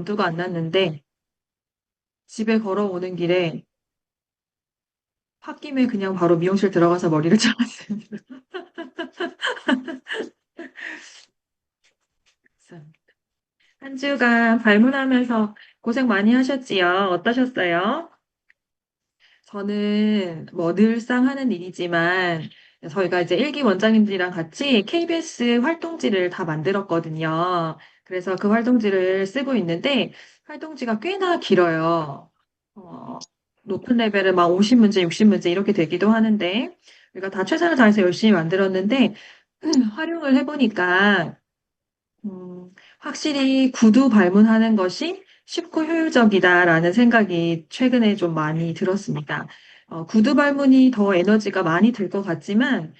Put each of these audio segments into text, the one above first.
엄두가 안 났는데 집에 걸어오는 길에 홧김에 그냥 바로 미용실 들어가서 머리를 잘랐습니다. 그래서 한 주간 발문하면서 고생 많이 하셨지요? 어떠셨어요? 저는 뭐 늘상 하는 일이지만 저희가 이제 일기 원장님들이랑 같이 KBS 활동지를 다 만들었거든요. 그래서 그 활동지를 쓰고 있는데 활동지가 꽤나 길어요. 어, 높은 레벨은 막 50문제, 60문제 이렇게 되기도 하는데 우리가 다 최선을 다해서 열심히 만들었는데 활용을 해보니까 확실히 구두 발문하는 것이 쉽고 효율적이다라는 생각이 최근에 좀 많이 들었습니다. 구두 발문이 더 에너지가 많이 들 것 같지만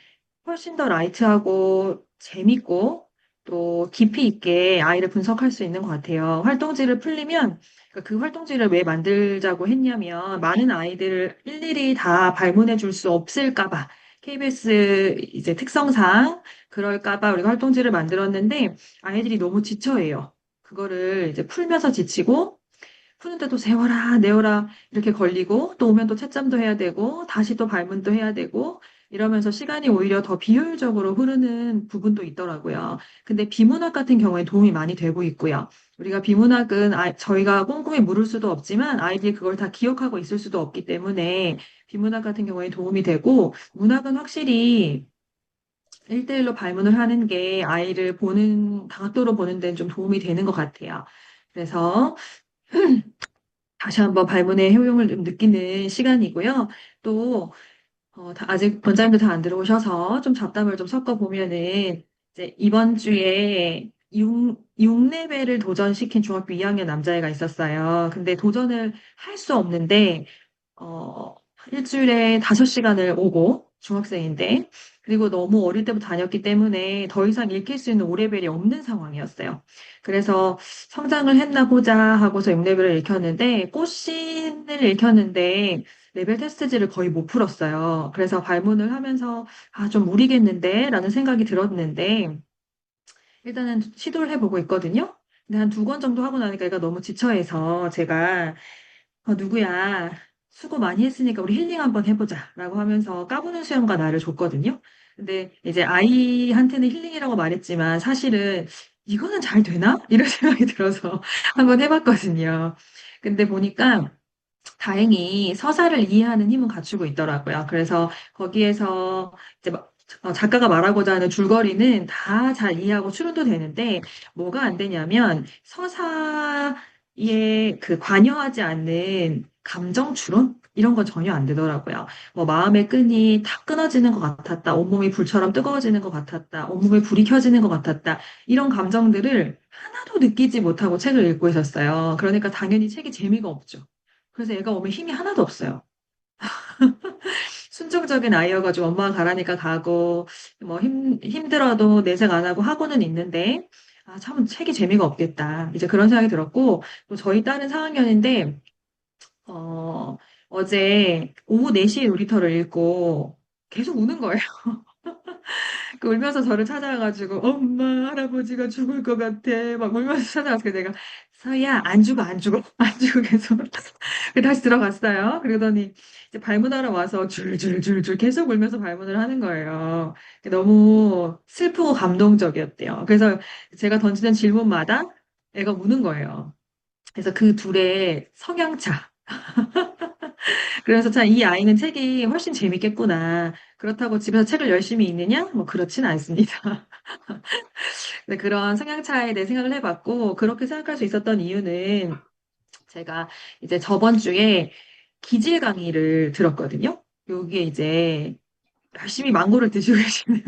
훨씬 더 라이트하고 재밌고 또 깊이 있게 아이를 분석할 수 있는 것 같아요. 활동지를 풀리면 그 활동지를 왜 만들자고 했냐면 많은 아이들을 일일이 다 발문해 줄 수 없을까 봐 KBS 이제 특성상 그럴까 봐 우리가 활동지를 만들었는데 아이들이 너무 지쳐해요. 그거를 이제 풀면서 지치고 푸는데도 세워라, 내워라 이렇게 걸리고 또 오면 또 채점도 해야 되고 다시 또 발문도 해야 되고 이러면서 시간이 오히려 더 비효율적으로 흐르는 부분도 있더라고요. 근데 비문학 같은 경우에 도움이 많이 되고 있고요. 우리가 비문학은 저희가 꼼꼼히 물을 수도 없지만 아이들이 그걸 다 기억하고 있을 수도 없기 때문에 비문학 같은 경우에 도움이 되고 문학은 확실히 1대1로 발문을 하는 게 아이를 보는, 다각도로 보는 데는 좀 도움이 되는 것 같아요. 그래서 다시 한번 발문의 효용을 좀 느끼는 시간이고요. 또, 아직 원장님도 다 안 들어오셔서 좀 잡담을 좀 섞어보면은, 이제 이번 주에 6레벨을 도전시킨 중학교 2학년 남자애가 있었어요. 근데 도전을 할 수 없는데, 어, 일주일에 5시간을 오고, 중학생인데, 그리고 너무 어릴 때부터 다녔기 때문에 더 이상 읽힐 수 있는 오레벨이 없는 상황이었어요. 그래서 성장을 했나 보자 하고서 6레벨을 읽혔는데, 꽃신을 읽혔는데, 레벨 테스트지를 거의 못 풀었어요. 그래서 발문을 하면서, 아, 좀 무리겠는데? 라는 생각이 들었는데, 일단은 시도를 해보고 있거든요. 근데 한 2권 정도 하고 나니까 얘가 너무 지쳐해서 제가 누구야. 수고 많이 했으니까 우리 힐링 한번 해보자. 라고 하면서 까부는 수영과 나를 줬거든요. 근데 이제 아이한테는 힐링이라고 말했지만 사실은 이거는 잘 되나? 이런 생각이 들어서 한번 해봤거든요. 근데 보니까 다행히 서사를 이해하는 힘은 갖추고 있더라고요. 그래서 거기에서 이제 작가가 말하고자 하는 줄거리는 다 잘 이해하고 추론도 되는데 뭐가 안 되냐면 서사에 그 관여하지 않는 감정 추론? 이런 건 전혀 안 되더라고요. 뭐 마음의 끈이 탁 끊어지는 것 같았다. 온몸이 불처럼 뜨거워지는 것 같았다. 온몸에 불이 켜지는 것 같았다. 이런 감정들을 하나도 느끼지 못하고 책을 읽고 있었어요. 그러니까 당연히 책이 재미가 없죠. 그래서 애가 오면 힘이 하나도 없어요. 순종적인 아이여가지고 엄마가 가라니까 가고, 뭐 힘들어도 내색 안 하고 하고는 있는데, 아, 참 책이 재미가 없겠다. 이제 그런 생각이 들었고, 또 저희 딸은 4학년인데, 어, 어제 오후 4시에 놀이터를 읽고 계속 우는 거예요. 그 울면서 저를 찾아와가지고 엄마 할아버지가 죽을 것 같아 막 울면서 찾아와서 내가 서희야 안 죽어 안 죽어 안 죽어 계속 그 다시 들어갔어요. 그러더니 이제 발문하러 와서 줄줄줄줄 계속 울면서 발문을 하는 거예요. 너무 슬프고 감동적이었대요. 그래서 제가 던지는 질문마다 애가 우는 거예요. 그래서 그 둘의 성향차. 그래서 참 이 아이는 책이 훨씬 재밌겠구나. 그렇다고 집에서 책을 열심히 읽느냐? 뭐 그렇진 않습니다. 근데 그런 성향 차이에 대해 생각을 해봤고, 그렇게 생각할 수 있었던 이유는 제가 이제 저번 주에 기질 강의를 들었거든요. 여기에 이제 열심히 망고를 드시고 계시는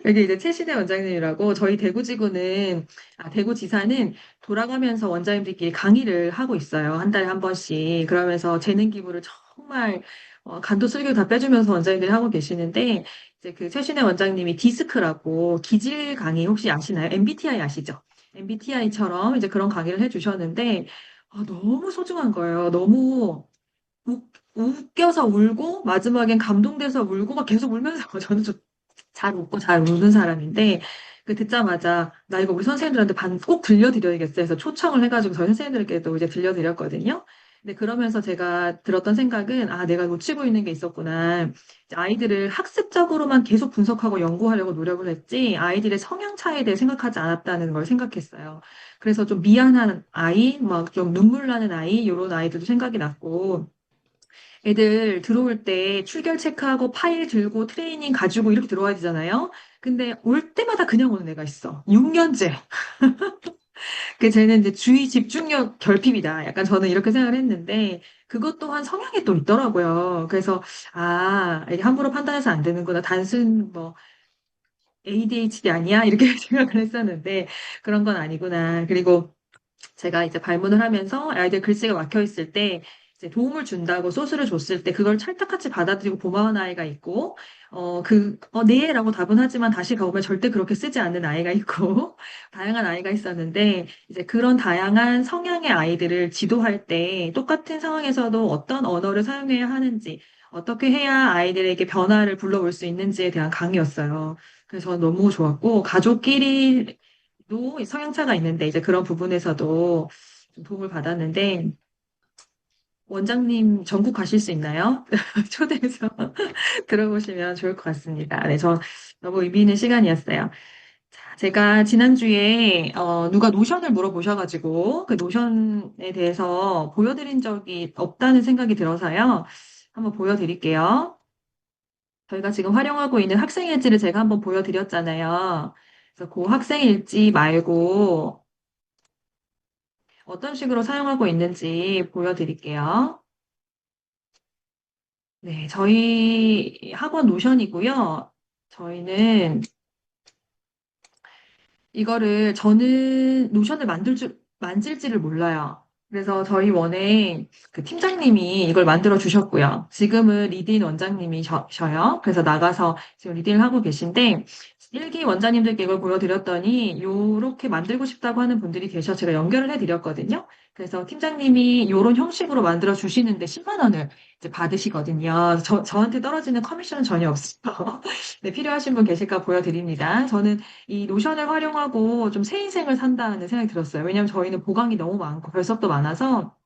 여기 이제 최신혜 원장님이라고 저희 대구지구는 대구지사는 돌아가면서 원장님들끼리 강의를 하고 있어요. 한 달에 한 번씩. 그러면서 재능 기부를 정말 간도 쓸겨 다 빼주면서 원장님들이 하고 계시는데 이제 그 최신혜 원장님이 디스크라고 기질 강의 혹시 아시나요? MBTI 아시죠? MBTI처럼 이제 그런 강의를 해주셨는데 너무 소중한 거예요. 너무 웃겨서 울고 마지막엔 감동돼서 울고 막 계속 울면서 저는 잘 웃고 잘 우는 사람인데 그 듣자마자 나 이거 우리 선생님들한테 꼭 들려드려야겠어 해서 초청을 해가지고 저희 선생님들께도 이제 들려드렸거든요. 근데 그러면서 제가 들었던 생각은 아, 내가 놓치고 있는 게 있었구나. 이제 아이들을 학습적으로만 계속 분석하고 연구하려고 노력을 했지 아이들의 성향 차이에 대해 생각하지 않았다는 걸 생각했어요. 그래서 좀 미안한 아이, 막 좀 눈물 나는 아이, 이런 아이들도 생각이 났고 애들 들어올 때 출결 체크하고 파일 들고 트레이닝 가지고 이렇게 들어와야 되잖아요. 근데 올 때마다 그냥 오는 애가 있어. 6년째. 그 쟤는 이제 주의 집중력 결핍이다. 약간 저는 이렇게 생각을 했는데 그것 또한 성향에 또 있더라고요. 그래서 아, 이게 함부로 판단해서 안 되는구나. 단순 뭐 ADHD 아니야? 이렇게 생각을 했었는데 그런 건 아니구나. 그리고 제가 이제 발문을 하면서 아이들 글씨가 막혀 있을 때 이제 도움을 준다고 소스를 줬을 때 그걸 찰떡같이 받아들이고 고마운 아이가 있고, 네라고 답은 하지만 다시 가보면 절대 그렇게 쓰지 않는 아이가 있고, 다양한 아이가 있었는데, 이제 그런 다양한 성향의 아이들을 지도할 때 똑같은 상황에서도 어떤 언어를 사용해야 하는지, 어떻게 해야 아이들에게 변화를 불러올 수 있는지에 대한 강의였어요. 그래서 저는 너무 좋았고, 가족끼리 도 성향차가 있는데 이제 그런 부분에서도 좀 도움을 받았는데 원장님 전국 가실 수 있나요? 초대해서 들어보시면 좋을 것 같습니다. 네, 저 너무 의미 있는 시간이었어요. 자, 제가 지난주에 누가 노션을 물어보셔가지고 그 노션에 대해서 보여드린 적이 없다는 생각이 들어서요. 한번 보여드릴게요. 저희가 지금 활용하고 있는 학생일지를 제가 한번 보여드렸잖아요. 그래서 그 학생일지 말고 어떤 식으로 사용하고 있는지 보여드릴게요. 네, 저희 학원 노션이고요. 저희는 이거를 저는 노션을 만질지를 몰라요. 그래서 저희 원에 그 팀장님이 이걸 만들어 주셨고요. 지금은 리딘 원장님이셔요. 그래서 나가서 지금 리딘을 하고 계신데, 일기 원장님들께 이걸 보여드렸더니, 요렇게 만들고 싶다고 하는 분들이 계셔 제가 연결을 해드렸거든요. 그래서 팀장님이 요런 형식으로 만들어 주시는데 10만 원을 이제 받으시거든요. 저한테 떨어지는 커미션은 전혀 없어요. 네, 필요하신 분 계실까 보여드립니다. 저는 이 노션을 활용하고 좀 새 인생을 산다는 생각이 들었어요. 왜냐하면 저희는 보강이 너무 많고 결석도 많아서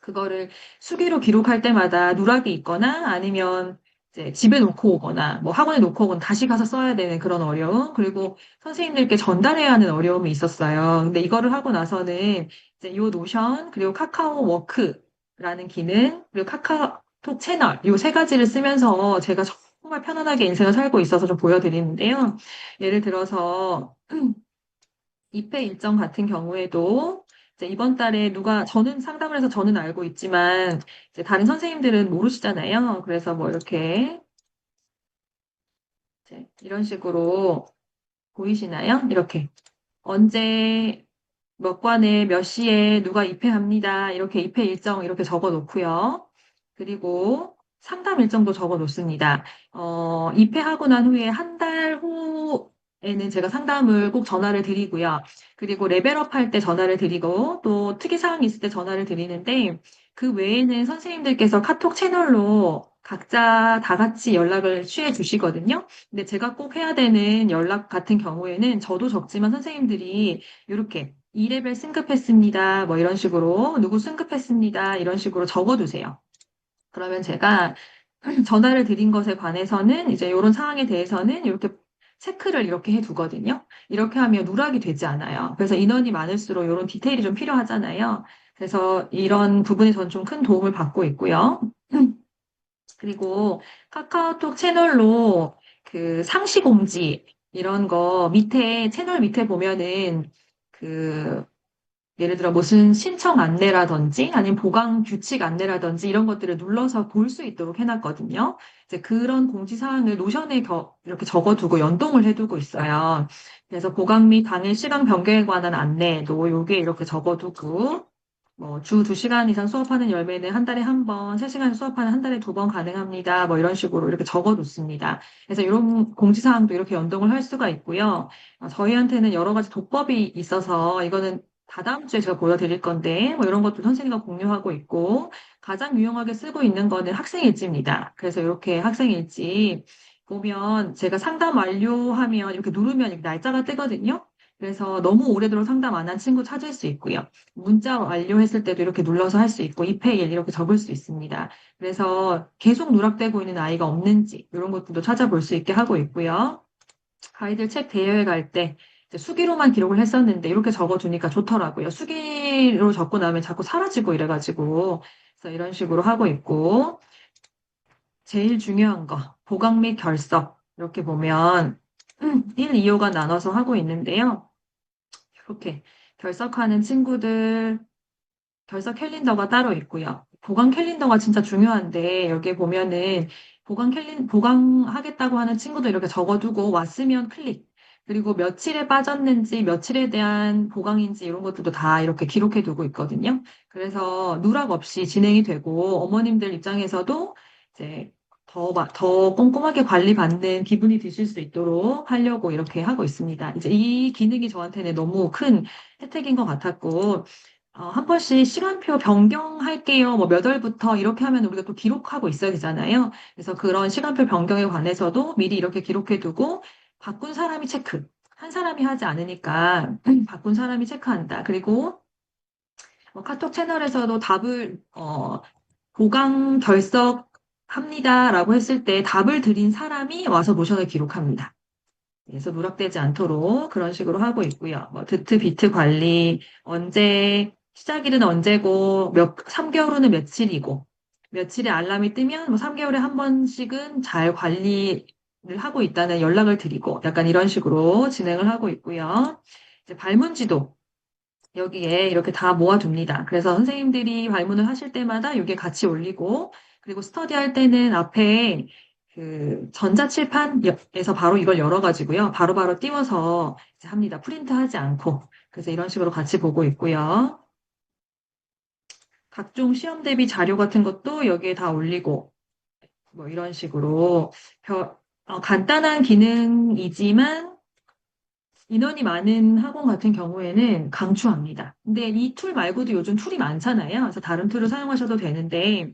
그거를 수기로 기록할 때마다 누락이 있거나 아니면 이제 집에 놓고 오거나 뭐 학원에 놓고 오거나 다시 가서 써야 되는 그런 어려움 그리고 선생님들께 전달해야 하는 어려움이 있었어요. 근데 이거를 하고 나서는 이제 요 노션 그리고 카카오 워크라는 기능 그리고 카카오톡 채널 요 세 가지를 쓰면서 제가 정말 편안하게 인생을 살고 있어서 좀 보여드리는데요. 예를 들어서 입회 일정 같은 경우에도 이제 이번 달에 저는 상담을 해서 저는 알고 있지만 이제 다른 선생님들은 모르시잖아요. 그래서 뭐 이렇게 이제 이런 식으로 보이시나요? 이렇게 언제 몇 관에 몇 시에 누가 입회합니다. 이렇게 입회 일정 이렇게 적어 놓고요. 그리고 상담 일정도 적어 놓습니다. 입회하고 난 후에 한 달 후에는 제가 상담을 꼭 전화를 드리고요. 그리고 레벨업 할 때 전화를 드리고 또 특이사항이 있을 때 전화를 드리는데 그 외에는 선생님들께서 카톡 채널로 각자 다 같이 연락을 취해 주시거든요. 근데 제가 꼭 해야 되는 연락 같은 경우에는 저도 적지만 선생님들이 이렇게 2레벨 승급했습니다. 뭐 이런 식으로 누구 승급했습니다. 이런 식으로 적어두세요. 그러면 제가 전화를 드린 것에 관해서는 이제 이런 상황에 대해서는 이렇게 체크를 이렇게 해두거든요. 이렇게 하면 누락이 되지 않아요. 그래서 인원이 많을수록 이런 디테일이 좀 필요하잖아요. 그래서 이런 부분에 저는 좀 큰 도움을 받고 있고요. 그리고 카카오톡 채널로 그 상시 공지 이런 거 밑에 채널 밑에 보면은 그 예를 들어 무슨 신청 안내라든지 아니면 보강 규칙 안내라든지 이런 것들을 눌러서 볼 수 있도록 해놨거든요. 이제 그런 공지사항을 노션에 이렇게 적어두고 연동을 해두고 있어요. 그래서 보강 및 당일 시간 변경에 관한 안내도 요게 이렇게 적어두고 뭐 주 2시간 이상 수업하는 열매는 한 달에 한 번, 3시간 수업하는 한 달에 2번 가능합니다. 뭐 이런 식으로 이렇게 적어놓습니다. 그래서 이런 공지사항도 이렇게 연동을 할 수가 있고요. 저희한테는 여러 가지 도법이 있어서 이거는 다다음 주에 제가 보여드릴 건데 뭐 이런 것도 선생님과 공유하고 있고 가장 유용하게 쓰고 있는 거는 학생일지입니다. 그래서 이렇게 학생일지 보면 제가 상담 완료하면 이렇게 누르면 이렇게 날짜가 뜨거든요. 그래서 너무 오래도록 상담 안 한 친구 찾을 수 있고요. 문자 완료했을 때도 이렇게 눌러서 할 수 있고, 이페일 이렇게 적을 수 있습니다. 그래서 계속 누락되고 있는 아이가 없는지 이런 것들도 찾아볼 수 있게 하고 있고요. 아이들 책 대여해 갈 때 수기로만 기록을 했었는데 이렇게 적어두니까 좋더라고요. 수기로 적고 나면 자꾸 사라지고 이래가지고 그래서 이런 식으로 하고 있고 제일 중요한 거 보강 및 결석 이렇게 보면 1, 2호가 나눠서 하고 있는데요. 이렇게 결석하는 친구들 결석 캘린더가 따로 있고요. 보강 캘린더가 진짜 중요한데 여기 보면은 보강하겠다고 하는 친구도 이렇게 적어두고 왔으면 클릭. 그리고 며칠에 빠졌는지, 며칠에 대한 보강인지 이런 것들도 다 이렇게 기록해 두고 있거든요. 그래서 누락 없이 진행이 되고 어머님들 입장에서도 이제 더 꼼꼼하게 관리받는 기분이 드실 수 있도록 하려고 이렇게 하고 있습니다. 이제 이 기능이 저한테는 너무 큰 혜택인 것 같았고, 한 번씩 시간표 변경할게요. 뭐 몇 월부터 이렇게 하면 우리가 또 기록하고 있어야 되잖아요. 그래서 그런 시간표 변경에 관해서도 미리 이렇게 기록해 두고 바꾼 사람이 체크. 한 사람이 하지 않으니까 바꾼 사람이 체크한다. 그리고 카톡 채널에서도 답을 보강 결석합니다라고 했을 때 답을 드린 사람이 와서 노션을 기록합니다. 그래서 누락되지 않도록 그런 식으로 하고 있고요. 뭐 드트 비트 관리 시작일은 언제고 3개월 후는 며칠이고 며칠에 알람이 뜨면 뭐 3개월에 한 번씩은 잘 관리를 하고 있다는 연락을 드리고 약간 이런 식으로 진행을 하고 있고요. 이제 발문지도 여기에 이렇게 다 모아둡니다. 그래서 선생님들이 발문을 하실 때마다 이게 같이 올리고 그리고 스터디 할 때는 앞에 그 전자칠판에서 바로 이걸 열어가지고요. 바로바로 띄워서 이제 합니다. 프린트하지 않고. 그래서 이런 식으로 같이 보고 있고요. 각종 시험 대비 자료 같은 것도 여기에 다 올리고 뭐 이런 식으로 간단한 기능이지만 인원이 많은 학원 같은 경우에는 강추합니다. 근데 이 툴 말고도 요즘 툴이 많잖아요. 그래서 다른 툴을 사용하셔도 되는데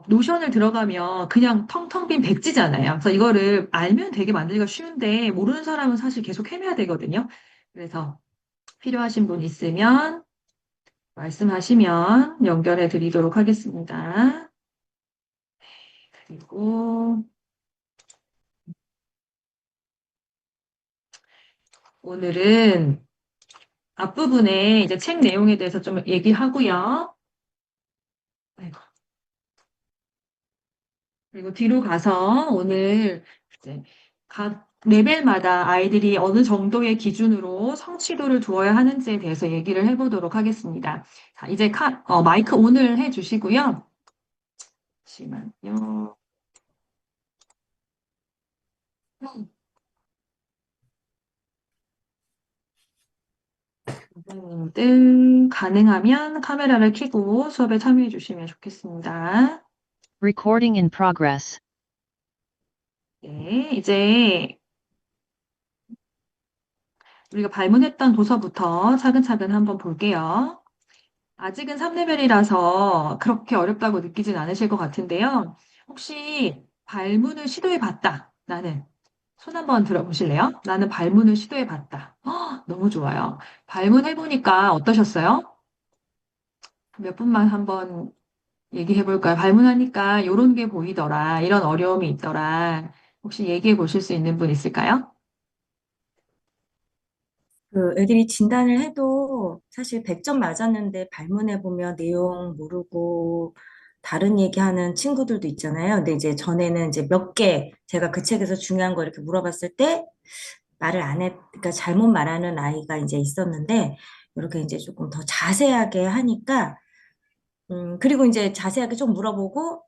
노션을 들어가면 그냥 텅텅 빈 백지잖아요. 그래서 이거를 알면 되게 만들기가 쉬운데 모르는 사람은 사실 계속 헤매야 되거든요. 그래서 필요하신 분 있으면 말씀하시면 연결해 드리도록 하겠습니다. 그리고 오늘은 앞부분에 이제 책 내용에 대해서 좀 얘기하고요. 아이고. 그리고 뒤로 가서 오늘 이제 각 레벨마다 아이들이 어느 정도의 기준으로 성취도를 두어야 하는지에 대해서 얘기를 해보도록 하겠습니다. 자, 이제 마이크 온을 해주시고요. 잠시만요. 선생님들 가능하면 카메라를 켜고 수업에 참여해 주시면 좋겠습니다. Recording in progress. 네, 이제 우리가 발문했던 도서부터 차근차근 한번 볼게요. 아직은 3레벨이라서 그렇게 어렵다고 느끼진 않으실 것 같은데요. 혹시 발문을 시도해 봤다. 나는 손 한번 들어보실래요? 나는 발문을 시도해 봤다. 너무 좋아요. 발문해 보니까 어떠셨어요? 몇 분만 한번 얘기해 볼까요? 발문하니까 이런 게 보이더라. 이런 어려움이 있더라. 혹시 얘기해 보실 수 있는 분 있을까요? 그 애들이 진단을 해도 사실 100점 맞았는데 발문해보면 내용 모르고 다른 얘기하는 친구들도 있잖아요. 근데 이제 전에는 이제 몇 개, 제가 그 책에서 중요한 거 이렇게 물어봤을 때 말을 안 했, 그러니까 잘못 말하는 아이가 이제 있었는데, 이렇게 이제 조금 더 자세하게 하니까, 그리고 이제 자세하게 좀 물어보고,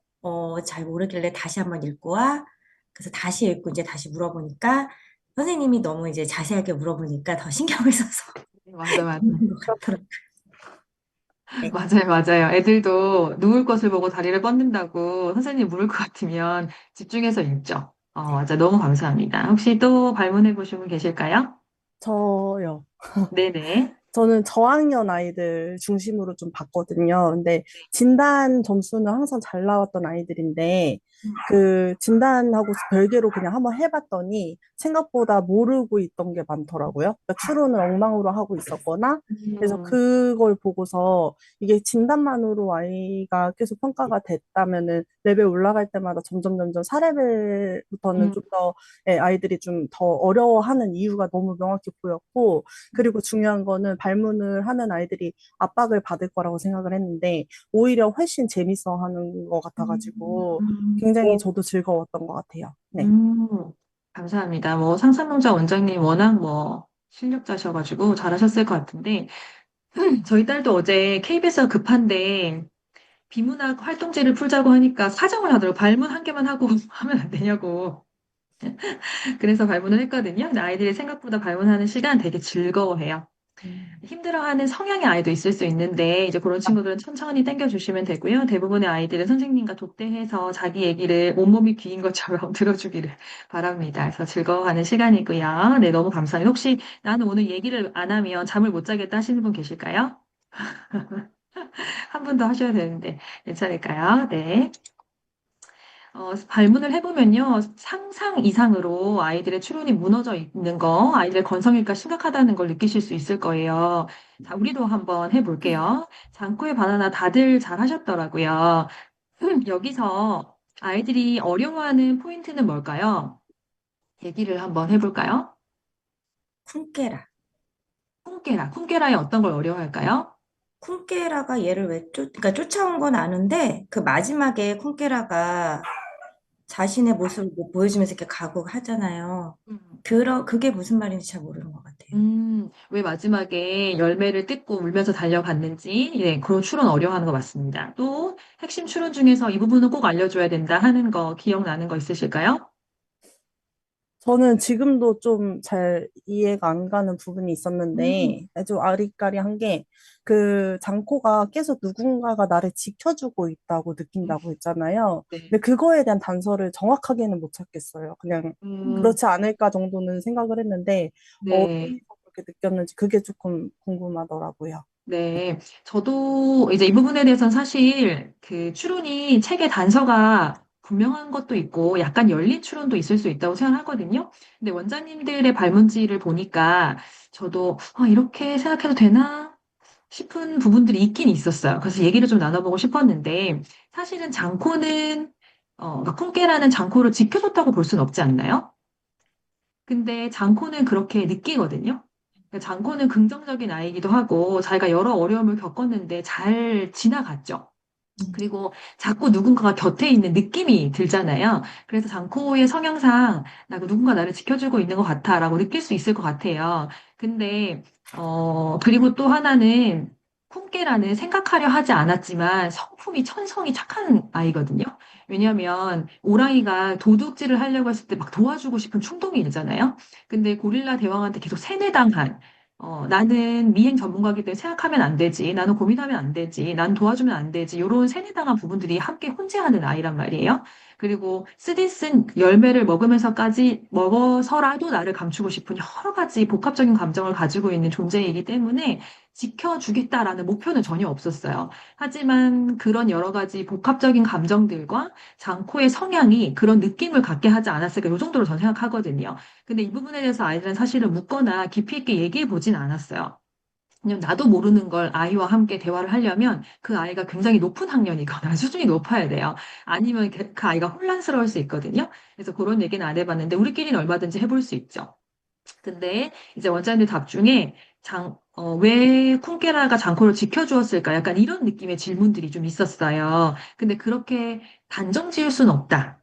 잘 모르길래 다시 한번 읽고 와. 그래서 다시 읽고 이제 다시 물어보니까, 선생님이 너무 이제 자세하게 물어보니까 더 신경을 써서 맞아, 맞아. 있는 것 같더라고요. 네. 맞아요, 맞아요. 애들도 누울 것을 보고 다리를 뻗는다고 선생님 물을 것 같으면 집중해서 읽죠. 맞아. 너무 감사합니다. 혹시 또 발문해 보신 분 계실까요? 저요. 네네. 저는 저학년 아이들 중심으로 좀 봤거든요. 근데 진단 점수는 항상 잘 나왔던 아이들인데, 그 진단하고 별개로 그냥 한번 해봤더니 생각보다 모르고 있던 게 많더라고요. 그러니까 추론을 엉망으로 하고 있었거나, 그래서 음, 그걸 보고서 이게 진단만으로 아이가 계속 평가가 됐다면은 레벨 올라갈 때마다 점점 4레벨부터는 음, 좀 더 아이들이 좀 더 어려워하는 이유가 너무 명확히 보였고, 그리고 중요한 거는 발문을 하는 아이들이 압박을 받을 거라고 생각을 했는데, 오히려 훨씬 재밌어 하는 것 같아가지고, 굉장히 저도 즐거웠던 것 같아요. 네. 음, 감사합니다. 뭐 상상농자 원장님 워낙 뭐 실력자셔가지고 잘하셨을 것 같은데 저희 딸도 어제 KBS가 급한데 비문학 활동지를 풀자고 하니까 사정을 하더라고. 발문 한 개만 하고 하면 안 되냐고. 그래서 발문을 했거든요. 근데 아이들이 생각보다 발문하는 시간 되게 즐거워해요. 음. 힘들어하는 성향의 아이도 있을 수 있는데 이제 그런 친구들은 천천히 당겨주시면 되고요. 대부분의 아이들은 선생님과 독대해서 자기 얘기를 온몸이 귀인 것처럼 들어주기를 바랍니다. 그래서 즐거워하는 시간이고요. 네, 너무 감사해요. 혹시 나는 오늘 얘기를 안 하면 잠을 못 자겠다 하시는 분 계실까요? 한 분 더 하셔야 되는데 괜찮을까요? 네. 발문을 해보면요, 상상 이상으로 아이들의 추론이 무너져 있는 거, 아이들의 건성일가 심각하다는 걸 느끼실 수 있을 거예요. 자, 우리도 한번 해볼게요. 장구의 바나나 다들 잘 하셨더라고요. 여기서 아이들이 어려워하는 포인트는 뭘까요? 얘기를 한번 해볼까요? 쿵깨라. 쿵깨라의 어떤 걸 어려워할까요? 쿵깨라가 얘를 그러니까 쫓아온 건 아는데 그 마지막에 쿵깨라가 자신의 모습을 뭐 보여주면서 이렇게 가고 하잖아요. 음. 그게 무슨 말인지 잘 모르는 것 같아요. 왜 마지막에 열매를 뜯고 울면서 달려갔는지, 예, 그런 추론 어려워하는 거 맞습니다. 또 핵심 추론 중에서 이 부분은 꼭 알려줘야 된다 하는 거 기억나는 거 있으실까요? 저는 지금도 좀 잘 이해가 안 가는 부분이 음, 있었는데, 좀 아리까리한 게, 그 장코가 계속 누군가가 나를 지켜주고 있다고 음, 느낀다고 했잖아요. 근데 네. 그거에 대한 단서를 정확하게는 못 찾겠어요. 그냥 음, 그렇지 않을까 정도는 생각을 했는데, 네. 어디서 그렇게 느꼈는지 그게 조금 궁금하더라고요. 네. 저도 이제 이 부분에 대해서는 사실 그 추론이 책의 단서가 분명한 것도 있고 약간 열린 추론도 있을 수 있다고 생각하거든요. 근데 원장님들의 발문지를 보니까 저도 이렇게 생각해도 되나 싶은 부분들이 있긴 있었어요. 그래서 얘기를 좀 나눠보고 싶었는데 사실은 장코는 그러니까 콩깨라는 장코를 지켜줬다고 볼 수는 없지 않나요? 근데 장코는 그렇게 느끼거든요. 그러니까 장코는 긍정적인 아이기도 하고 자기가 여러 어려움을 겪었는데 잘 지나갔죠. 음. 그리고 자꾸 누군가가 곁에 있는 느낌이 들잖아요. 그래서 장코의 성향상 누군가 나를 지켜주고 있는 것 같아라고 느낄 수 있을 것 같아요. 근데 그리고 또 하나는 쿵깨라는 생각하려 하지 않았지만 성품이 천성이 착한 아이거든요. 왜냐하면 오랑이가 도둑질을 하려고 했을 때 막 도와주고 싶은 충동이 일잖아요. 근데 고릴라 대왕한테 계속 세뇌당한 나는 미행 전문가이기 때문에 생각하면 안 되지. 나는 고민하면 안 되지. 난 도와주면 안 되지. 이런 세뇌당한 부분들이 함께 혼재하는 아이란 말이에요. 그리고 쓰디쓴 열매를 먹어서라도 나를 감추고 싶은 여러 가지 복합적인 감정을 가지고 있는 존재이기 때문에 지켜주겠다라는 목표는 전혀 없었어요. 하지만 그런 여러 가지 복합적인 감정들과 장코의 성향이 그런 느낌을 갖게 하지 않았을까. 이 정도로 저는 생각하거든요. 근데 이 부분에 대해서 아이들은 사실은 묻거나 깊이 있게 얘기해 보진 않았어요. 그냥 나도 모르는 걸 아이와 함께 대화를 하려면 그 아이가 굉장히 높은 학년이거나 수준이 높아야 돼요. 아니면 그 아이가 혼란스러울 수 있거든요. 그래서 그런 얘기는 안 해봤는데 우리끼리는 얼마든지 해볼 수 있죠. 근데 이제 원장님들 답 중에 왜 쿵깨라가 장코를 지켜주었을까? 약간 이런 느낌의 질문들이 좀 있었어요. 근데 그렇게 단정 지을 수는 없다.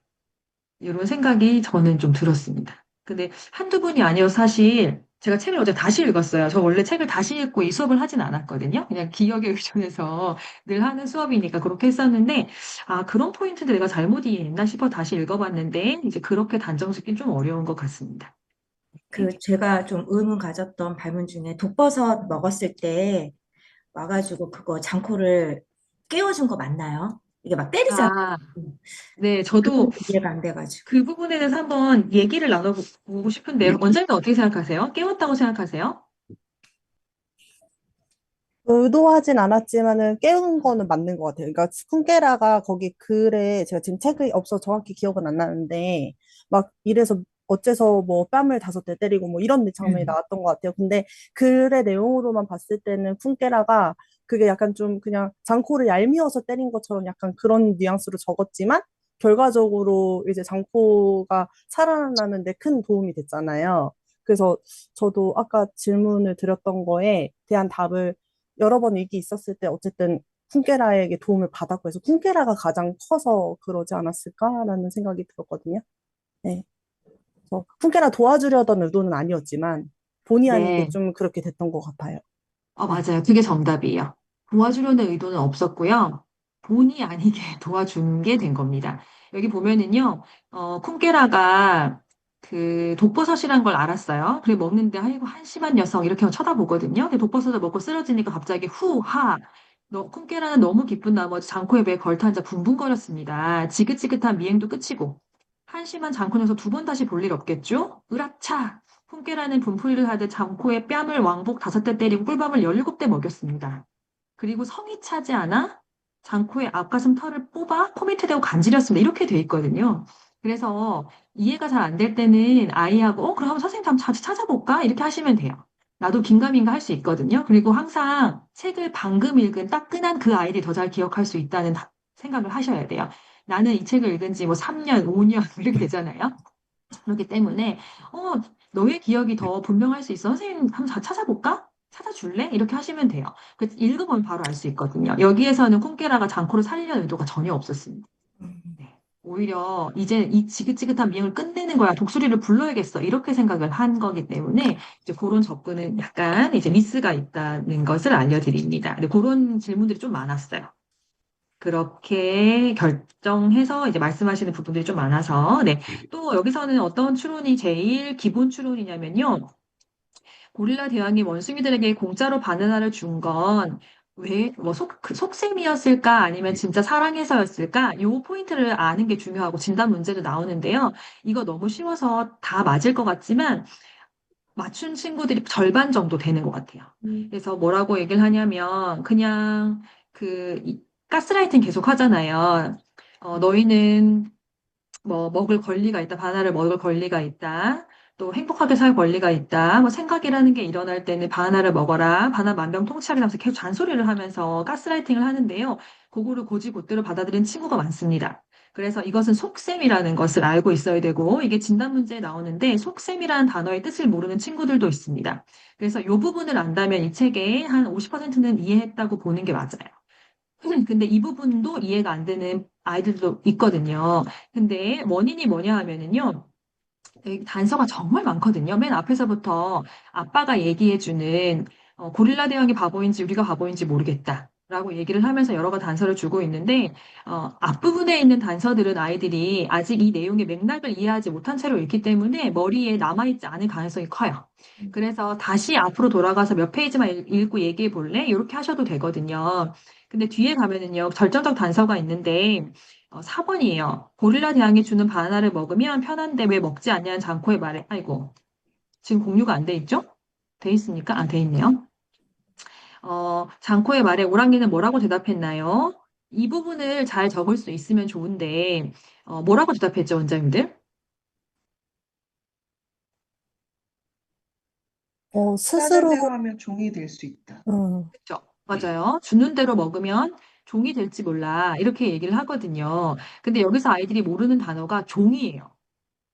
이런 생각이 저는 좀 들었습니다. 근데 한두 분이 아니어서 사실 제가 책을 어제 다시 읽었어요. 저 원래 책을 다시 읽고 이 수업을 하진 않았거든요. 그냥 기억에 의존해서 늘 하는 수업이니까 그렇게 했었는데, 그런 포인트들 내가 잘못 이해했나 싶어 다시 읽어봤는데, 이제 그렇게 단정 짓긴 좀 어려운 것 같습니다. 네. 제가 좀 의문 가졌던 발문 중에 독버섯 먹었을 때 와가지고 그거 장코를 깨워준 거 맞나요? 이게 막 때리잖아요. 아, 네, 그 저도 부분 이해가 안 돼가지고. 그 부분에 대해서 한번 얘기를 나눠보고 싶은데요. 원장님 어떻게 생각하세요? 깨웠다고 생각하세요? 의도하진 않았지만은 깨운 거는 맞는 것 같아요. 그러니까 쿤케라가 거기 글에 제가 지금 책이 없어 정확히 기억은 안 나는데 막 이래서 어째서 뭐 뺨을 5대 때리고 뭐 이런 장면이 나왔던 것 같아요. 근데 글의 내용으로만 봤을 때는 쿤케라가 그게 약간 좀 그냥 장코를 얄미워서 때린 것처럼 약간 그런 뉘앙스로 적었지만 결과적으로 이제 장코가 살아나는데 큰 도움이 됐잖아요. 그래서 저도 아까 질문을 드렸던 거에 대한 답을 여러 번 위기 있었을 때 어쨌든 쿤케라에게 도움을 받았고 해서 쿤케라가 가장 커서 그러지 않았을까라는 생각이 들었거든요. 네. 그래서 쿤케라 도와주려던 의도는 아니었지만 본의 아니게 네. 좀 그렇게 됐던 것 같아요. 네. 맞아요. 그게 정답이에요. 도와주려는 의도는 없었고요. 본의 아니게 도와준 게 된 겁니다. 여기 보면은요, 쿵케라가 그 독버섯이란 걸 알았어요. 그래 먹는데, 아이고, 한심한 녀석, 이렇게 쳐다보거든요. 근데 독버섯을 먹고 쓰러지니까 갑자기 후, 하. 쿵케라는 너무 기쁜 나머지 장코의 배에 걸터앉아 붕붕거렸습니다. 지긋지긋한 미행도 끝이고, 한심한 장코 녀석 2번 다시 볼 일 없겠죠? 으라차! 훈계라는 분풀이를 하듯 장코의 뺨을 왕복 5대 때리고 꿀밤을 17대 먹였습니다. 그리고 성이 차지 않아 장코의 앞가슴 털을 뽑아 코밑에 대고 간지렸습니다. 이렇게 돼 있거든요. 그래서 이해가 잘 안 될 때는 아이하고, 그럼 한번 선생님 한번 같이 찾아볼까? 이렇게 하시면 돼요. 나도 긴가민가 할 수 있거든요. 그리고 항상 책을 방금 읽은 따끈한 그 아이를 더 잘 기억할 수 있다는 생각을 하셔야 돼요. 나는 이 책을 읽은 지 뭐 3년, 5년 이렇게 되잖아요. 그렇기 때문에, 어, 너의 기억이 더 분명할 수 있어. 선생님, 한번 찾아볼까? 찾아줄래? 이렇게 하시면 돼요. 읽으면 바로 알 수 있거든요. 여기에서는 콩케라가 장코를 살리려는 의도가 전혀 없었습니다. 네. 오히려 이제 이 지긋지긋한 미행을 끝내는 거야. 독수리를 불러야겠어. 이렇게 생각을 한 거기 때문에 이제 그런 접근은 약간 이제 미스가 있다는 것을 알려드립니다. 근데 그런 질문들이 좀 많았어요. 그렇게 결정해서 이제 말씀하시는 부분들이 좀 많아서, 네. 또 여기서는 어떤 추론이 제일 기본 추론이냐면요. 고릴라 대왕이 원숭이들에게 공짜로 바나나를 준 건 왜, 뭐, 속셈이었을까? 아니면 진짜 사랑해서였을까? 요 포인트를 아는 게 중요하고 진단 문제도 나오는데요. 이거 너무 쉬워서 다 맞을 것 같지만, 맞춘 친구들이 절반 정도 되는 것 같아요. 그래서 뭐라고 얘기를 하냐면, 그냥 가스라이팅 계속 하잖아요. 너희는 뭐 먹을 권리가 있다, 바나나를 먹을 권리가 있다, 또 행복하게 살 권리가 있다, 뭐 생각이라는 게 일어날 때는 바나나를 먹어라, 바나나 만병통치약이 나면서 계속 잔소리를 하면서 가스라이팅을 하는데요. 그거를 고지고대로 받아들인 친구가 많습니다. 그래서 이것은 속셈이라는 것을 알고 있어야 되고, 이게 진단 문제에 나오는데, 속셈이라는 단어의 뜻을 모르는 친구들도 있습니다. 그래서 이 부분을 안다면 이 책의 한 50%는 이해했다고 보는 게 맞아요. 근데 이 부분도 이해가 안 되는 아이들도 있거든요. 근데 원인이 뭐냐 하면은요. 여기 단서가 정말 많거든요. 맨 앞에서부터 아빠가 얘기해주는 고릴라 대왕이 바보인지 우리가 바보인지 모르겠다. 라고 얘기를 하면서 여러 가지 단서를 주고 있는데, 앞부분에 있는 단서들은 아이들이 아직 이 내용의 맥락을 이해하지 못한 채로 읽기 때문에 머리에 남아있지 않을 가능성이 커요. 그래서 다시 앞으로 돌아가서 몇 페이지만 읽고 얘기해 볼래? 이렇게 하셔도 되거든요. 근데 뒤에 가면은요, 결정적 단서가 있는데, 4번이에요. 고릴라 대왕이 주는 바나나를 먹으면 편한데 왜 먹지 않냐는 장코의 말에, 아이고, 지금 공유가 안 돼 있죠? 돼 있습니까? 돼 있네요. 장코의 말에 오랑이는 뭐라고 대답했나요? 이 부분을 잘 적을 수 있으면 좋은데, 뭐라고 대답했죠, 원장님들? 하라는 스스로, 대로 하면 종이 될 수 있다. 그렇죠. 맞아요. 주는 대로 먹으면 종이 될지 몰라. 이렇게 얘기를 하거든요. 근데 여기서 아이들이 모르는 단어가 종이에요.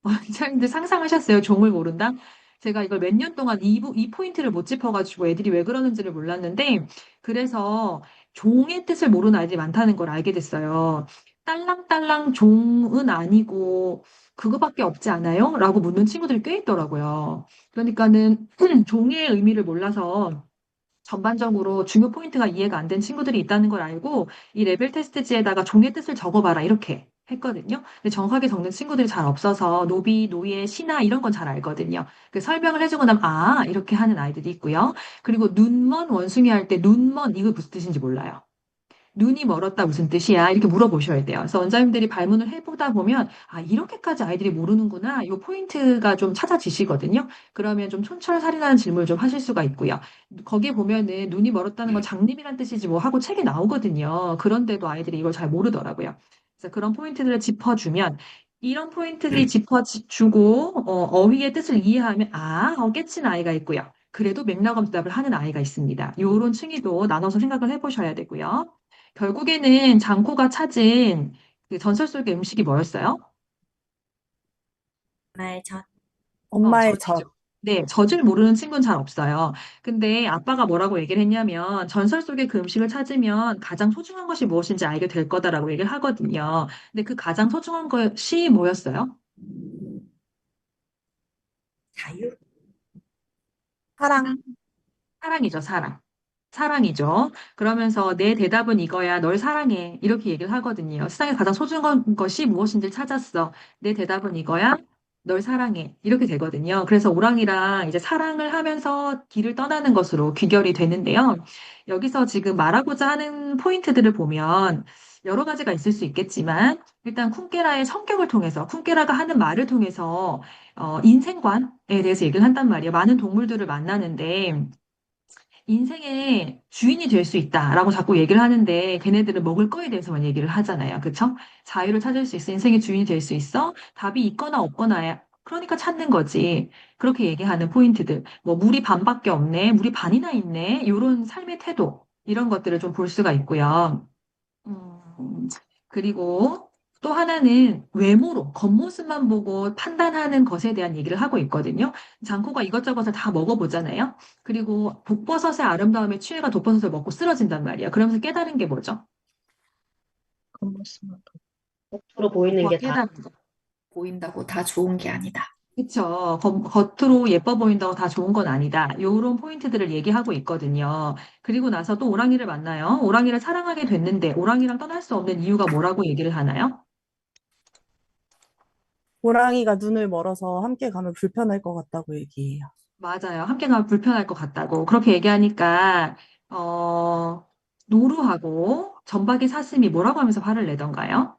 원장님들 상상하셨어요? 종을 모른다? 제가 이걸 몇 년 동안 이 포인트를 못 짚어가지고 애들이 왜 그러는지를 몰랐는데, 그래서 종의 뜻을 모르는 아이들이 많다는 걸 알게 됐어요. 딸랑딸랑 종은 아니고, 그거밖에 없지 않아요? 라고 묻는 친구들이 꽤 있더라고요. 그러니까는 종의 의미를 몰라서 전반적으로 중요 포인트가 이해가 안 된 친구들이 있다는 걸 알고 이 레벨 테스트지에다가 종의 뜻을 적어봐라 이렇게 했거든요. 근데 정확하게 적는 친구들이 잘 없어서 노비, 노예, 신하 이런 건 잘 알거든요. 그 설명을 해주고 나면 이렇게 하는 아이들이 있고요. 그리고 눈먼 원숭이 할 때 눈먼 이거 무슨 뜻인지 몰라요. 눈이 멀었다 무슨 뜻이야? 이렇게 물어보셔야 돼요. 그래서 원장님들이 발문을 해보다 보면, 아, 이렇게까지 아이들이 모르는구나. 이 포인트가 좀 찾아지시거든요. 그러면 좀 촌철살인하는 질문을 좀 하실 수가 있고요. 거기 보면은 눈이 멀었다는 건 장님이란 뜻이지 뭐 하고 책이 나오거든요. 그런데도 아이들이 이걸 잘 모르더라고요. 그래서 그런 포인트들을 짚어주면, 이런 포인트들이 짚어주고, 어휘의 뜻을 이해하면, 아, 깨친 아이가 있고요. 그래도 맥락 없이 답을 하는 아이가 있습니다. 요런 층위도 나눠서 생각을 해보셔야 되고요. 결국에는 장코가 찾은 그 전설 속의 음식이 뭐였어요? 정말 저 엄마의 젖이죠. 젖. 네, 젖을 모르는 친구는 잘 없어요. 근데 아빠가 뭐라고 얘기를 했냐면, 전설 속의 그 음식을 찾으면 가장 소중한 것이 무엇인지 알게 될 거다라고 얘기를 하거든요. 근데 그 가장 소중한 것이 뭐였어요? 자유? 사랑. 사랑이죠, 사랑. 사랑이죠. 그러면서 내 대답은 이거야. 널 사랑해. 이렇게 얘기를 하거든요. 세상에 가장 소중한 것이 무엇인지 찾았어. 내 대답은 이거야. 널 사랑해. 이렇게 되거든요. 그래서 오랑이랑 이제 사랑을 하면서 길을 떠나는 것으로 귀결이 되는데요. 여기서 지금 말하고자 하는 포인트들을 보면 여러 가지가 있을 수 있겠지만 일단 쿤케라의 성격을 통해서 쿤케라가 하는 말을 통해서 인생관에 대해서 얘기를 한단 말이에요. 많은 동물들을 만나는데 인생의 주인이 될 수 있다라고 자꾸 얘기를 하는데 걔네들은 먹을 거에 대해서만 얘기를 하잖아요. 그쵸? 자유를 찾을 수 있어. 인생의 주인이 될 수 있어. 답이 있거나 없거나야. 그러니까 찾는 거지. 그렇게 얘기하는 포인트들. 뭐 물이 반밖에 없네. 물이 반이나 있네. 이런 삶의 태도. 이런 것들을 좀 볼 수가 있고요. 음, 그리고 또 하나는 외모로, 겉모습만 보고 판단하는 것에 대한 얘기를 하고 있거든요. 장코가 이것저것을 다 먹어보잖아요. 그리고 독버섯의 아름다움에 취해가 독버섯을 먹고 쓰러진단 말이에요. 그러면서 깨달은 게 뭐죠? 겉모습만 겉으로 보이는 게 다 깨달은 거. 보인다고 다 좋은 게 아니다. 그쵸. 겉으로 예뻐 보인다고 다 좋은 건 아니다. 요런 포인트들을 얘기하고 있거든요. 그리고 나서 또 오랑이를 만나요. 오랑이를 사랑하게 됐는데 오랑이랑 떠날 수 없는 이유가 뭐라고 얘기를 하나요? 호랑이가 눈을 멀어서 함께 가면 불편할 것 같다고 얘기해요. 맞아요. 함께 가면 불편할 것 같다고. 그렇게 얘기하니까, 어, 노루하고 전박이 사슴이 뭐라고 하면서 화를 내던가요?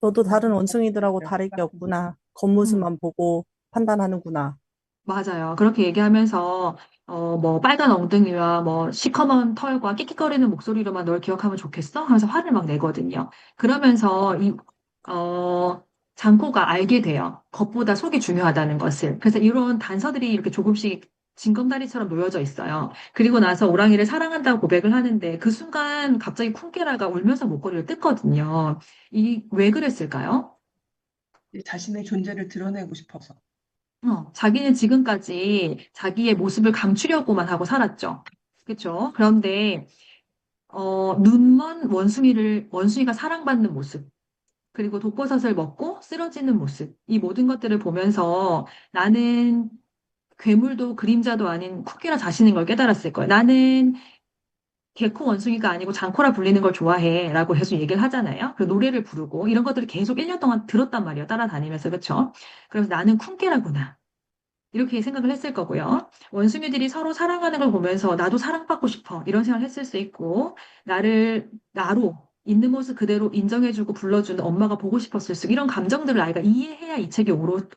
너도 다른 원숭이들하고 다를 게 없구나. 음, 겉모습만 보고 판단하는구나. 맞아요. 그렇게 얘기하면서, 뭐, 빨간 엉덩이와 뭐, 시커먼 털과 끽끽거리는 목소리로만 널 기억하면 좋겠어? 하면서 화를 막 내거든요. 그러면서 어, 장코가 알게 돼요. 겉보다 속이 중요하다는 것을. 그래서 이런 단서들이 이렇게 조금씩 징검다리처럼 놓여져 있어요. 그리고 나서 오랑이를 사랑한다고 고백을 하는데 그 순간 갑자기 쿵케라가 울면서 목걸이를 뜯거든요. 왜 그랬을까요? 자신의 존재를 드러내고 싶어서. 자기는 지금까지 자기의 모습을 감추려고만 하고 살았죠. 그렇죠? 그런데 눈먼 원숭이가 사랑받는 모습, 그리고 독버섯을 먹고 쓰러지는 모습, 이 모든 것들을 보면서 나는 괴물도 그림자도 아닌 쿠키라 자신인 걸 깨달았을 거예요. 나는 개코 원숭이가 아니고 장코라 불리는 걸 좋아해. 라고 계속 얘기를 하잖아요. 그 노래를 부르고 이런 것들을 계속 1년 동안 들었단 말이에요. 따라다니면서. 그렇죠? 그래서 나는 쿵깨라구나. 이렇게 생각을 했을 거고요. 원숭이들이 서로 사랑하는 걸 보면서 나도 사랑받고 싶어. 이런 생각을 했을 수 있고, 나로 있는 모습 그대로 인정해주고 불러주는 엄마가 보고 싶었을 수, 이런 감정들을 아이가 이해해야 이 책이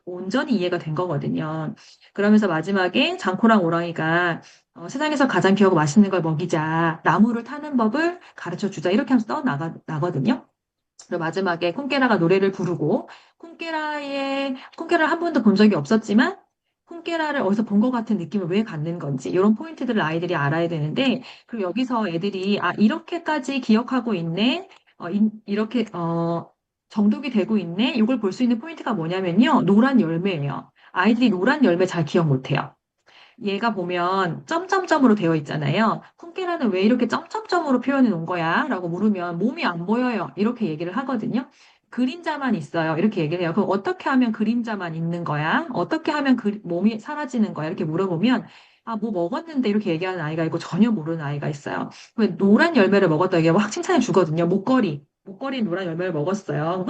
온전히 이해가 된 거거든요. 그러면서 마지막에 장코랑 오랑이가 세상에서 가장 귀하고 맛있는 걸 먹이자, 나무를 타는 법을 가르쳐 주자. 이렇게 하면서 나거든요. 그리고 마지막에 콩깨라가 노래를 부르고 콩깨라를 한 번도 본 적이 없었지만 콩깨라를 어디서 본 것 같은 느낌을 왜 갖는 건지 이런 포인트들을 아이들이 알아야 되는데 그리고 여기서 애들이 아 이렇게까지 기억하고 있네 이렇게 정독이 되고 있네 이걸 볼 수 있는 포인트가 뭐냐면요 노란 열매예요. 아이들이 노란 열매 잘 기억 못해요. 얘가 보면 점점점으로 되어 있잖아요. 콩깨라는 왜 이렇게 점점점으로 표현해 놓은 거야? 라고 물으면 몸이 안 보여요. 이렇게 얘기를 하거든요. 그림자만 있어요. 이렇게 얘기를 해요. 그럼 어떻게 하면 그림자만 있는 거야? 어떻게 하면 몸이 사라지는 거야? 이렇게 물어보면 아, 뭐 먹었는데 이렇게 얘기하는 아이가 있고 전혀 모르는 아이가 있어요. 왜 노란 열매를 먹었다 얘기하면 확 칭찬해 주거든요. 목걸이 노란 열매를 먹었어요.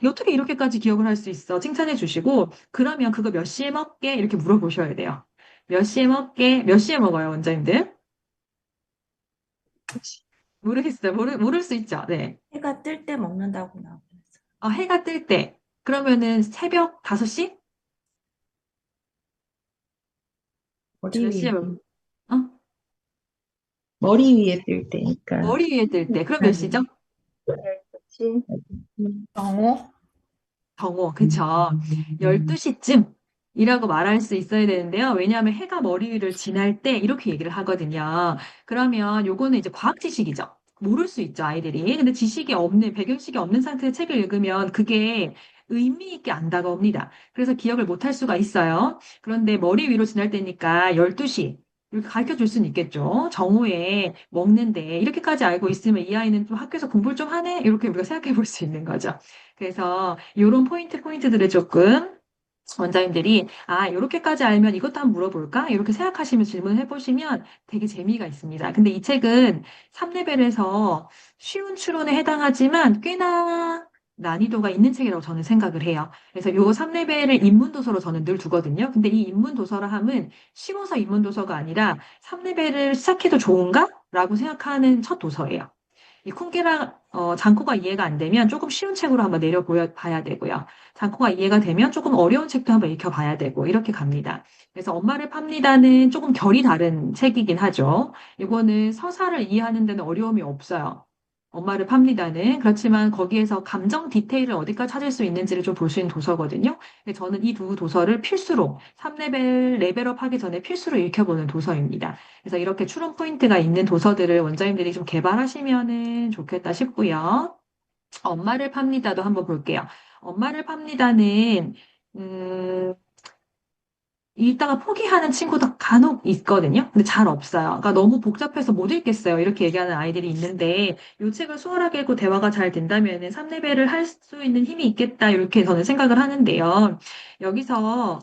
어떻게 이렇게까지 기억을 할 수 있어? 칭찬해 주시고, 그러면 그거 몇 시에 먹게? 이렇게 물어보셔야 돼요. 몇 시에 먹게? 몇 시에 먹어요, 원장님들? 모르겠어요. 모를 수 있죠. 네. 해가 뜰 때 먹는다고 나오고 있어요. 해가 뜰 때. 그러면은 새벽 5시? 머리 몇 시에, 위에, 머리 위에 뜰 때니까. 머리 위에 뜰 때. 그럼 몇 시죠? 그치? 정오? 정오, 그쵸. 12시쯤이라고 말할 수 있어야 되는데요. 왜냐하면 해가 머리 위를 지날 때 이렇게 얘기를 하거든요. 그러면 요거는 이제 과학 지식이죠. 모를 수 있죠, 아이들이. 근데 지식이 없는, 배경식이 없는 상태의 책을 읽으면 그게 의미 있게 안 다가옵니다. 그래서 기억을 못 할 수가 있어요. 그런데 머리 위로 지날 때니까 12시. 이렇게 가르쳐 줄 수는 있겠죠. 정오에 먹는데 이렇게까지 알고 있으면 이 아이는 좀 학교에서 공부를 좀 하네? 이렇게 우리가 생각해 볼 수 있는 거죠. 그래서 이런 포인트들을 조금 원장님들이 이렇게까지 알면 이것도 한번 물어볼까? 이렇게 생각하시면서 질문을 해보시면 되게 재미가 있습니다. 근데 이 책은 3레벨에서 쉬운 추론에 해당하지만 꽤나 난이도가 있는 책이라고 저는 생각을 해요. 그래서 요 3레벨을 입문도서로 저는 늘 두거든요. 근데 이 입문도서라 함은 쉬워서 입문도서가 아니라 3레벨을 시작해도 좋은가? 라고 생각하는 첫 도서예요. 이 쿵기랑 장코가 이해가 안 되면 조금 쉬운 책으로 한번 봐야 되고요. 장코가 이해가 되면 조금 어려운 책도 한번 읽혀봐야 되고 이렇게 갑니다. 그래서 엄마를 팝니다는 조금 결이 다른 책이긴 하죠. 이거는 서사를 이해하는 데는 어려움이 없어요. 엄마를 팝니다는 그렇지만 거기에서 감정 디테일을 어디까지 찾을 수 있는지를 좀 볼 수 있는 도서거든요. 근데 저는 이 두 도서를 필수로 3레벨 레벨업 하기 전에 필수로 읽혀보는 도서입니다. 그래서 이렇게 추론 포인트가 있는 도서들을 원장님들이 좀 개발하시면은 좋겠다 싶고요. 엄마를 팝니다도 한번 볼게요. 엄마를 팝니다는 음, 읽다가 포기하는 친구도 간혹 있거든요. 근데 잘 없어요. 그러니까 너무 복잡해서 못 읽겠어요. 이렇게 얘기하는 아이들이 있는데 이 책을 수월하게 읽고 대화가 잘 된다면은 3레벨을 할 수 있는 힘이 있겠다. 이렇게 저는 생각을 하는데요. 여기서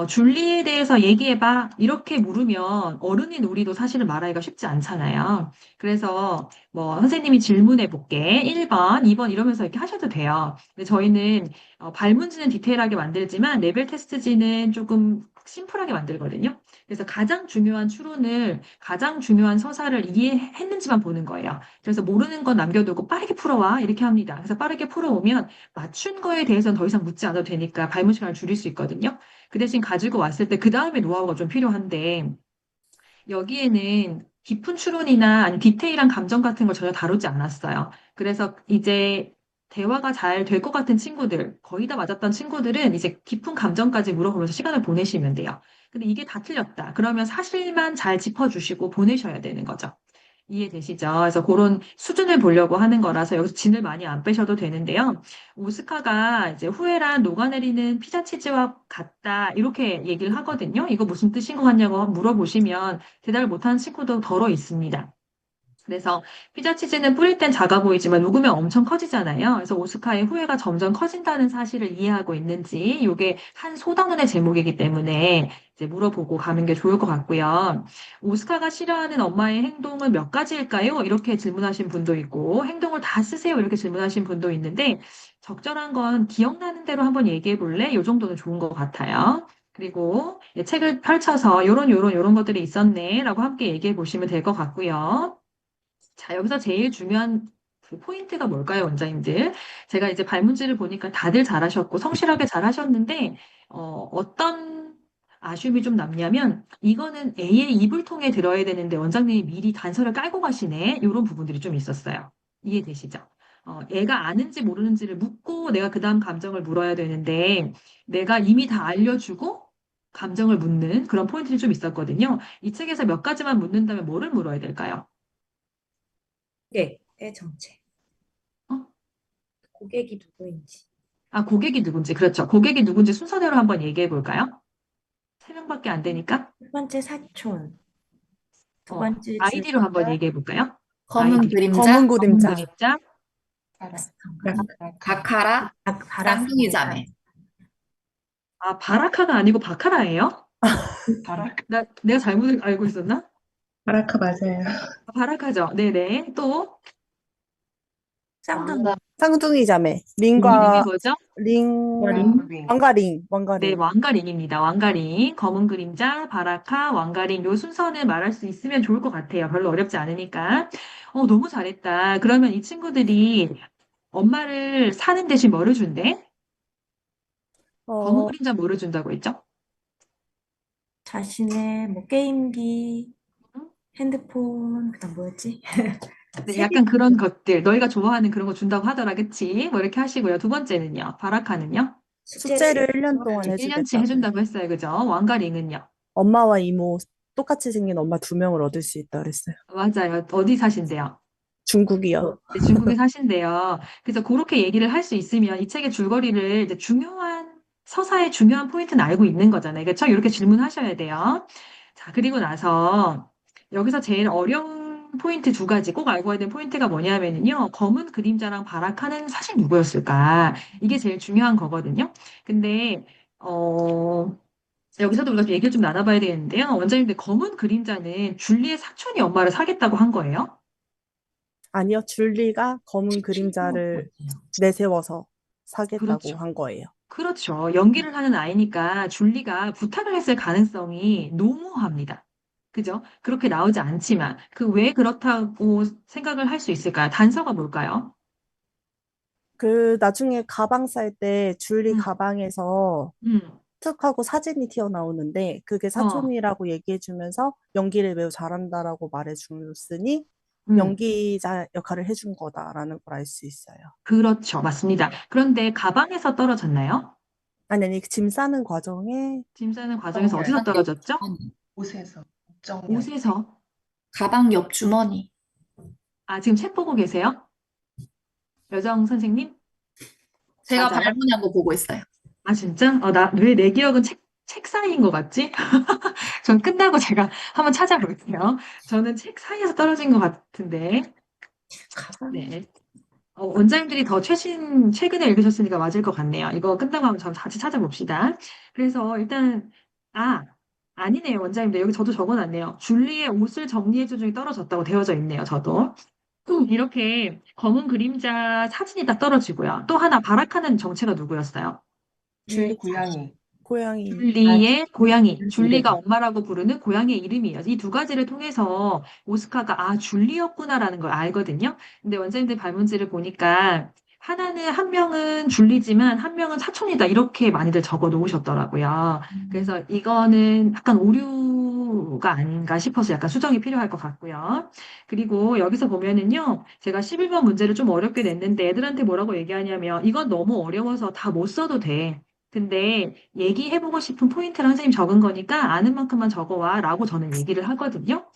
줄리에 대해서 얘기해봐. 이렇게 물으면 어른인 우리도 사실은 말하기가 쉽지 않잖아요. 그래서 뭐 선생님이 질문해 볼게. 1번, 2번 이러면서 이렇게 하셔도 돼요. 근데 저희는 발문지는 디테일하게 만들지만 레벨 테스트지는 조금 심플하게 만들거든요. 그래서 가장 중요한 추론을, 가장 중요한 서사를 이해했는지만 보는 거예요. 그래서 모르는 건 남겨두고 빠르게 풀어와. 이렇게 합니다. 그래서 빠르게 풀어오면 맞춘 거에 대해서는 더 이상 묻지 않아도 되니까 발문 시간을 줄일 수 있거든요. 그 대신 가지고 왔을 때 그 다음에 노하우가 좀 필요한데 여기에는 깊은 추론이나 아니 디테일한 감정 같은 걸 전혀 다루지 않았어요. 그래서 이제 대화가 잘 될 것 같은 친구들, 거의 다 맞았던 친구들은 이제 깊은 감정까지 물어보면서 시간을 보내시면 돼요. 근데 이게 다 틀렸다. 그러면 사실만 잘 짚어주시고 보내셔야 되는 거죠. 이해되시죠? 그래서 그런 수준을 보려고 하는 거라서 여기서 진을 많이 안 빼셔도 되는데요. 오스카가 이제 후회란 녹아내리는 피자 치즈와 같다 이렇게 얘기를 하거든요. 이거 무슨 뜻인 것 같냐고 물어보시면 대답을 못하는 친구도 더러 있습니다. 그래서 피자 치즈는 뿌릴 땐 작아 보이지만 녹으면 엄청 커지잖아요. 그래서 오스카의 후회가 점점 커진다는 사실을 이해하고 있는지 이게 한 소단원의 제목이기 때문에 이제 물어보고 가는 게 좋을 것 같고요. 오스카가 싫어하는 엄마의 행동은 몇 가지일까요? 이렇게 질문하신 분도 있고 행동을 다 쓰세요 이렇게 질문하신 분도 있는데 적절한 건 기억나는 대로 한번 얘기해 볼래? 이 정도는 좋은 것 같아요. 그리고 책을 펼쳐서 요런 것들이 있었네라고 함께 얘기해 보시면 될 것 같고요. 자, 여기서 제일 중요한 그 포인트가 뭘까요, 원장님들? 제가 이제 발문지를 보니까 다들 잘하셨고 성실하게 잘하셨는데 어떤 아쉬움이 좀 남냐면 이거는 A의 입을 통해 들어야 되는데 원장님이 미리 단서를 깔고 가시네. 이런 부분들이 좀 있었어요. 이해되시죠? 애가 아는지 모르는지를 묻고 내가 그 다음 감정을 물어야 되는데 내가 이미 다 알려주고 감정을 묻는 그런 포인트들이 좀 있었거든요. 이 책에서 몇 가지만 묻는다면 뭐를 물어야 될까요? 고객의 정체. 어? 고객이 누구인지. 고객이 누군지. 그렇죠. 고객이 누군지 순서대로 한번 얘기해 볼까요? 3명밖에 안 되니까. 첫 번째 사촌, 두 어, 번째 아이디로 한번 주인장, 얘기해 볼까요? 검은 아이디. 그림자, 검은 검은 그림자. 그림자. 가카라, 바라카. 쌍둥이 자매. 바라카가 아니고 바카라예요? 바락. 내가 잘못 알고 있었나? 바라카 맞아요. 바라카죠. 네네. 또, 쌍둥이. 쌍둥이 자매. 이름이 링과 뭐죠? 윙. 왕과 링, 왕과 네, 링. 왕가링입니다. 왕가링, 검은 그림자, 바라카, 왕가링. 요 순서는 말할 수 있으면 좋을 것 같아요. 별로 어렵지 않으니까. 너무 잘했다. 그러면 이 친구들이 엄마를 사는 대신 뭐를 준대? 검은 어, 그림자 뭐를 준다고 했죠? 자신의 뭐 게임기, 응? 핸드폰, 그다음 뭐였지? 네, 세계 약간 그런 것들, 너희가 좋아하는 그런 거 준다고 하더라, 그치? 뭐 이렇게 하시고요. 두 번째는요, 바라카는요? 숙제를 숙제를 1년 동안 1년치 해주겠다고. 해준다고 했어요, 그죠? 왕가링은요? 엄마와 이모 똑같이 생긴 엄마 2명을 얻을 수 있다 그랬어요. 맞아요. 어디 사신대요? 중국이요. 네, 중국에 사신대요. 그래서 그렇게 얘기를 할 수 있으면 이 책의 줄거리를 이제 서사의 중요한 포인트는 알고 있는 거잖아요. 그렇죠? 이렇게 질문하셔야 돼요. 자, 그리고 나서 여기서 제일 어려운 포인트 두 가지 꼭 알고 와야 되는 포인트가 뭐냐면요. 검은 그림자랑 바라카는 사실 누구였을까? 이게 제일 중요한 거거든요. 근데, 어, 여기서도 우리가 얘기를 좀 나눠봐야 되는데요. 원장님들 검은 그림자는 줄리의 사촌이 엄마를 사겠다고 한 거예요. 아니요, 줄리가 검은 그림자를 내세워서 사겠다고 그렇죠. 한 거예요. 그렇죠. 연기를 하는 아이니까 줄리가 부탁을 했을 가능성이 너무합니다. 그죠? 그렇게 나오지 않지만 그 왜 그렇다고 생각을 할 수 있을까요? 단서가 뭘까요? 그 나중에 가방 쌀 때 줄리 음, 가방에서 음, 툭 하고 사진이 튀어나오는데 그게 어, 사촌이라고 얘기해주면서 연기를 매우 잘한다라고 말해줬으니 음, 연기자 역할을 해준 거다라는 걸 알 수 있어요. 그렇죠. 맞습니다. 그런데 가방에서 떨어졌나요? 아니, 짐 싸는 과정에 짐 싸는 과정에서 정렬. 어디서 떨어졌죠? 옷에서. 정렬. 옷에서. 가방 옆 주머니. 아, 지금 책 보고 계세요? 여정 선생님? 제가 맞아요? 발문한 거 보고 있어요. 아, 진짜? 왜 내 기억은 책 사이인 것 같지? 전 끝나고 제가 한번 찾아볼게요. 저는 책 사이에서 떨어진 것 같은데. 가방. 네. 원장님들이 더 최근에 읽으셨으니까 맞을 것 같네요. 이거 끝나고 한번 같이 찾아봅시다. 그래서 일단, 아, 아니네요, 원장님들. 여기 저도 적어놨네요. 줄리의 옷을 정리해준 중에 떨어졌다고 되어져 있네요, 저도. 이렇게 검은 그림자 사진이 딱 떨어지고요. 또 하나, 바라카는 정체가 누구였어요? 줄리의 줄리 고양이. 고양이 줄리의 고양이, 줄리가 이름. 엄마라고 부르는 고양이의 이름이에요. 이 두 가지를 통해서 오스카가 줄리였구나라는 걸 알거든요. 근데 원장님들 발문지를 보니까 한 명은 줄리지만 한 명은 사촌이다. 이렇게 많이들 적어 놓으셨더라고요. 그래서 이거는 약간 오류가 아닌가 싶어서 약간 수정이 필요할 것 같고요. 그리고 여기서 보면은요, 제가 11번 문제를 좀 어렵게 냈는데 애들한테 뭐라고 얘기하냐면 이건 너무 어려워서 다 못 써도 돼. 근데 얘기해보고 싶은 포인트를 선생님 적은 거니까 아는 만큼만 적어와 라고 저는 얘기를 하거든요.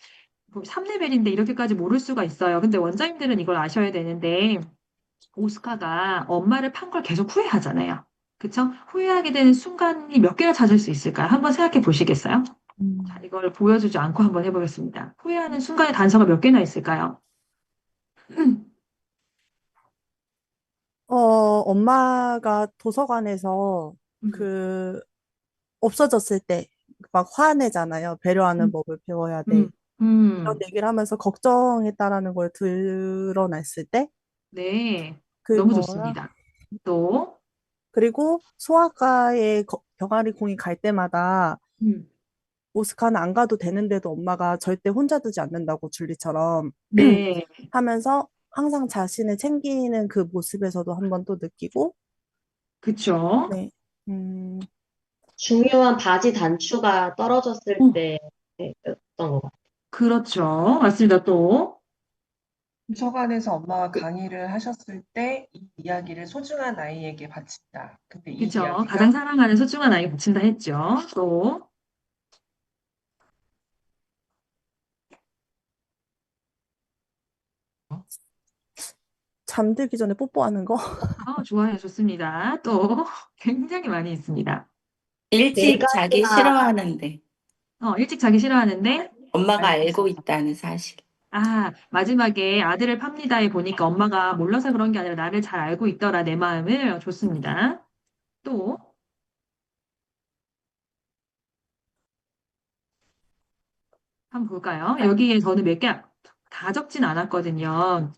3레벨인데 이렇게까지 모를 수가 있어요. 근데 원장님들은 이걸 아셔야 되는데 오스카가 엄마를 판 걸 계속 후회하잖아요. 그쵸? 후회하게 되는 순간이 몇 개나 찾을 수 있을까요? 한번 생각해 보시겠어요? 자, 이걸 보여주지 않고 한번 해보겠습니다. 후회하는 순간의 단서가 몇 개나 있을까요? 엄마가 도서관에서 음, 그 없어졌을 때 막 화내잖아요. 배려하는 음, 법을 배워야 돼. 음, 이런 음. 얘기를 하면서 걱정했다라는 걸 드러냈을 때 네, 너무 그거랑 좋습니다. 또, 그리고 소아과에 병아리 공이 갈 때마다 음, 오스카는 안 가도 되는데도 엄마가 절대 혼자 두지 않는다고 줄리처럼 네, 하면서 항상 자신을 챙기는 그 모습에서도 한번 또 느끼고 그쵸? 네. 음, 중요한 바지 단추가 떨어졌을 어, 때였던 것 같아요. 그렇죠. 맞습니다. 또, 도서관에서 엄마가 강의를 하셨을 때 이 이야기를 소중한 아이에게 바친다. 근데 이 그쵸. 가장 이야기가 사랑하는 소중한 아이 붙인다 했죠. 또, 잠들기 전에 뽀뽀하는 거. 좋아요. 좋습니다. 또, 굉장히 많이 있습니다. 일찍 내가 자기 싫어하는데 일찍 자기 싫어하는데, 엄마가 알고 알고 있었다. 있다는 사실. 마지막에 아들을 팝니다에 보니까 엄마가 몰라서 그런 게 아니라 나를 잘 알고 있더라, 내 마음을. 좋습니다. 또, 한번 볼까요? 여기에 저는 몇 개 다 적진 않았거든요.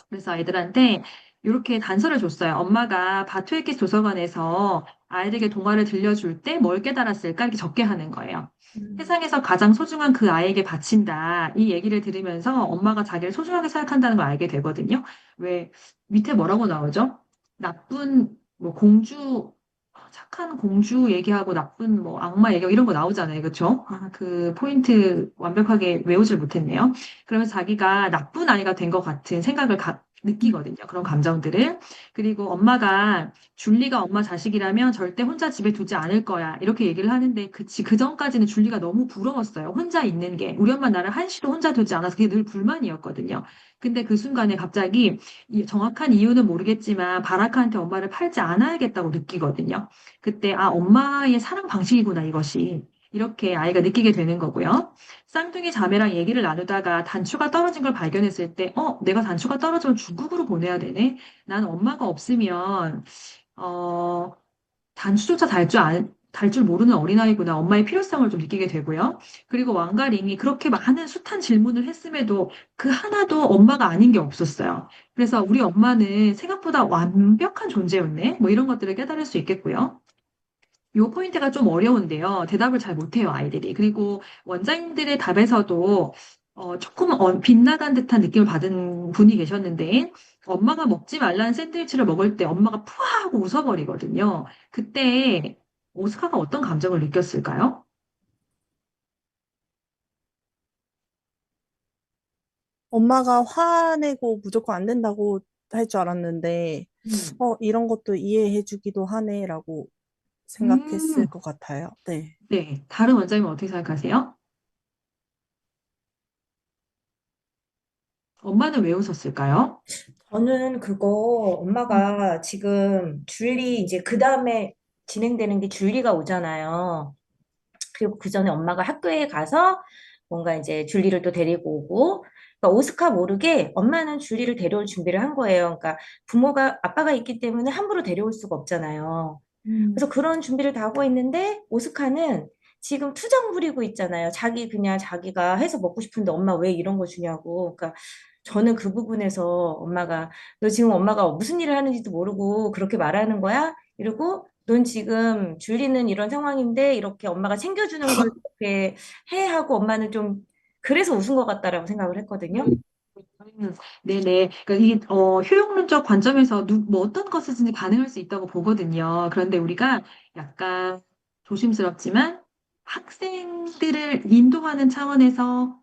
그래서 애들한테 이렇게 단서를 줬어요. 엄마가 바투에키스 도서관에서 아이들에게 동화를 들려줄 때 뭘 깨달았을까? 이렇게 적게 하는 거예요. 세상에서 가장 소중한 그 아이에게 바친다. 이 얘기를 들으면서 엄마가 자기를 소중하게 생각한다는 걸 알게 되거든요. 왜 밑에 뭐라고 나오죠? 나쁜 뭐 공주 착한 공주 얘기하고 나쁜 뭐 악마 얘기하고 이런 거 나오잖아요. 그렇죠? 그 포인트 완벽하게 외우질 못했네요. 그러면서 자기가 나쁜 아이가 된 것 같은 생각을 느끼거든요. 그런 감정들을. 그리고 엄마가 줄리가 엄마 자식이라면 절대 혼자 집에 두지 않을 거야. 이렇게 얘기를 하는데 그 전까지는 줄리가 너무 부러웠어요. 혼자 있는 게. 우리 엄마 나를 한시도 혼자 두지 않아서 그게 늘 불만이었거든요. 근데 그 순간에 갑자기 정확한 이유는 모르겠지만 바라카한테 엄마를 팔지 않아야겠다고 느끼거든요. 그때 엄마의 사랑 방식이구나 이것이. 이렇게 아이가 느끼게 되는 거고요. 쌍둥이 자매랑 얘기를 나누다가 단추가 떨어진 걸 발견했을 때, 내가 단추가 떨어지면 중국으로 보내야 되네. 난 엄마가 없으면, 어, 단추조차 달 줄 모르는 어린아이구나. 엄마의 필요성을 좀 느끼게 되고요. 그리고 왕가림이 그렇게 많은 숱한 질문을 했음에도 그 하나도 엄마가 아닌 게 없었어요. 그래서 우리 엄마는 생각보다 완벽한 존재였네. 뭐 이런 것들을 깨달을 수 있겠고요. 요 포인트가 좀 어려운데요. 대답을 잘 못해요, 아이들이. 그리고 원장님들의 답에서도 조금 빗나간 듯한 느낌을 받은 분이 계셨는데, 엄마가 먹지 말라는 샌드위치를 먹을 때 엄마가 푸아 하고 웃어버리거든요. 그때 오스카가 어떤 감정을 느꼈을까요? 엄마가 화내고 무조건 안 된다고 할 줄 알았는데, 음, 이런 것도 이해해주기도 하네라고 생각했을 음, 것 같아요. 네. 네. 다른 원장님은 어떻게 생각하세요? 엄마는 왜 웃었을까요? 저는 그거 엄마가 지금 줄리 이제 그 다음에 진행되는 게 줄리가 오잖아요. 그리고 그 전에 엄마가 학교에 가서 뭔가 이제 줄리를 또 데리고 오고, 그러니까 오스카 모르게 엄마는 줄리를 데려올 준비를 한 거예요. 그러니까 부모가, 아빠가 있기 때문에 함부로 데려올 수가 없잖아요. 그래서 그런 준비를 다 하고 있는데, 오스카는 지금 투정 부리고 있잖아요. 자기 그냥 자기가 해서 먹고 싶은데 엄마 왜 이런 거 주냐고. 그러니까 저는 그 부분에서 엄마가 너 지금 엄마가 무슨 일을 하는지도 모르고 그렇게 말하는 거야? 이러고 넌 지금 줄리는 이런 상황인데 이렇게 엄마가 챙겨주는 걸 이렇게 해 하고 엄마는 좀 그래서 웃은 것 같다라고 생각을 했거든요. 네네. 그러니까 이 효용론적 관점에서 뭐 어떤 것이든지 가능할 수 있다고 보거든요. 그런데 우리가 약간 조심스럽지만 학생들을 인도하는 차원에서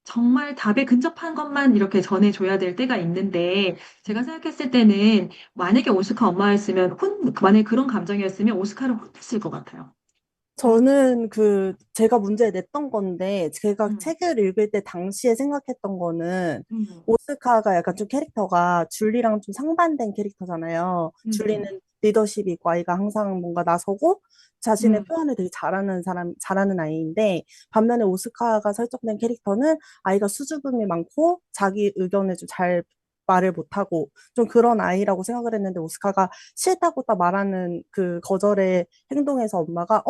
정말 답에 근접한 것만 이렇게 전해줘야 될 때가 있는데 제가 생각했을 때는 만약에 오스카 엄마였으면 만약에 그런 감정이었으면 오스카를 혼냈을 것 같아요. 저는 제가 문제 냈던 건데, 제가 음, 책을 읽을 때 당시에 생각했던 거는, 음, 오스카가 약간 좀 캐릭터가 줄리랑 좀 상반된 캐릭터잖아요. 줄리는 음, 리더십이 있고 아이가 항상 뭔가 나서고 자신의 음, 표현을 되게 잘하는 아이인데, 반면에 오스카가 설정된 캐릭터는 아이가 수줍음이 많고 자기 의견을 좀 잘 말을 못하고 좀 그런 아이라고 생각을 했는데, 오스카가 싫다고 딱 말하는 그 거절의 행동에서 엄마가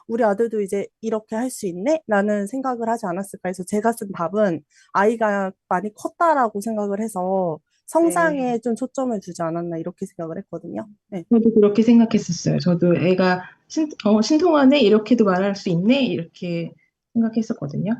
우리 아들도 이제 이렇게 할 수 있네? 라는 생각을 하지 않았을까 해서 제가 쓴 답은 아이가 많이 컸다라고 생각을 해서 네. 성장에 좀 초점을 두지 않았나 이렇게 생각을 했거든요. 네. 저도 그렇게 생각했었어요. 저도 애가 신통하네? 이렇게도 말할 수 있네? 이렇게 생각했었거든요.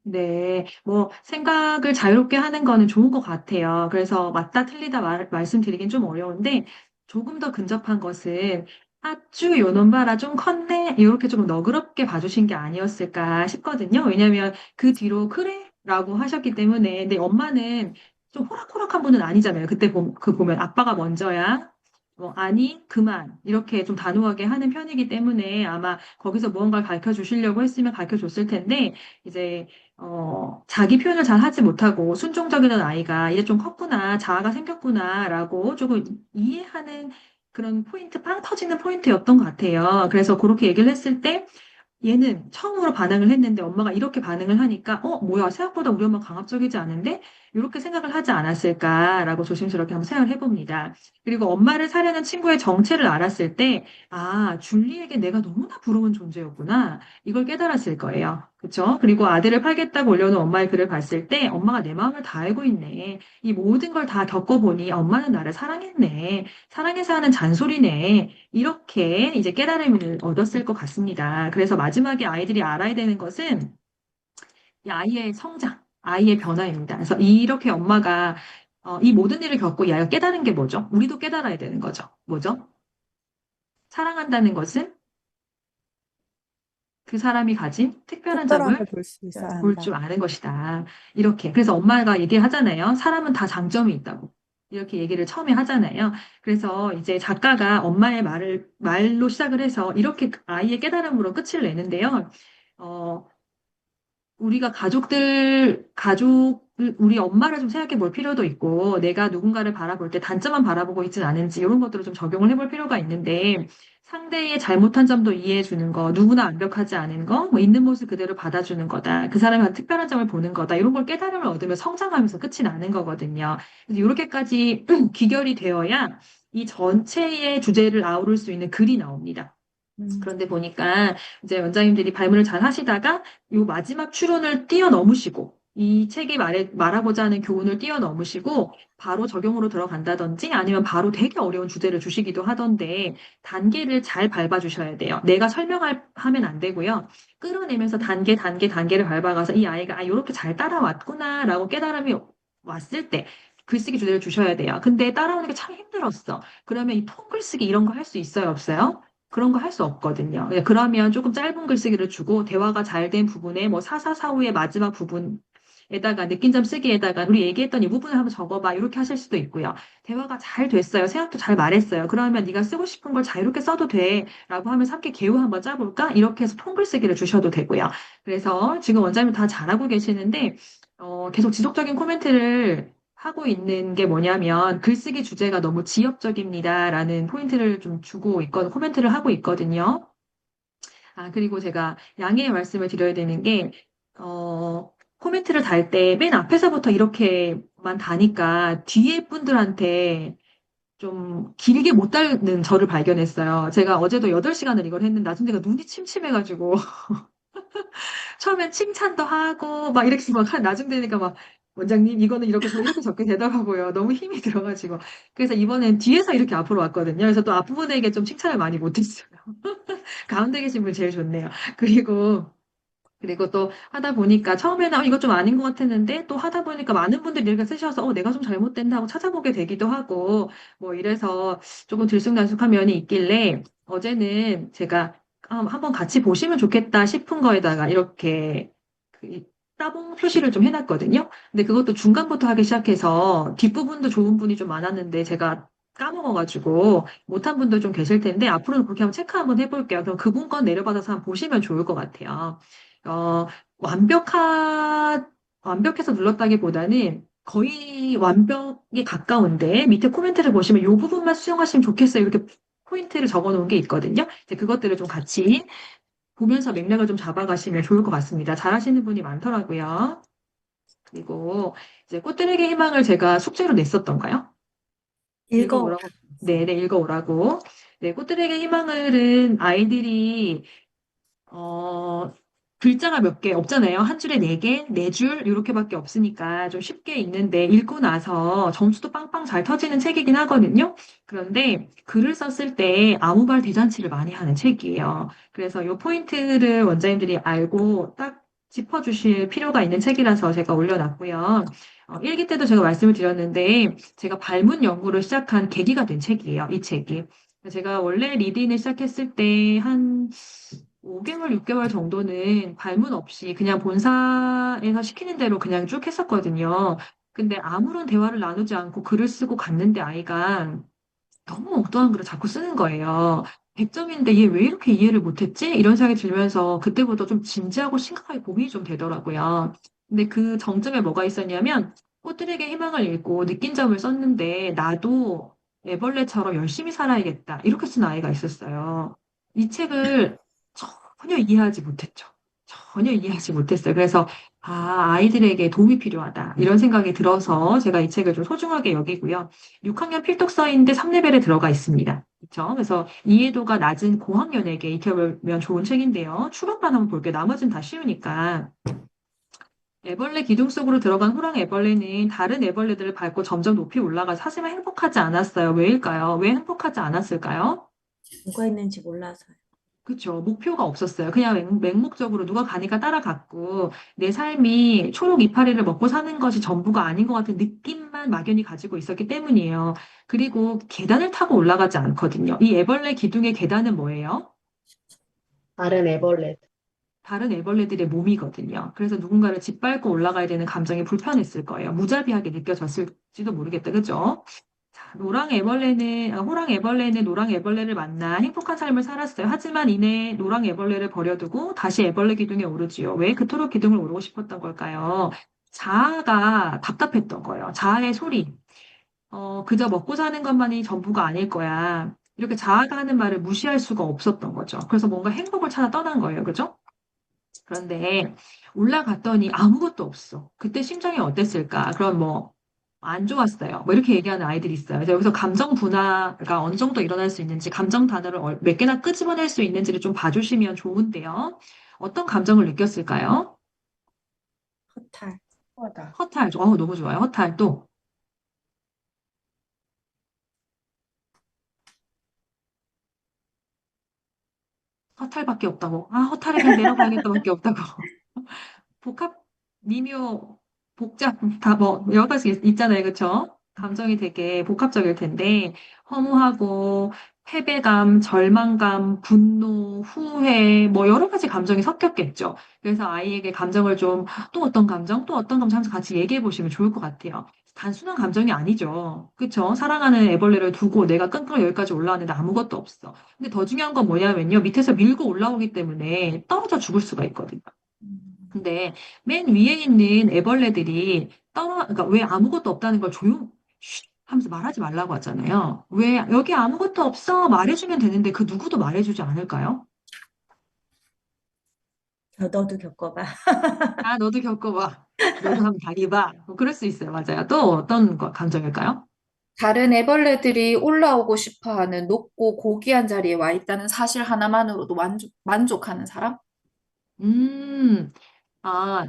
네, 뭐, 생각을 자유롭게 하는 거는 좋은 것 같아요. 그래서 맞다, 틀리다 말씀드리긴 좀 어려운데, 조금 더 근접한 것은, 아쭈, 요놈 봐라, 좀 컸네? 이렇게 좀 너그럽게 봐주신 게 아니었을까 싶거든요. 왜냐면 그 뒤로 그래? 라고 하셨기 때문에. 근데 엄마는 좀 호락호락한 분은 아니잖아요. 그때 보면 아빠가 먼저야. 아니, 그만. 이렇게 좀 단호하게 하는 편이기 때문에 아마 거기서 무언가를 가르쳐 주시려고 했으면 가르쳐 줬을 텐데, 이제 자기 표현을 잘 하지 못하고 순종적이던 아이가 이제 좀 컸구나, 자아가 생겼구나라고 조금 이해하는 그런 포인트, 빵 터지는 포인트였던 것 같아요. 그래서 그렇게 얘기를 했을 때 얘는 처음으로 반응을 했는데 엄마가 이렇게 반응을 하니까 뭐야, 생각보다 우리 엄마 강압적이지 않은데? 이렇게 생각을 하지 않았을까라고 조심스럽게 한번 생각을 해봅니다. 그리고 엄마를 사려는 친구의 정체를 알았을 때, 아, 줄리에게 내가 너무나 부러운 존재였구나. 이걸 깨달았을 거예요. 그렇죠? 그리고 아들을 팔겠다고 올려놓은 엄마의 글을 봤을 때 엄마가 내 마음을 다 알고 있네. 이 모든 걸 다 겪어보니 엄마는 나를 사랑했네. 사랑해서 하는 잔소리네. 이렇게 이제 깨달음을 얻었을 것 같습니다. 그래서 마지막에 아이들이 알아야 되는 것은 이 아이의 성장, 아이의 변화입니다. 그래서 이렇게 엄마가 이 모든 일을 겪고 이 아이가 깨달은 게 뭐죠? 우리도 깨달아야 되는 거죠. 뭐죠? 사랑한다는 것은 그 사람이 가진 특별한 점을 특별함을 볼 수 있어야 볼 한다. 줄 아는 것이다. 이렇게. 그래서 엄마가 얘기를 하잖아요. 사람은 다 장점이 있다고. 이렇게 얘기를 처음에 하잖아요. 그래서 이제 작가가 엄마의 말로 시작을 해서 이렇게 아이의 깨달음으로 끝을 내는데요. 어, 우리가 우리 엄마를 좀 생각해 볼 필요도 있고, 내가 누군가를 바라볼 때 단점만 바라보고 있진 않은지, 이런 것들을 좀 적용을 해볼 필요가 있는데, 상대의 잘못한 점도 이해해 주는 거, 누구나 완벽하지 않은 거, 뭐 있는 모습 그대로 받아주는 거다. 그 사람의 특별한 점을 보는 거다. 이런 걸 깨달음을 얻으면 성장하면서 끝이 나는 거거든요. 그래서 이렇게까지 귀결이 되어야 이 전체의 주제를 아우를 수 있는 글이 나옵니다. 그런데 보니까 이제 원장님들이 발문을 잘 하시다가 요 마지막 추론을 뛰어넘으시고 이 책이 말하고자 하는 교훈을 뛰어넘으시고 바로 적용으로 들어간다든지 아니면 바로 되게 어려운 주제를 주시기도 하던데 단계를 잘 밟아 주셔야 돼요. 내가 하면 안 되고요. 끌어내면서 단계를 밟아가서 이 아이가 이렇게 잘 따라왔구나라고 깨달음이 왔을 때 글쓰기 주제를 주셔야 돼요. 근데 따라오는 게 참 힘들었어. 그러면 이 통글쓰기 이런 거 할 수 있어요, 없어요? 그런 거 할 수 없거든요. 그러면 조금 짧은 글쓰기를 주고 대화가 잘 된 부분에 뭐 사사사후의 마지막 부분에다가 느낀 점 쓰기에다가 우리 얘기했던 이 부분을 한번 적어봐 이렇게 하실 수도 있고요. 대화가 잘 됐어요. 생각도 잘 말했어요. 그러면 네가 쓰고 싶은 걸 자유롭게 써도 돼라고 하면서 함께 개요 한번 짜볼까? 이렇게 해서 통글쓰기를 주셔도 되고요. 그래서 지금 원장님 다 잘하고 계시는데 계속 지속적인 코멘트를 하고 있는 게 뭐냐면 글쓰기 주제가 너무 지역적입니다라는 포인트를 좀 주고 있거든, 코멘트를 하고 있거든요. 아, 그리고 제가 양해의 말씀을 드려야 되는 게, 코멘트를 달 때 맨 앞에서부터 이렇게만 다니까 뒤에 분들한테 좀 길게 못 달는 저를 발견했어요. 제가 어제도 8시간을 이걸 했는데 나중 내가 눈이 침침해가지고 처음엔 칭찬도 하고 막 이렇게 막 나중 되니까 막 원장님 이거는 이렇게 이렇게 적게 되더라고요. 너무 힘이 들어가지고. 그래서 이번엔 뒤에서 이렇게 앞으로 왔거든요. 그래서 또 앞부분에게 좀 칭찬을 많이 못했어요. 가운데 계신 분 제일 좋네요. 그리고 또 하다 보니까 처음에는 이거 좀 아닌 것 같았는데 또 하다 보니까 많은 분들이 이렇게 쓰셔서 내가 좀 잘못됐나 하고 찾아보게 되기도 하고 뭐 이래서 조금 들쑥날쑥한 면이 있길래 어제는 제가 한번 같이 보시면 좋겠다 싶은 거에다가 이렇게 그 따봉 표시를 좀 해놨거든요. 근데 그것도 중간부터 하기 시작해서 뒷부분도 좋은 분이 좀 많았는데 제가 까먹어가지고 못한 분도 좀 계실 텐데 앞으로는 그렇게 한번 체크 한번 해볼게요. 그럼 그분 건 내려받아서 한번 보시면 좋을 것 같아요. 어, 완벽해서 눌렀다기보다는 거의 완벽에 가까운데 밑에 코멘트를 보시면 이 부분만 수정하시면 좋겠어요. 이렇게 포인트를 적어 놓은 게 있거든요. 이제 그것들을 좀 같이 보면서 맥락을 좀 잡아가시면 좋을 것 같습니다. 잘하시는 분이 많더라고요. 그리고 이제 꽃들에게 희망을 제가 숙제로 냈었던가요? 읽어. 읽어오라고. 네, 네, 읽어오라고. 네, 꽃들에게 희망을은 아이들이 어, 글자가 몇 개 없잖아요. 한 줄에 네 개, 네 줄, 이렇게밖에 없으니까 좀 쉽게 읽는데 읽고 나서 점수도 빵빵 잘 터지는 책이긴 하거든요. 그런데 글을 썼을 때 아무 말 대잔치를 많이 하는 책이에요. 그래서 이 포인트를 원장님들이 알고 딱 짚어주실 필요가 있는 책이라서 제가 올려놨고요. 일기 때도 제가 말씀을 드렸는데 제가 발문 연구를 시작한 계기가 된 책이에요. 이 책이. 제가 원래 리딩을 시작했을 때한 5개월, 6개월 정도는 발문 없이 그냥 본사에서 시키는 대로 그냥 쭉 했었거든요. 근데 아무런 대화를 나누지 않고 글을 쓰고 갔는데 아이가 너무 엉뚱한 글을 자꾸 쓰는 거예요. 100점인데 얘 왜 이렇게 이해를 못했지? 이런 생각이 들면서 그때부터 좀 진지하고 심각하게 고민이 좀 되더라고요. 근데 그 정점에 뭐가 있었냐면 꽃들에게 희망을 읽고 느낀 점을 썼는데 나도 애벌레처럼 열심히 살아야겠다. 이렇게 쓴 아이가 있었어요. 이 책을 전혀 이해하지 못했죠. 전혀 이해하지 못했어요. 그래서, 아이들에게 도움이 필요하다. 이런 생각이 들어서 제가 이 책을 좀 소중하게 여기고요. 6학년 필독서인데 3레벨에 들어가 있습니다. 그렇죠? 그래서 이해도가 낮은 고학년에게 익혀보면 좋은 책인데요. 초반만 한번 볼게요. 나머지는 다 쉬우니까. 애벌레 기둥 속으로 들어간 호랑 애벌레는 다른 애벌레들을 밟고 점점 높이 올라가서 하지만 행복하지 않았어요. 왜일까요? 왜 행복하지 않았을까요? 뭐가 있는지 몰라서요. 그쵸. 목표가 없었어요. 그냥 맹목적으로 누가 가니까 따라갔고, 내 삶이 초록 이파리를 먹고 사는 것이 전부가 아닌 것 같은 느낌만 막연히 가지고 있었기 때문이에요. 그리고 계단을 타고 올라가지 않거든요. 이 애벌레 기둥의 계단은 뭐예요? 다른 애벌레. 다른 애벌레들의 몸이거든요. 그래서 누군가를 짓밟고 올라가야 되는 감정이 불편했을 거예요. 무자비하게 느껴졌을지도 모르겠다. 그죠? 자, 호랑 애벌레는 노랑 애벌레를 만나 행복한 삶을 살았어요. 하지만 이내 노랑 애벌레를 버려두고 다시 애벌레 기둥에 오르지요. 왜 그토록 기둥을 오르고 싶었던 걸까요? 자아가 답답했던 거예요. 자아의 소리. 그저 먹고 사는 것만이 전부가 아닐 거야. 이렇게 자아가 하는 말을 무시할 수가 없었던 거죠. 그래서 뭔가 행복을 찾아 떠난 거예요. 그죠? 그런데 올라갔더니 아무것도 없어. 그때 심정이 어땠을까? 그럼 뭐, 안 좋았어요. 뭐 이렇게 얘기하는 아이들이 있어요. 그래서 여기서 감정 분화가 어느 정도 일어날 수 있는지, 감정 단어를 몇 개나 끄집어낼 수 있는지를 좀 봐주시면 좋은데요. 어떤 감정을 느꼈을까요? 허탈. 하다. 허탈. 너무 좋아요. 허탈 또. 허탈밖에 없다고. 허탈에 그냥 내려가야겠다밖에 없다고. 복합, 미묘, 복잡, 다 뭐, 여러 가지 있잖아요. 그쵸? 감정이 되게 복합적일 텐데, 허무하고, 패배감, 절망감, 분노, 후회, 뭐, 여러 가지 감정이 섞였겠죠. 그래서 아이에게 감정을 좀, 또 어떤 감정, 또 어떤 감정 하면서 같이 얘기해 보시면 좋을 것 같아요. 단순한 감정이 아니죠. 그쵸? 사랑하는 애벌레를 두고 내가 끙끙 여기까지 올라왔는데 아무것도 없어. 근데 더 중요한 건 뭐냐면요. 밑에서 밀고 올라오기 때문에 떨어져 죽을 수가 있거든요. 근데 맨 위에 있는 애벌레들이 그러니까 왜 아무것도 없다는 걸 쉿 하면서 말하지 말라고 하잖아요. 왜 여기 아무것도 없어 말해주면 되는데 그 누구도 말해주지 않을까요? 너도 겪어봐. 너도 겪어봐. 너도 한번 다리봐. 뭐 그럴 수 있어요. 맞아요. 또 어떤 감정일까요? 다른 애벌레들이 올라오고 싶어 하는 높고 고귀한 자리에 와 있다는 사실 하나만으로도 만족하는 사람? 음,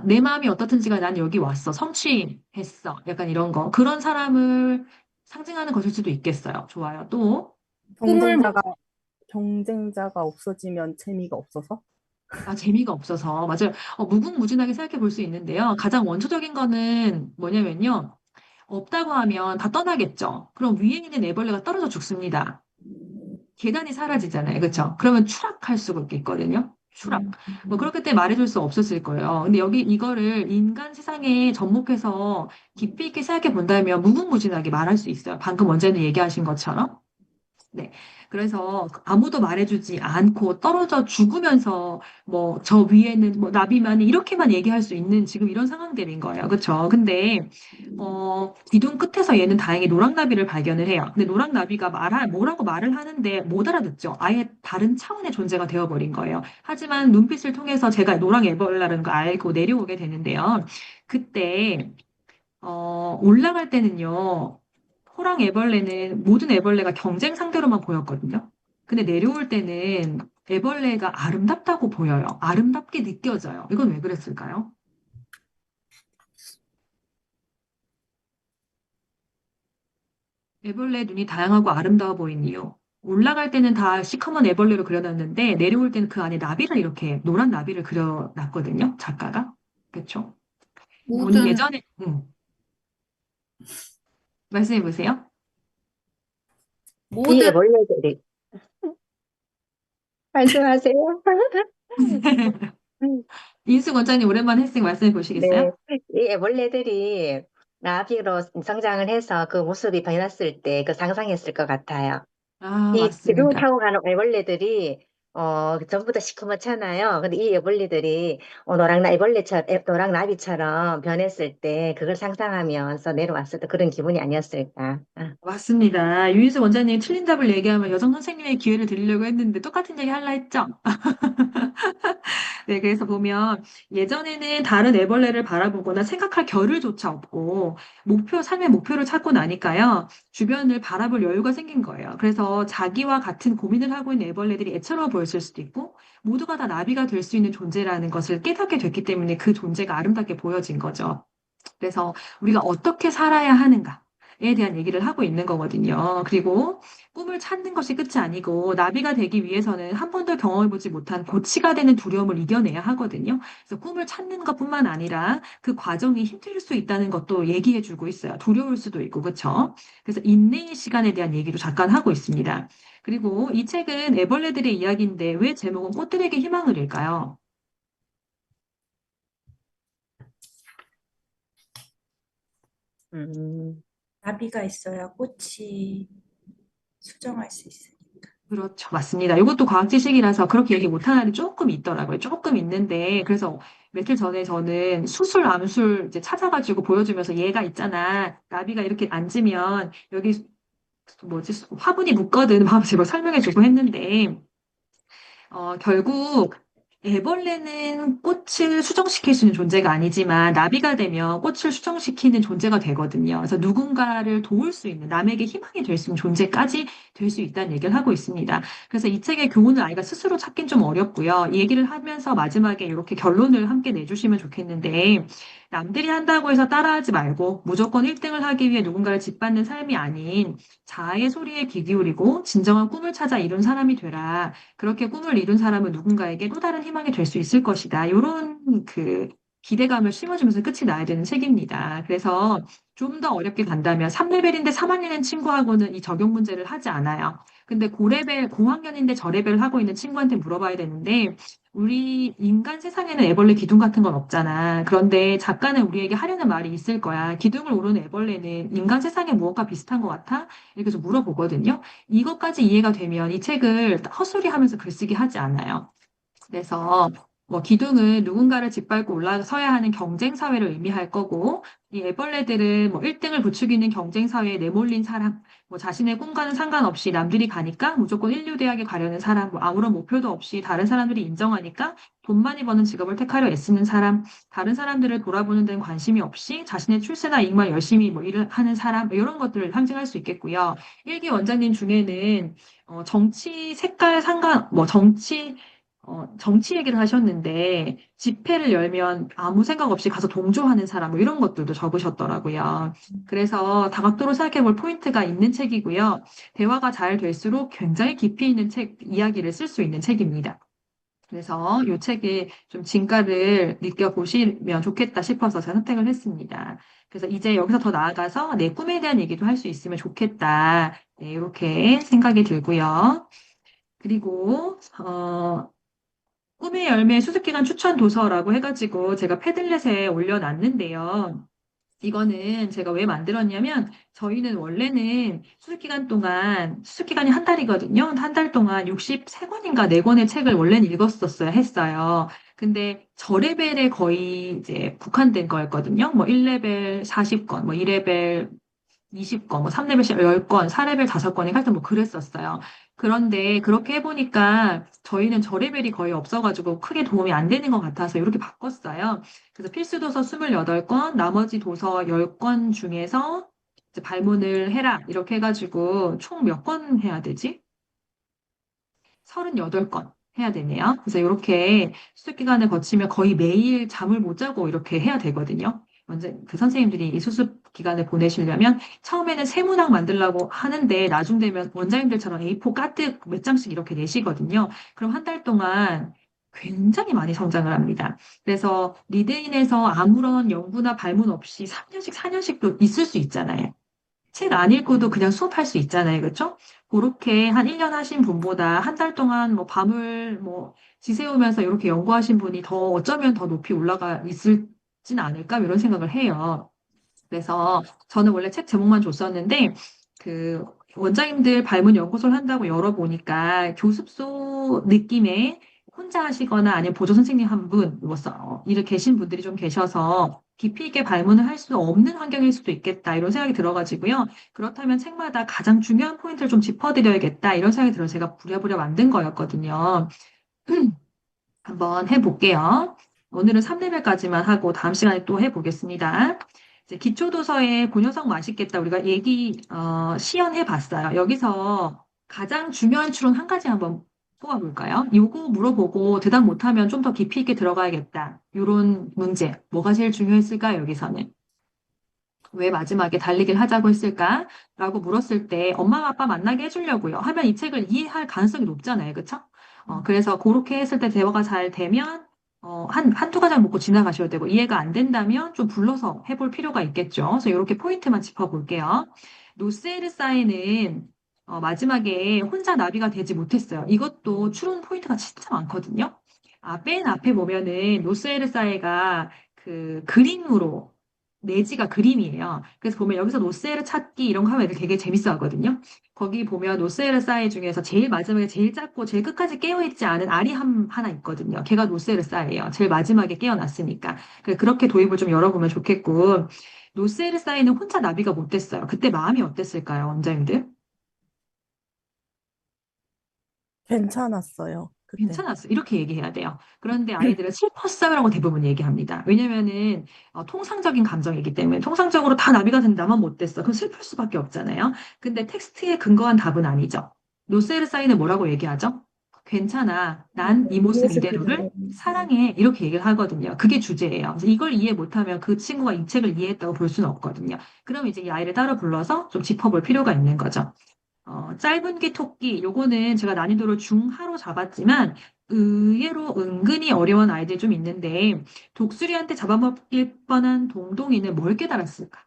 내 마음이 어떻든지가 난 여기 왔어. 성취했어. 약간 이런 거. 그런 사람을 상징하는 것일 수도 있겠어요. 좋아요. 또. 꿈을 못, 경쟁자가 없어지면 재미가 없어서? 재미가 없어서. 맞아요. 무궁무진하게 생각해 볼 수 있는데요. 가장 원초적인 거는 뭐냐면요. 없다고 하면 다 떠나겠죠. 그럼 위에 있는 애벌레가 떨어져 죽습니다. 계단이 사라지잖아요. 그렇죠? 그러면 추락할 수가 있거든요. 추락. 뭐 그렇기 때문에 말해줄 수 없었을 거예요. 근데 여기 이거를 인간 세상에 접목해서 깊이 있게 생각해 본다면 무궁무진하게 말할 수 있어요. 방금 원장님 얘기하신 것처럼. 네. 그래서 아무도 말해주지 않고 떨어져 죽으면서 뭐 저 위에는 뭐 나비만이 이렇게만 얘기할 수 있는 지금 이런 상황들인 거예요. 그렇죠? 근데 기둥 끝에서 얘는 다행히 노랑나비를 발견을 해요. 근데 노랑나비가 뭐라고 말을 하는데 못 알아듣죠. 아예 다른 차원의 존재가 되어버린 거예요. 하지만 눈빛을 통해서 제가 노랑애벌레라는 걸 알고 내려오게 되는데요. 그때 올라갈 때는요. 호랑 애벌레는 모든 애벌레가 경쟁 상대로만 보였거든요. 근데 내려올 때는 애벌레가 아름답다고 보여요. 아름답게 느껴져요. 이건 왜 그랬을까요? 애벌레 눈이 다양하고 아름다워 보인 이유. 올라갈 때는 다 시커먼 애벌레로 그려놨는데 내려올 때는 그 안에 나비를 이렇게 노란 나비를 그려놨거든요. 작가가. 그렇죠? 모든, 예전에 말씀해 보세요. 모든 이 애벌레들이 말씀하세요. 인수 원장님 오랜만에 했으니 말씀해 네, 보시겠어요? 이 애벌레들이 나비로 성장을 해서 그 모습이 변했을 때 그 상상했을 것 같아요. 이 기둥 맞습니다. 타고 가는 애벌레들이 전부 다 시커멓잖아요. 근데 이 애벌레들이 노랑 나비처럼 변했을 때 그걸 상상하면서 내려왔을 때 그런 기분이 아니었을까. 맞습니다. 유인수 원장님 틀린 답을 얘기하면 여성 선생님의 기회를 드리려고 했는데 똑같은 얘기 할라 했죠? 네, 그래서 보면 예전에는 다른 애벌레를 바라보거나 생각할 겨를조차 없고 삶의 목표를 찾고 나니까요. 주변을 바라볼 여유가 생긴 거예요. 그래서 자기와 같은 고민을 하고 있는 애벌레들이 애처로워 보였을 수도 있고 모두가 다 나비가 될 수 있는 존재라는 것을 깨닫게 됐기 때문에 그 존재가 아름답게 보여진 거죠. 그래서 우리가 어떻게 살아야 하는가에 대한 얘기를 하고 있는 거거든요. 그리고 꿈을 찾는 것이 끝이 아니고 나비가 되기 위해서는 한 번도 경험해보지 못한 고치가 되는 두려움을 이겨내야 하거든요. 그래서 꿈을 찾는 것뿐만 아니라 그 과정이 힘들 수 있다는 것도 얘기해주고 있어요. 두려울 수도 있고, 그렇죠? 그래서 인내의 시간에 대한 얘기도 잠깐 하고 있습니다. 그리고 이 책은 애벌레들의 이야기인데 왜 제목은 꽃들에게 희망을일까요? 음, 나비가 있어야 꽃이 수정할 수 있으니까. 그렇죠. 맞습니다. 이것도 과학 지식이라서 그렇게 얘기 못하는 애이 조금 있더라고요. 조금 있는데, 그래서 며칠 전에 저는 수술, 암술 이제 찾아가지고 보여주면서 얘가 있잖아. 나비가 이렇게 앉으면 여기 뭐지, 화분이 묻거든. 하면서 제가 설명해주고 했는데, 결국 애벌레는 꽃을 수정시킬 수 있는 존재가 아니지만 나비가 되면 꽃을 수정시키는 존재가 되거든요. 그래서 누군가를 도울 수 있는, 남에게 희망이 될 수 있는 존재까지 될 수 있다는 얘기를 하고 있습니다. 그래서 이 책의 교훈을 아이가 스스로 찾긴 좀 어렵고요. 이 얘기를 하면서 마지막에 이렇게 결론을 함께 내주시면 좋겠는데, 남들이 한다고 해서 따라하지 말고 무조건 1등을 하기 위해 누군가를 짓밟는 삶이 아닌 자아의 소리에 귀 기울이고 진정한 꿈을 찾아 이룬 사람이 되라. 그렇게 꿈을 이룬 사람은 누군가에게 또 다른 희망이 될 수 있을 것이다. 이런 그 기대감을 심어주면서 끝이 나야 되는 책입니다. 그래서 좀 더 어렵게 간다면 3레벨인데 3학년인 친구하고는 이 적용 문제를 하지 않아요. 근데 고레벨, 고학년인데 저레벨을 하고 있는 친구한테 물어봐야 되는데 우리 인간 세상에는 애벌레 기둥 같은 건 없잖아. 그런데 작가는 우리에게 하려는 말이 있을 거야. 기둥을 오르는 애벌레는 인간 세상에 무엇과 비슷한 것 같아? 이렇게 해서 물어보거든요. 이것까지 이해가 되면 이 책을 헛소리하면서 글쓰기 하지 않아요. 그래서 뭐 기둥은 누군가를 짓밟고 올라서야 하는 경쟁 사회를 의미할 거고 이 애벌레들은 뭐 1등을 부추기는 경쟁 사회에 내몰린 사람, 뭐 자신의 꿈과는 상관없이 남들이 가니까 무조건 인류 대학에 가려는 사람, 뭐 아무런 목표도 없이 다른 사람들이 인정하니까 돈 많이 버는 직업을 택하려 애쓰는 사람, 다른 사람들을 돌아보는 데는 관심이 없이 자신의 출세나 이익만 열심히 뭐 일을 하는 사람, 뭐 이런 것들을 상징할 수 있겠고요. 일기 원장님 중에는 정치 색깔 상관, 뭐 정치 얘기를 하셨는데, 집회를 열면 아무 생각 없이 가서 동조하는 사람, 뭐 이런 것들도 적으셨더라고요. 그래서 다각도로 생각해 볼 포인트가 있는 책이고요. 대화가 잘 될수록 굉장히 깊이 있는 이야기를 쓸 수 있는 책입니다. 그래서 이 책에 좀 진가를 느껴보시면 좋겠다 싶어서 제가 선택을 했습니다. 그래서 이제 여기서 더 나아가서 내 꿈에 대한 얘기도 할 수 있으면 좋겠다. 네, 이렇게 생각이 들고요. 그리고, 꿈의 열매 수습기간 추천 도서라고 해가지고 제가 패들렛에 올려놨는데요. 이거는 제가 왜 만들었냐면 저희는 원래는 수습기간이 한 달이거든요. 한 달 동안 63권인가 4권의 책을 원래는 읽었었어야 했어요. 근데 저레벨에 거의 이제 국한된 거였거든요. 뭐 1레벨 40권, 뭐 2레벨 20권, 뭐 3레벨 10권, 4레벨 5권이 하여튼 뭐 그랬었어요. 그런데 그렇게 해보니까 저희는 저레벨이 거의 없어가지고 크게 도움이 안 되는 것 같아서 이렇게 바꿨어요. 그래서 필수 도서 28권, 나머지 도서 10권 중에서 이제 발문을 해라. 이렇게 해가지고 총 몇 권 해야 되지? 38건 해야 되네요. 그래서 이렇게 수습 기간을 거치면 거의 매일 잠을 못 자고 이렇게 해야 되거든요. 먼저 그 선생님들이 이 수습 기간을 보내시려면 처음에는 세문학 만들려고 하는데 나중 되면 원장님들처럼 A4 가득 몇 장씩 이렇게 내시거든요. 그럼 한 달 동안 굉장히 많이 성장을 합니다. 그래서 리드인에서 아무런 연구나 발문 없이 3년씩, 4년씩도 있을 수 있잖아요. 책 안 읽고도 그냥 수업할 수 있잖아요. 그렇죠? 그렇게 한 1년 하신 분보다 한 달 동안 뭐 밤을 뭐 지새우면서 이렇게 연구하신 분이 더 어쩌면 더 높이 올라가 있을진 않을까 이런 생각을 해요. 그래서 저는 원래 책 제목만 줬었는데 그 원장님들 발문 연구소를 한다고 열어보니까 교습소 느낌의 혼자 하시거나 아니면 보조 선생님 한 분, 뭐, 이렇게 계신 분들이 좀 계셔서 깊이 있게 발문을 할 수 없는 환경일 수도 있겠다 이런 생각이 들어가지고요. 그렇다면 책마다 가장 중요한 포인트를 좀 짚어드려야겠다 이런 생각이 들어서 제가 부랴부랴 만든 거였거든요. 한번 해볼게요. 오늘은 3레벨까지만 하고 다음 시간에 또 해보겠습니다. 이제 기초도서에 고녀석 맛있겠다. 우리가 시연해 봤어요. 여기서 가장 중요한 추론 한 가지 한번 뽑아볼까요? 요거 물어보고 대답 못하면 좀 더 깊이 있게 들어가야겠다. 요런 문제. 뭐가 제일 중요했을까요, 여기서는? 왜 마지막에 달리기를 하자고 했을까? 라고 물었을 때 엄마 아빠 만나게 해주려고요. 하면 이 책을 이해할 가능성이 높잖아요. 그쵸? 그래서 그렇게 했을 때 대화가 잘 되면 한두 가지 묻고 지나가셔도 되고 이해가 안 된다면 좀 불러서 해볼 필요가 있겠죠. 그래서 이렇게 포인트만 짚어볼게요. 노스에르사에는 마지막에 혼자 나비가 되지 못했어요. 이것도 추론 포인트가 진짜 많거든요. 맨 앞에 보면은 노스에르사에가 그 그림으로 내지가 그림이에요. 그래서 보면 여기서 노스에르 찾기 이런 거 하면 애들 되게 재밌어 하거든요. 거기 보면 노스에르 사이 중에서 제일 마지막에 제일 짧고 제일 끝까지 깨어있지 않은 알이 하나 있거든요. 걔가 노스에르 사이예요. 제일 마지막에 깨어났으니까. 그렇게 도입을 좀 열어보면 좋겠고 노스에르 사이는 혼자 나비가 못 됐어요. 그때 마음이 어땠을까요, 원장님들? 괜찮았어요, 그때. 괜찮았어. 이렇게 얘기해야 돼요. 그런데 아이들은 슬펐어요라고 대부분 얘기합니다. 왜냐면은 통상적인 감정이기 때문에 통상적으로 다 나비가 된다 나만 못 됐어. 그럼 슬플 수밖에 없잖아요. 근데 텍스트에 근거한 답은 아니죠. 노세르 사인은 뭐라고 얘기하죠? 괜찮아. 난 네 모습 모습 이대로를 그대로. 사랑해. 이렇게 얘기를 하거든요. 그게 주제예요. 그래서 이걸 이해 못하면 그 친구가 이 책을 이해했다고 볼 수는 없거든요. 그럼 이제 이 아이를 따로 불러서 좀 짚어볼 필요가 있는 거죠. 짧은 귀 토끼, 요거는 제가 난이도를 중하로 잡았지만 의외로 은근히 어려운 아이들이 좀 있는데 독수리한테 잡아먹힐 뻔한 동동이는 뭘 깨달았을까?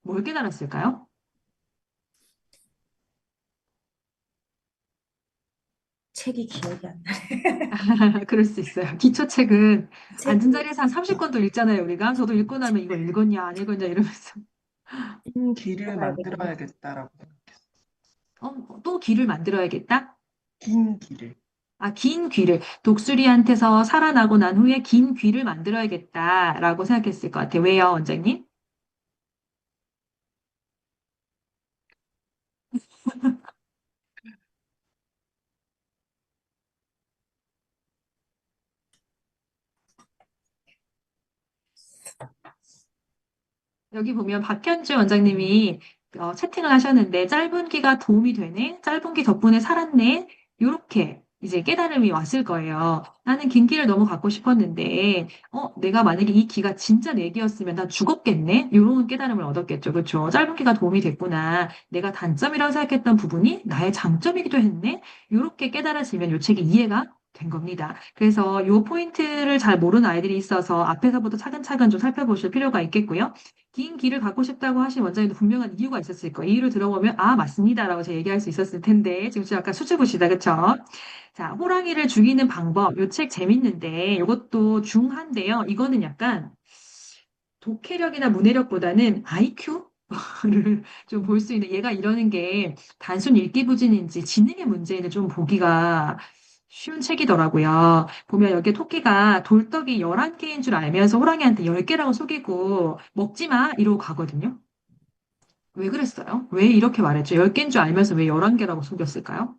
뭘 깨달았을까요? 책이 기억이 안 나. 그럴 수 있어요. 기초책은 앉은 책이 자리에서 한 30권도 읽잖아요, 우리가. 저도 읽고 나면 이거 읽었냐, 안 읽었냐 이러면서. 긴 길을 찾아봐야겠네. 만들어야겠다라고 생각했어요. 또 귀를 만들어야겠다? 긴 길을. 긴 귀를. 독수리한테서 살아나고 난 후에 긴 귀를 만들어야겠다라고 생각했을 것 같아요. 왜요, 원장님? 여기 보면 박현주 원장님이 채팅을 하셨는데 짧은 기가 도움이 되네, 짧은 기 덕분에 살았네, 이렇게 이제 깨달음이 왔을 거예요. 나는 긴 기를 너무 갖고 싶었는데, 내가 만약에 이 기가 진짜 내 기였으면 난 죽었겠네? 이런 깨달음을 얻었겠죠. 그렇죠? 짧은 기가 도움이 됐구나. 내가 단점이라고 생각했던 부분이 나의 장점이기도 했네? 이렇게 깨달아지면 이 책이 이해가 된 겁니다. 그래서 이 포인트를 잘 모르는 아이들이 있어서 앞에서부터 차근차근 좀 살펴보실 필요가 있겠고요. 긴 길을 갖고 싶다고 하신 원장님도 분명한 이유가 있었을 거예요. 이유를 들어보면, 맞습니다라고 제가 얘기할 수 있었을 텐데, 지금 좀 약간 수줍으시다, 그쵸? 자, 호랑이를 죽이는 방법, 요 책 재밌는데, 이것도 중한데요. 이거는 약간 독해력이나 문해력보다는 IQ를 좀 볼 수 있는, 얘가 이러는 게 단순 읽기 부진인지 지능의 문제인지 좀 보기가 쉬운 책이더라고요. 보면 여기 토끼가 돌떡이 11개인 줄 알면서 호랑이한테 10개라고 속이고 먹지 마 이러고 가거든요. 왜 그랬어요? 왜 이렇게 말했죠? 10개인 줄 알면서 왜 11개라고 속였을까요?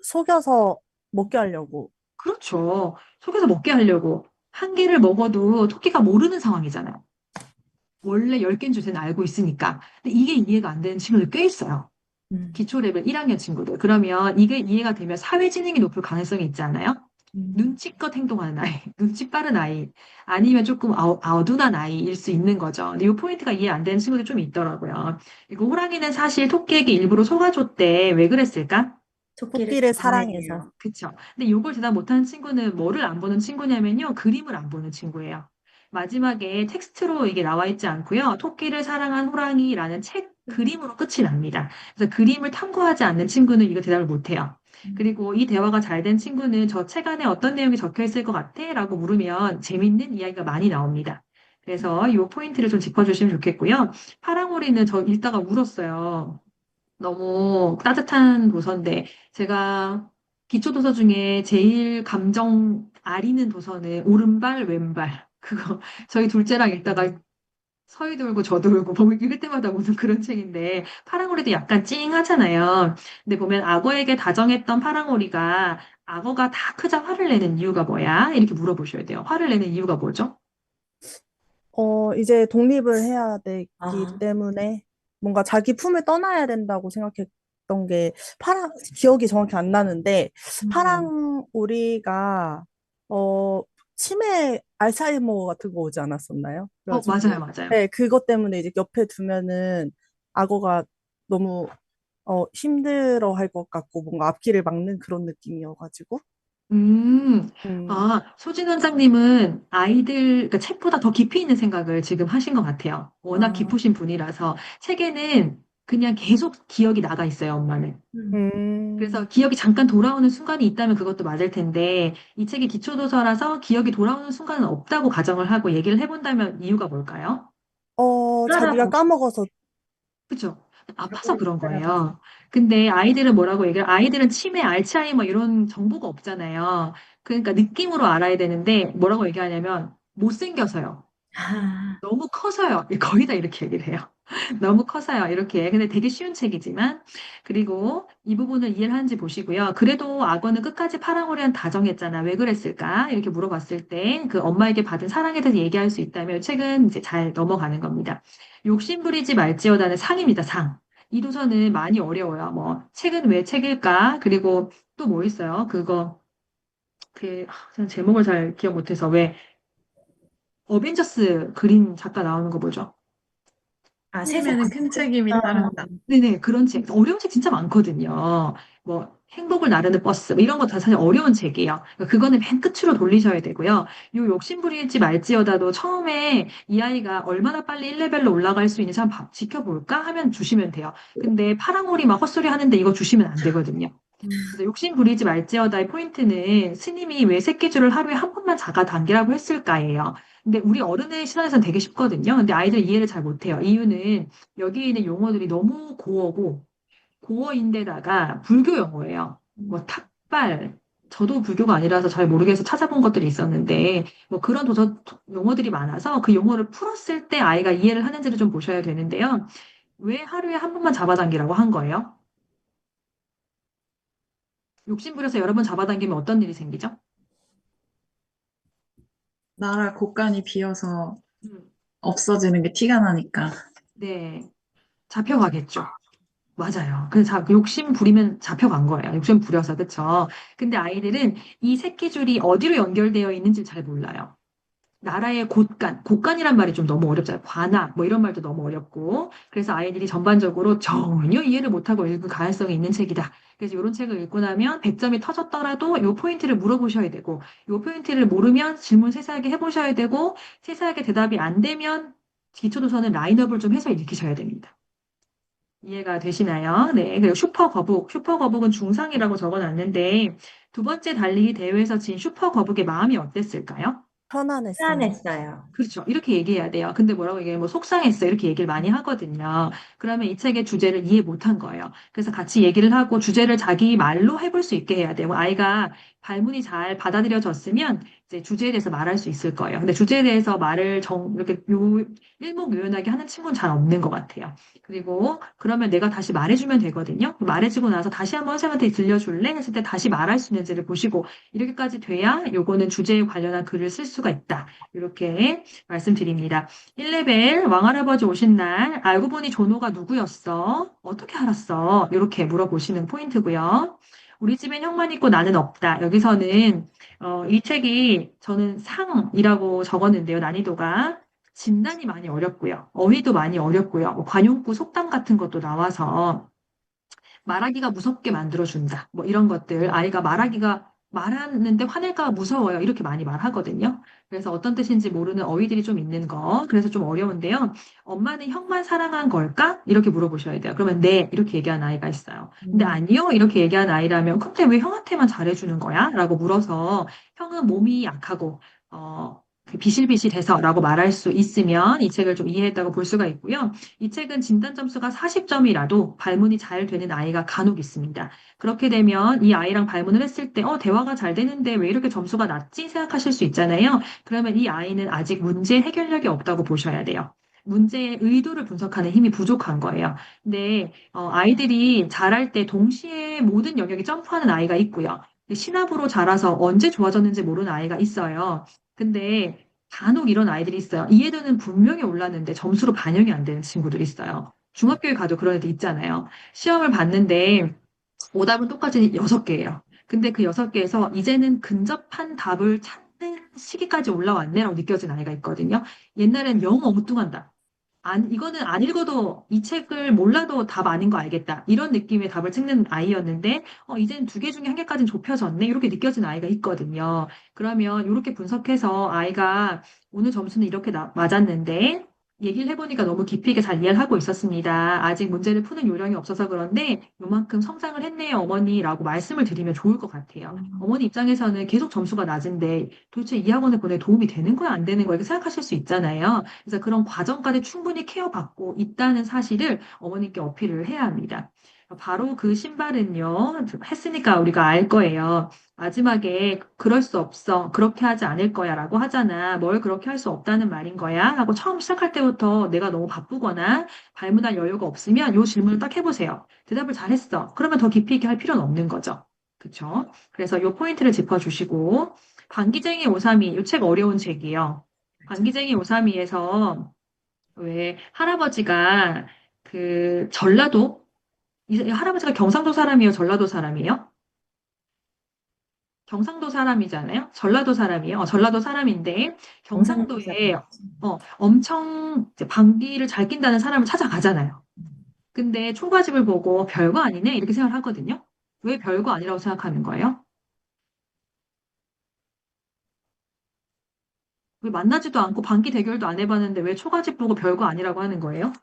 속여서 먹게 하려고. 그렇죠. 속여서 먹게 하려고. 한 개를 먹어도 토끼가 모르는 상황이잖아요. 원래 10개인 줄 쟤는 알고 있으니까. 근데 이게 이해가 안 되는 친구들 꽤 있어요. 음, 기초 레벨 1학년 친구들. 그러면 이게 이해가 되면 사회 지능이 높을 가능성이 있지 않아요? 음. 눈치껏 행동하는 아이, 눈치 빠른 아이, 아니면 조금 아둔한 아이일 수 있는 거죠. 근데 이 포인트가 이해 안 되는 친구들이 좀 있더라고요. 그리고 호랑이는 사실 토끼에게 일부러 속아줬대. 왜 그랬을까? 토끼를 토끼를 잡아내요. 사랑해서. 그쵸. 근데 이걸 대답 못하는 친구는 뭐를 안 보는 친구냐면요. 그림을 안 보는 친구예요. 마지막에 텍스트로 이게 나와 있지 않고요. 토끼를 사랑한 호랑이라는 책 그림으로 끝이 납니다. 그래서 그림을 탐구하지 않는 친구는 이거 대답을 못해요. 그리고 이 대화가 잘 된 친구는 저 책 안에 어떤 내용이 적혀 있을 것 같아? 라고 물으면 재밌는 이야기가 많이 나옵니다. 그래서 이 포인트를 좀 짚어주시면 좋겠고요. 파랑오리는 저 읽다가 울었어요. 너무 따뜻한 도서인데 제가 기초 도서 중에 제일 감정 아리는 도서는 오른발 왼발 그거 저희 둘째랑 읽다가 서희도 울고 저도 울고 뭐 읽을 때마다 우는 그런 책인데 파랑오리도 약간 찡하잖아요. 근데 보면 악어에게 다정했던 파랑오리가 악어가 다 크자 화를 내는 이유가 뭐야? 이렇게 물어보셔야 돼요. 화를 내는 이유가 뭐죠? 이제 독립을 해야 되기 아, 때문에 뭔가 자기 품을 떠나야 된다고 생각했던 게 기억이 정확히 안 나는데 음. 파랑 오리가 어, 치매 알츠하이머 같은 거 오지 않았었나요? 맞아요, 그래가지고 맞아요. 네, 그것 때문에 이제 옆에 두면은 악어가 너무 힘들어 할 것 같고 뭔가 앞길을 막는 그런 느낌이어가지고 음, 음, 소진 원장님은 아이들, 그러니까 책보다 더 깊이 있는 생각을 지금 하신 것 같아요. 워낙 아, 깊으신 분이라서 책에는 그냥 계속 기억이 나가 있어요, 엄마는. 그래서 음, 기억이 잠깐 돌아오는 순간이 있다면 그것도 맞을 텐데, 이 책이 기초도서라서 기억이 돌아오는 순간은 없다고 가정을 하고 얘기를 해본다면 이유가 뭘까요? 자기가 살아보 까먹어서 그죠? 아파서 자기를 그런 살아봤어. 거예요. 근데 아이들은 뭐라고 얘기해요? 아이들은 치매, 알츠하이머 이런 정보가 없잖아요. 그러니까 느낌으로 알아야 되는데 뭐라고 얘기하냐면 못생겨서요. 아, 너무 커서요. 거의 다 이렇게 얘기를 해요. 너무 커서요. 이렇게. 근데 되게 쉬운 책이지만. 그리고 이 부분을 이해를 하는지 보시고요. 그래도 악어는 끝까지 파랑오리한 다정했잖아. 왜 그랬을까? 이렇게 물어봤을 때 그 엄마에게 받은 사랑에 대해서 얘기할 수 있다면 책은 이제 잘 넘어가는 겁니다. 욕심부리지 말지어다는 상입니다. 상. 이 도서는 많이 어려워요. 뭐, 책은 왜 책일까? 그리고 또 뭐 있어요? 저는 제목을 잘 기억 못해서 왜 어벤져스 그린 작가 나오는 거 뭐죠? 세상. 힘에는 큰 책임이 따른다. 네네, 그런 책. 어려운 책 진짜 많거든요. 뭐, 행복을 나르는 버스, 뭐 이런 거 다 사실 어려운 책이에요. 그러니까 그거는 맨 끝으로 돌리셔야 되고요. 요 욕심부리지 말지어다도 처음에 이 아이가 얼마나 빨리 1레벨로 올라갈 수 있는지 한번 지켜볼까 하면 주시면 돼요. 근데 파랑오리 막 헛소리 하는데 이거 주시면 안 되거든요. 그래서 욕심 부리지 말지어다의 포인트는 스님이 왜 새끼줄을 하루에 한 번만 잡아당기라고 했을까예요. 근데 우리 어른의 시선에서는 되게 쉽거든요. 근데 아이들 이해를 잘 못해요. 이유는 여기 있는 용어들이 너무 고어고 고어인데다가 불교 용어예요. 뭐 탁발, 저도 불교가 아니라서 잘 모르겠어 찾아본 것들이 있었는데 뭐 그런 도서 용어들이 많아서 그 용어를 풀었을 때 아이가 이해를 하는지를 좀 보셔야 되는데요. 왜 하루에 한 번만 잡아당기라고 한 거예요? 욕심 부려서 여러 번 잡아당기면 어떤 일이 생기죠? 나라 곳간이 비어서 음, 없어지는 게 티가 나니까. 네, 잡혀가겠죠. 맞아요. 그래서 욕심 부리면 잡혀간 거예요. 욕심 부려서, 그쵸? 근데 아이들은 이 새끼줄이 어디로 연결되어 있는지 잘 몰라요. 나라의 곳간, 곳간이란 말이 좀 너무 어렵잖아요. 관악, 뭐 이런 말도 너무 어렵고. 그래서 아이들이 전반적으로 전혀 이해를 못하고 읽을 가능성이 있는 책이다. 그래서 이런 책을 읽고 나면 100점이 터졌더라도 이 포인트를 물어보셔야 되고, 이 포인트를 모르면 질문 세세하게 해보셔야 되고, 세세하게 대답이 안 되면 기초도서는 라인업을 좀 해서 읽으셔야 됩니다. 이해가 되시나요? 네. 그리고 슈퍼거북. 슈퍼거북은 중상이라고 적어놨는데, 두 번째 달리기 대회에서 진 슈퍼거북의 마음이 어땠을까요? 편안했어요. 편안했어요. 그렇죠. 이렇게 얘기해야 돼요. 근데 뭐라고 얘기해? 뭐 속상했어. 이렇게 얘기를 많이 하거든요. 그러면 이 책의 주제를 이해 못한 거예요. 그래서 같이 얘기를 하고 주제를 자기 말로 해볼 수 있게 해야 돼요. 아이가 발문이 잘 받아들여졌으면 이제 주제에 대해서 말할 수 있을 거예요. 근데 주제에 대해서 말을 이렇게 일목요연하게 하는 친구는 잘 없는 것 같아요. 그리고 그러면 내가 다시 말해주면 되거든요. 말해주고 나서 다시 한번 선생님한테 들려줄래? 했을 때 다시 말할 수 있는지를 보시고 이렇게까지 돼야 요거는 주제에 관련한 글을 쓸 수가 있다. 이렇게 말씀드립니다. 1레벨 왕할아버지 오신 날 알고 보니 존호가 누구였어? 어떻게 알았어? 이렇게 물어보시는 포인트고요. 우리 집엔 형만 있고 나는 없다. 여기서는 이 책이 저는 상이라고 적었는데요. 난이도가 진단이 많이 어렵고요. 어휘도 많이 어렵고요. 뭐 관용구 속담 같은 것도 나와서 말하기가 무섭게 만들어준다. 뭐 이런 것들. 아이가 말하는데 화낼까 봐 무서워요. 이렇게 많이 말하거든요. 그래서 어떤 뜻인지 모르는 어휘들이 좀 있는 거. 그래서 좀 어려운데요. 엄마는 형만 사랑한 걸까? 이렇게 물어보셔야 돼요. 그러면 네. 이렇게 얘기한 아이가 있어요. 근데 아니요. 이렇게 얘기한 아이라면 근데 왜 형한테만 잘해주는 거야? 라고 물어서 형은 몸이 약하고, 비실비실해서 라고 말할 수 있으면 이 책을 좀 이해했다고 볼 수가 있고요. 이 책은 진단 점수가 40점이라도 발문이 잘 되는 아이가 간혹 있습니다. 그렇게 되면 이 아이랑 발문을 했을 때, 대화가 잘 되는데 왜 이렇게 점수가 낮지? 생각하실 수 있잖아요. 그러면 이 아이는 아직 문제 해결력이 없다고 보셔야 돼요. 문제의 의도를 분석하는 힘이 부족한 거예요. 근데 아이들이 자랄 때 동시에 모든 영역이 점프하는 아이가 있고요. 근데 신압으로 자라서 언제 좋아졌는지 모르는 아이가 있어요. 근데 간혹 이런 아이들이 있어요. 이해도는 분명히 올랐는데 점수로 반영이 안 되는 친구들이 있어요. 중학교에 가도 그런 애들 있잖아요. 시험을 봤는데 오답은 똑같이 6개예요. 근데 그 6개에서 이제는 근접한 답을 찾는 시기까지 올라왔네라고 느껴진 아이가 있거든요. 옛날엔 영 엉뚱한다. 이거는 안 읽어도 이 책을 몰라도 답 아닌 거 알겠다. 이런 느낌의 답을 찍는 아이였는데, 이제는 2개 중에 1개까지는 좁혀졌네. 이렇게 느껴진 아이가 있거든요. 그러면 이렇게 분석해서 아이가 오늘 점수는 이렇게 맞았는데, 얘기를 해보니까 너무 깊이 있게 잘 이해를 하고 있었습니다. 아직 문제를 푸는 요령이 없어서 그런데 요만큼 성장을 했네요, 어머니라고 말씀을 드리면 좋을 것 같아요. 어머니 입장에서는 계속 점수가 낮은데 도대체 이 학원에 보내 도움이 되는 거야, 안 되는 거야, 이렇게 생각하실 수 있잖아요. 그래서 그런 과정까지 충분히 케어받고 있다는 사실을 어머니께 어필을 해야 합니다. 바로 그 신발은요, 했으니까 우리가 알 거예요. 마지막에 그럴 수 없어, 그렇게 하지 않을 거야 라고 하잖아. 뭘 그렇게 할 수 없다는 말인 거야? 하고 처음 시작할 때부터 내가 너무 바쁘거나 발문할 여유가 없으면 이 질문을 딱 해보세요. 대답을 잘했어. 그러면 더 깊이 있게 할 필요는 없는 거죠. 그쵸? 그래서 이 포인트를 짚어주시고, 방귀쟁이 오삼이, 이 책 어려운 책이에요. 방귀쟁이 오삼이에서 왜 할아버지가 그 전라도, 이 할아버지가 경상도 사람이에요? 전라도 사람이에요? 경상도 사람이잖아요. 전라도 사람이에요. 전라도 사람인데 경상도 경상도에 사람. 엄청 이제 방귀를 잘 낀다는 사람을 찾아가잖아요. 근데 초가집을 보고 별거 아니네 이렇게 생각을 하거든요. 왜 별거 아니라고 생각하는 거예요? 왜 만나지도 않고 방귀 대결도 안 해봤는데 왜 초가집 보고 별거 아니라고 하는 거예요?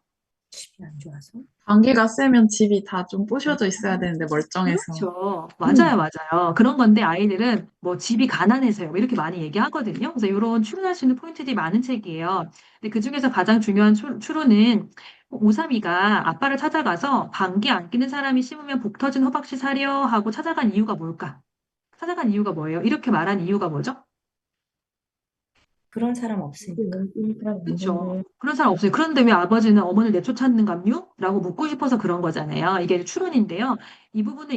집이 안 좋아서. 방귀가 세면 집이 다 좀 부셔져 있어야 되는데 멀쩡해서. 그렇죠. 맞아요, 맞아요. 그런 건데 아이들은 뭐 집이 가난해서요. 뭐 이렇게 많이 얘기하거든요. 그래서 이런 추론할 수 있는 포인트들이 많은 책이에요. 근데 그중에서 가장 중요한 추론은 오삼이가 아빠를 찾아가서 방귀 안 끼는 사람이 심으면 복 터진 호박씨 사려 하고 찾아간 이유가 뭘까? 찾아간 이유가 뭐예요? 이렇게 말한 이유가 뭐죠? 그런 사람 없으니까. 그렇죠. 그런 사람 없어요. 그런데 왜 아버지는 어머니를 내쫓았는감요? 라고 묻고 싶어서 그런 거잖아요. 이게 추론인데요. 이 부분이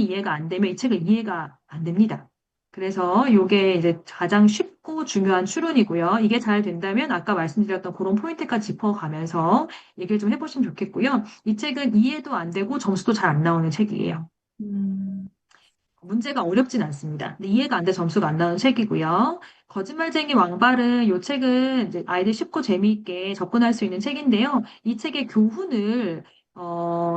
이해가 안 되면 이 책을 이해가 안 됩니다. 그래서 이게 이제 가장 쉽고 중요한 추론이고요. 이게 잘 된다면 아까 말씀드렸던 그런 포인트까지 짚어가면서 얘기를 좀 해보시면 좋겠고요. 이 책은 이해도 안 되고 점수도 잘 안 나오는 책이에요. 문제가 어렵진 않습니다. 근데 이해가 안 돼 점수가 안 나오는 책이고요. 거짓말쟁이 왕발은 이 책은 이제 아이들 쉽고 재미있게 접근할 수 있는 책인데요. 이 책의 교훈을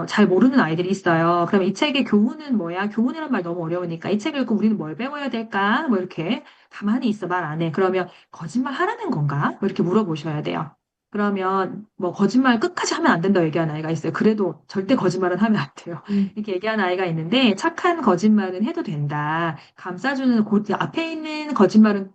잘 모르는 아이들이 있어요. 그럼 이 책의 교훈은 뭐야? 교훈이란 말 너무 어려우니까 이 책을 읽고 우리는 뭘 배워야 될까? 뭐 이렇게 가만히 있어 말 안 해. 그러면 거짓말 하라는 건가? 뭐 이렇게 물어보셔야 돼요. 그러면 뭐 거짓말 끝까지 하면 안 된다고 얘기하는 아이가 있어요. 그래도 절대 거짓말은 하면 안 돼요. 이렇게 얘기하는 아이가 있는데 착한 거짓말은 해도 된다. 감싸주는 앞에 있는 거짓말은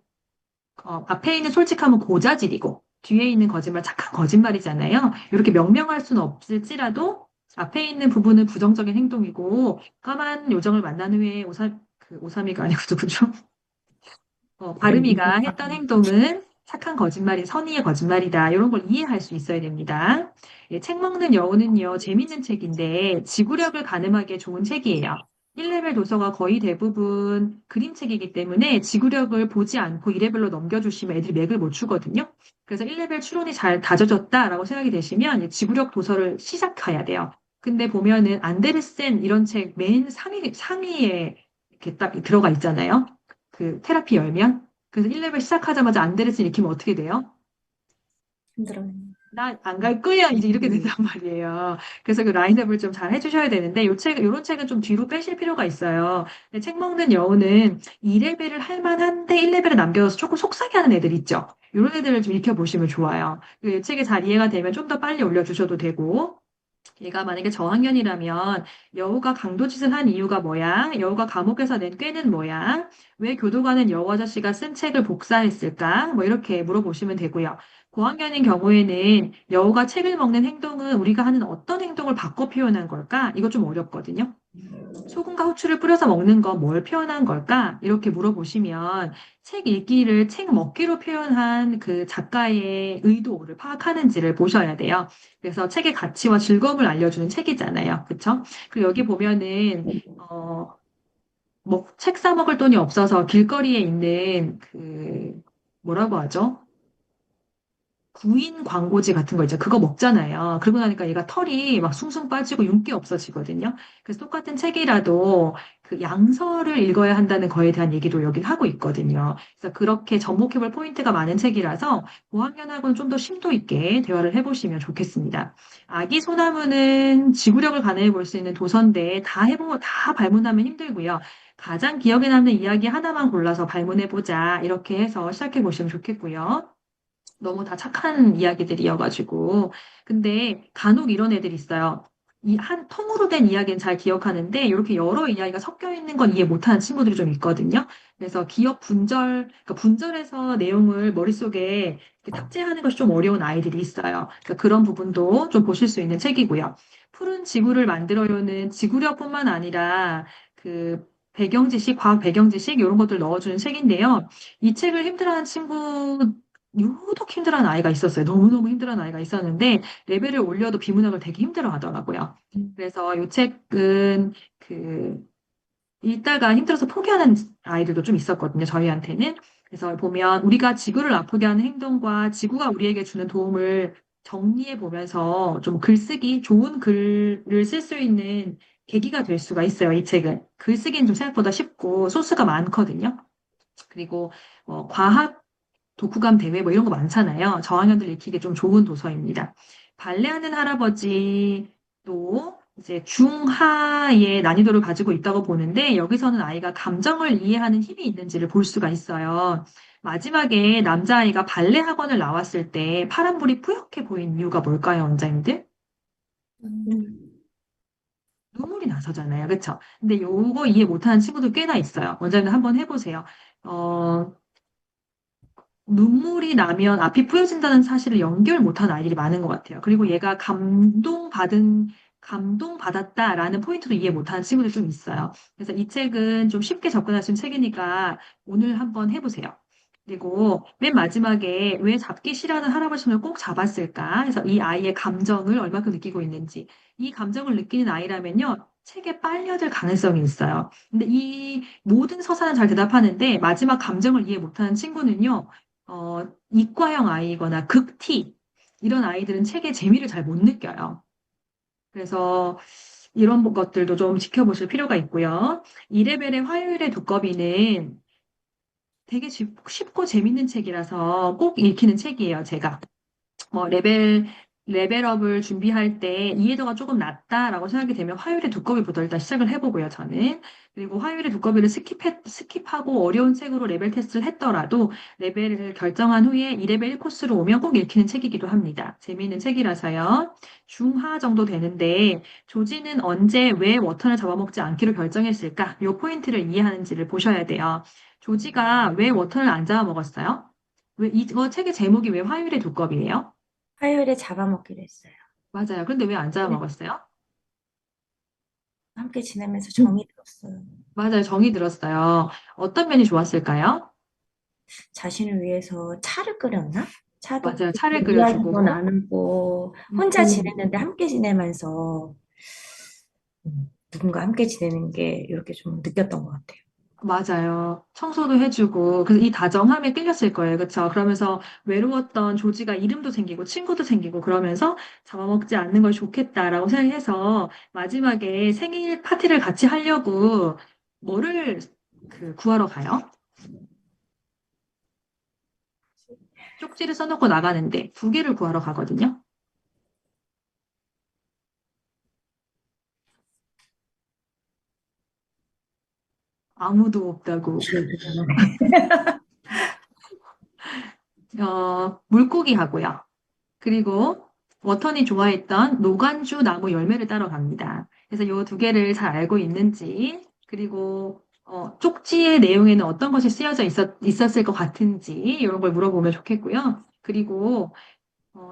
앞에 있는 솔직함은 고자질이고 뒤에 있는 거짓말 착한 거짓말이잖아요. 이렇게 명명할 수는 없을지라도 앞에 있는 부분은 부정적인 행동이고 까만 요정을 만난 후에 오삼이가 아니고 누구죠? 바르미가 했던 행동은 착한 거짓말이 선의의 거짓말이다. 이런 걸 이해할 수 있어야 됩니다. 예, 책 먹는 여우는요, 재밌는 책인데 지구력을 가늠하기에 좋은 책이에요. 1레벨 도서가 거의 대부분 그림책이기 때문에 지구력을 보지 않고 2레벨로 넘겨주시면 애들이 맥을 못 추거든요. 그래서 1레벨 추론이 잘 다져졌다라고 생각이 되시면 지구력 도서를 시작해야 돼요. 근데 보면은 안데르센 이런 책 맨 상위에 이렇게 딱 들어가 있잖아요. 그 테라피 열면. 그래서 1레벨 시작하자마자 안데르센 익히면 어떻게 돼요? 힘들어요. 나 안 갈 거야. 이제 이렇게 된단 말이에요. 그래서 그 라인업을 좀 잘 해주셔야 되는데, 요런 책은 좀 뒤로 빼실 필요가 있어요. 근데 책 먹는 여우는 2레벨을 할 만한데 1레벨을 남겨서 조금 속상해 하는 애들 있죠. 이런 애들을 좀 익혀보시면 좋아요. 이 책이 잘 이해가 되면 좀 더 빨리 올려주셔도 되고, 얘가 만약에 저학년이라면 여우가 강도짓을 한 이유가 뭐야? 여우가 감옥에서 낸 꾀는 뭐야? 왜 교도관은 여우 아저씨가 쓴 책을 복사했을까? 뭐 이렇게 물어보시면 되고요. 고학년인 경우에는 여우가 책을 먹는 행동은 우리가 하는 어떤 행동을 바꿔 표현한 걸까? 이거 좀 어렵거든요. 소금과 후추를 뿌려서 먹는 건 뭘 표현한 걸까? 이렇게 물어보시면 책 읽기를 책 먹기로 표현한 그 작가의 의도를 파악하는지를 보셔야 돼요. 그래서 책의 가치와 즐거움을 알려주는 책이잖아요. 그쵸? 그리고 여기 보면은, 뭐, 책 사 먹을 돈이 없어서 길거리에 있는 뭐라고 하죠? 구인 광고지 같은 거 있죠. 그거 먹잖아요. 그러고 나니까 얘가 털이 막 숭숭 빠지고 윤기 없어지거든요. 그래서 똑같은 책이라도 그 양서를 읽어야 한다는 거에 대한 얘기도 여기 하고 있거든요. 그래서 그렇게 접목해볼 포인트가 많은 책이라서 고학년하고는 좀 더 심도 있게 대화를 해보시면 좋겠습니다. 아기 소나무는 지구력을 가늠해 볼 수 있는 도서인데 다 해보고 다 발문하면 힘들고요. 가장 기억에 남는 이야기 하나만 골라서 발문해보자. 이렇게 해서 시작해 보시면 좋겠고요. 너무 다 착한 이야기들이어가지고. 근데 간혹 이런 애들이 있어요. 이 한 통으로 된 이야기는 잘 기억하는데 이렇게 여러 이야기가 섞여 있는 건 이해 못하는 친구들이 좀 있거든요. 그래서 기억 분절, 그러니까 분절해서 내용을 머릿속에 이렇게 탑재하는 것이 좀 어려운 아이들이 있어요. 그러니까 그런 부분도 좀 보실 수 있는 책이고요. 푸른 지구를 만들어요는 지구력뿐만 아니라 그 배경 지식, 과학 배경 지식 이런 것들 넣어주는 책인데요. 이 책을 힘들어하는 친구 유독 힘들어하는 아이가 있었어요. 너무너무 힘들어하는 아이가 있었는데 레벨을 올려도 비문학을 되게 힘들어 하더라고요. 그래서 이 책은 읽다가 힘들어서 포기하는 아이들도 좀 있었거든요. 저희한테는. 그래서 보면 우리가 지구를 아프게 하는 행동과 지구가 우리에게 주는 도움을 정리해 보면서 좀 글쓰기, 좋은 글을 쓸 수 있는 계기가 될 수가 있어요. 이 책은. 글쓰기는 좀 생각보다 쉽고 소스가 많거든요. 그리고 과학 독후감 대회 뭐 이런 거 많잖아요. 저학년들 읽기에 좀 좋은 도서입니다. 발레하는 할아버지도 이제 중하의 난이도를 가지고 있다고 보는데 여기서는 아이가 감정을 이해하는 힘이 있는지를 볼 수가 있어요. 마지막에 남자아이가 발레 학원을 나왔을 때 파란불이 뿌옇게 보인 이유가 뭘까요, 원장님들? 음. 눈물이 나서잖아요. 그쵸? 근데 요거 이해 못하는 친구들 꽤나 있어요. 원장님 한번 해보세요. 어, 눈물이 나면 앞이 뿌여진다는 사실을 연결 못한 아이들이 많은 것 같아요. 그리고 얘가 감동받았다라는 포인트도 이해 못하는 친구들 좀 있어요. 그래서 이 책은 좀 쉽게 접근할 수 있는 책이니까 오늘 한번 해보세요. 그리고 맨 마지막에 왜 잡기 싫어하는 할아버지 손을 꼭 잡았을까? 그래서 이 아이의 감정을 얼마큼 느끼고 있는지. 이 감정을 느끼는 아이라면요. 책에 빨려들 가능성이 있어요. 근데 이 모든 서사는 잘 대답하는데 마지막 감정을 이해 못하는 친구는요. 이과형 아이거나 극T, 이런 아이들은 책의 재미를 잘 못 느껴요. 그래서 이런 것들도 좀 지켜보실 필요가 있고요. 2레벨의 화요일의 두꺼비는 되게 쉽고 재밌는 책이라서 꼭 읽히는 책이에요, 제가. 뭐 레벨업을 준비할 때 이해도가 조금 낮다라고 생각이 되면 화요일의 두꺼비부터 일단 시작을 해보고요, 저는. 그리고 화요일의 두꺼비를 스킵하고 어려운 책으로 레벨 테스트를 했더라도 레벨을 결정한 후에 2레벨 1코스로 오면 꼭 읽히는 책이기도 합니다. 재미있는 책이라서요. 중하 정도 되는데 조지는 언제 왜 워터를 잡아먹지 않기로 결정했을까? 이 포인트를 이해하는지를 보셔야 돼요. 조지가 왜 워터를 안 잡아먹었어요? 왜 이거 책의 제목이 왜 화요일의 두꺼비예요? 화요일에 잡아먹기로 했어요. 맞아요. 그런데 왜 안 잡아 네. 먹었어요? 함께 지내면서 정이 들었어요. 맞아요. 정이 들었어요. 어떤 면이 좋았을까요? 자신을 위해서 차를 끓였나? 차도 맞아요. 끓이고 차를 이야기도 끓여주고. 나누고 혼자 음, 지내는데 함께 지내면서 누군가 함께 지내는 게 이렇게 좀 느꼈던 것 같아요. 맞아요. 청소도 해주고. 그래서 이 다정함에 끌렸을 거예요. 그렇죠? 그러면서 외로웠던 조지가 이름도 생기고 친구도 생기고 그러면서 잡아먹지 않는 걸 좋겠다라고 생각해서 마지막에 생일 파티를 같이 하려고 뭐를 구하러 가요? 쪽지를 써놓고 나가는데 두 개를 구하러 가거든요. 아무도 없다고. 기억이 나네. 물고기 하고요. 그리고 워턴이 좋아했던 노간주 나무 열매를 따러 갑니다. 그래서 이 두 개를 잘 알고 있는지, 그리고 쪽지의 내용에는 어떤 것이 쓰여져 있었을 것 같은지, 이런 걸 물어보면 좋겠고요. 그리고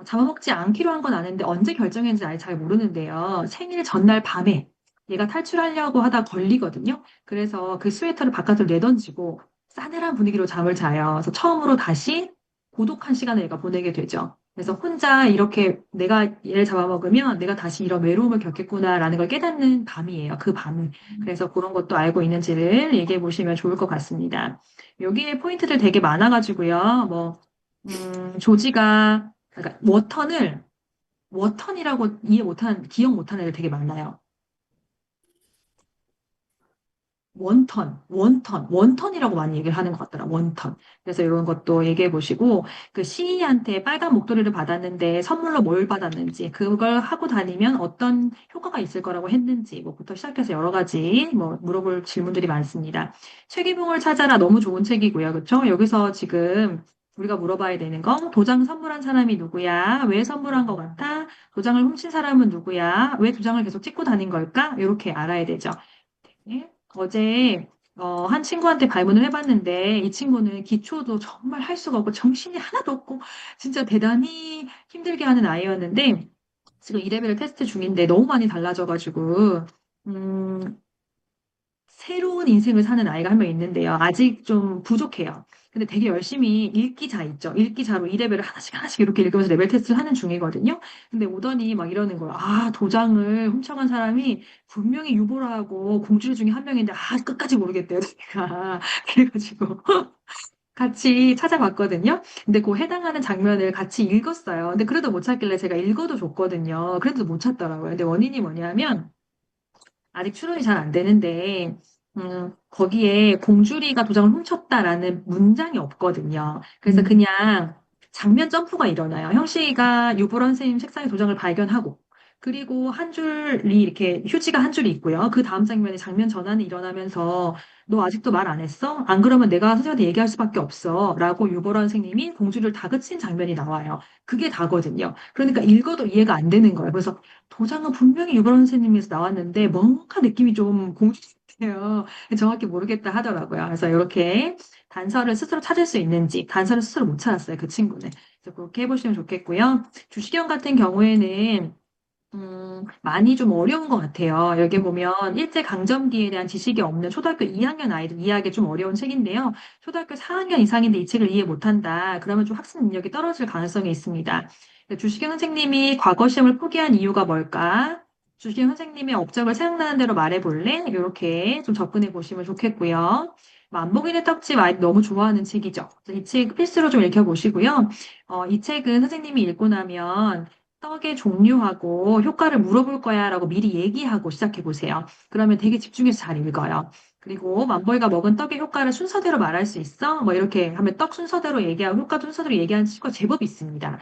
잡아먹지 않기로 한 건 아는데 언제 결정했는지 아예 잘 모르는데요. 생일 전날 밤에 얘가 탈출하려고 하다 걸리거든요. 그래서 그 스웨터를 바깥으로 내던지고 싸늘한 분위기로 잠을 자요. 그래서 처음으로 다시 고독한 시간을 얘가 보내게 되죠. 그래서 혼자 이렇게 내가 얘를 잡아먹으면 내가 다시 이런 외로움을 겪겠구나라는 걸 깨닫는 밤이에요. 그 밤을. 그래서 그런 것도 알고 있는지를 얘기해 보시면 좋을 것 같습니다. 여기에 포인트들 되게 많아가지고요. 뭐, 조지가, 그러니까 워턴이라고 기억 못하는 애들 되게 많아요. 원턴이라고 많이 얘기를 하는 것 같더라, 원턴. 그래서 이런 것도 얘기해 보시고, 그 시인한테 빨간 목도리를 받았는데 선물로 뭘 받았는지, 그걸 하고 다니면 어떤 효과가 있을 거라고 했는지, 뭐부터 시작해서 여러 가지 뭐 물어볼 질문들이 많습니다. 최기봉을 찾아라 너무 좋은 책이고요. 그렇죠? 여기서 지금 우리가 물어봐야 되는 건 도장 선물한 사람이 누구야? 왜 선물한 것 같아? 도장을 훔친 사람은 누구야? 왜 도장을 계속 찍고 다닌 걸까? 이렇게 알아야 되죠. 예? 어제 한 친구한테 발문을 해봤는데 이 친구는 기초도 정말 할 수가 없고 정신이 하나도 없고 진짜 대단히 힘들게 하는 아이였는데 지금 2레벨 테스트 중인데 너무 많이 달라져가지고 음, 새로운 인생을 사는 아이가 한 명 있는데요. 아직 좀 부족해요. 근데 되게 열심히 읽기자 있죠. 읽기자로 2레벨을 하나씩 하나씩 이렇게 읽으면서 레벨 테스트를 하는 중이거든요. 근데 오더니 막 이러는 거예요. 아, 도장을 훔쳐간 사람이 분명히 유보라하고 공주들 중에 한 명인데, 아, 끝까지 모르겠대요, 제가. 그래가지고. 같이 찾아봤거든요. 근데 그 해당하는 장면을 같이 읽었어요. 근데 그래도 못 찾길래 제가 읽어도 줬거든요. 그래도 못 찾더라고요. 근데 원인이 뭐냐면, 아직 추론이 잘 안 되는데, 거기에 봉주리가 도장을 훔쳤다라는 문장이 없거든요. 그래서 그냥 장면 점프가 일어나요. 형식이가 유보런 선생님 책상에 도장을 발견하고, 그리고 한 줄이 이렇게 휴지가 한 줄이 있고요. 그 다음 장면에 장면 전환이 일어나면서 너 아직도 말 안 했어? 안 그러면 내가 선생님한테 얘기할 수밖에 없어. 라고 유보런 선생님이 봉주리를 다그친 장면이 나와요. 그게 다거든요. 그러니까 읽어도 이해가 안 되는 거예요. 그래서 도장은 분명히 유보론 선생님에서 나왔는데 뭔가 느낌이 좀 공주 같아요. 정확히 모르겠다 하더라고요. 그래서 이렇게 단서를 스스로 찾을 수 있는지 단서를 스스로 못 찾았어요. 그 친구는. 그래서 그렇게 해보시면 좋겠고요. 주시경 같은 경우에는 많이 좀 어려운 것 같아요. 여기 보면 일제강점기에 대한 지식이 없는 초등학교 2학년 아이들 이해하기 좀 어려운 책인데요. 초등학교 4학년 이상인데 이 책을 이해 못한다. 그러면 좀 학습 능력이 떨어질 가능성이 있습니다. 주시경 선생님이 과거 시험을 포기한 이유가 뭘까? 주시경 선생님의 업적을 생각나는 대로 말해볼래? 이렇게 좀 접근해 보시면 좋겠고요. 만복인의 떡집 아이들 너무 좋아하는 책이죠. 이 책 필수로 좀 읽혀보시고요. 이 책은 선생님이 읽고 나면 떡의 종류하고 효과를 물어볼 거야 라고 미리 얘기하고 시작해 보세요. 그러면 되게 집중해서 잘 읽어요. 그리고 만보이가 먹은 떡의 효과를 순서대로 말할 수 있어? 뭐 이렇게 하면 떡 순서대로 얘기하고 효과 순서대로 얘기하는 친구가 제법 있습니다.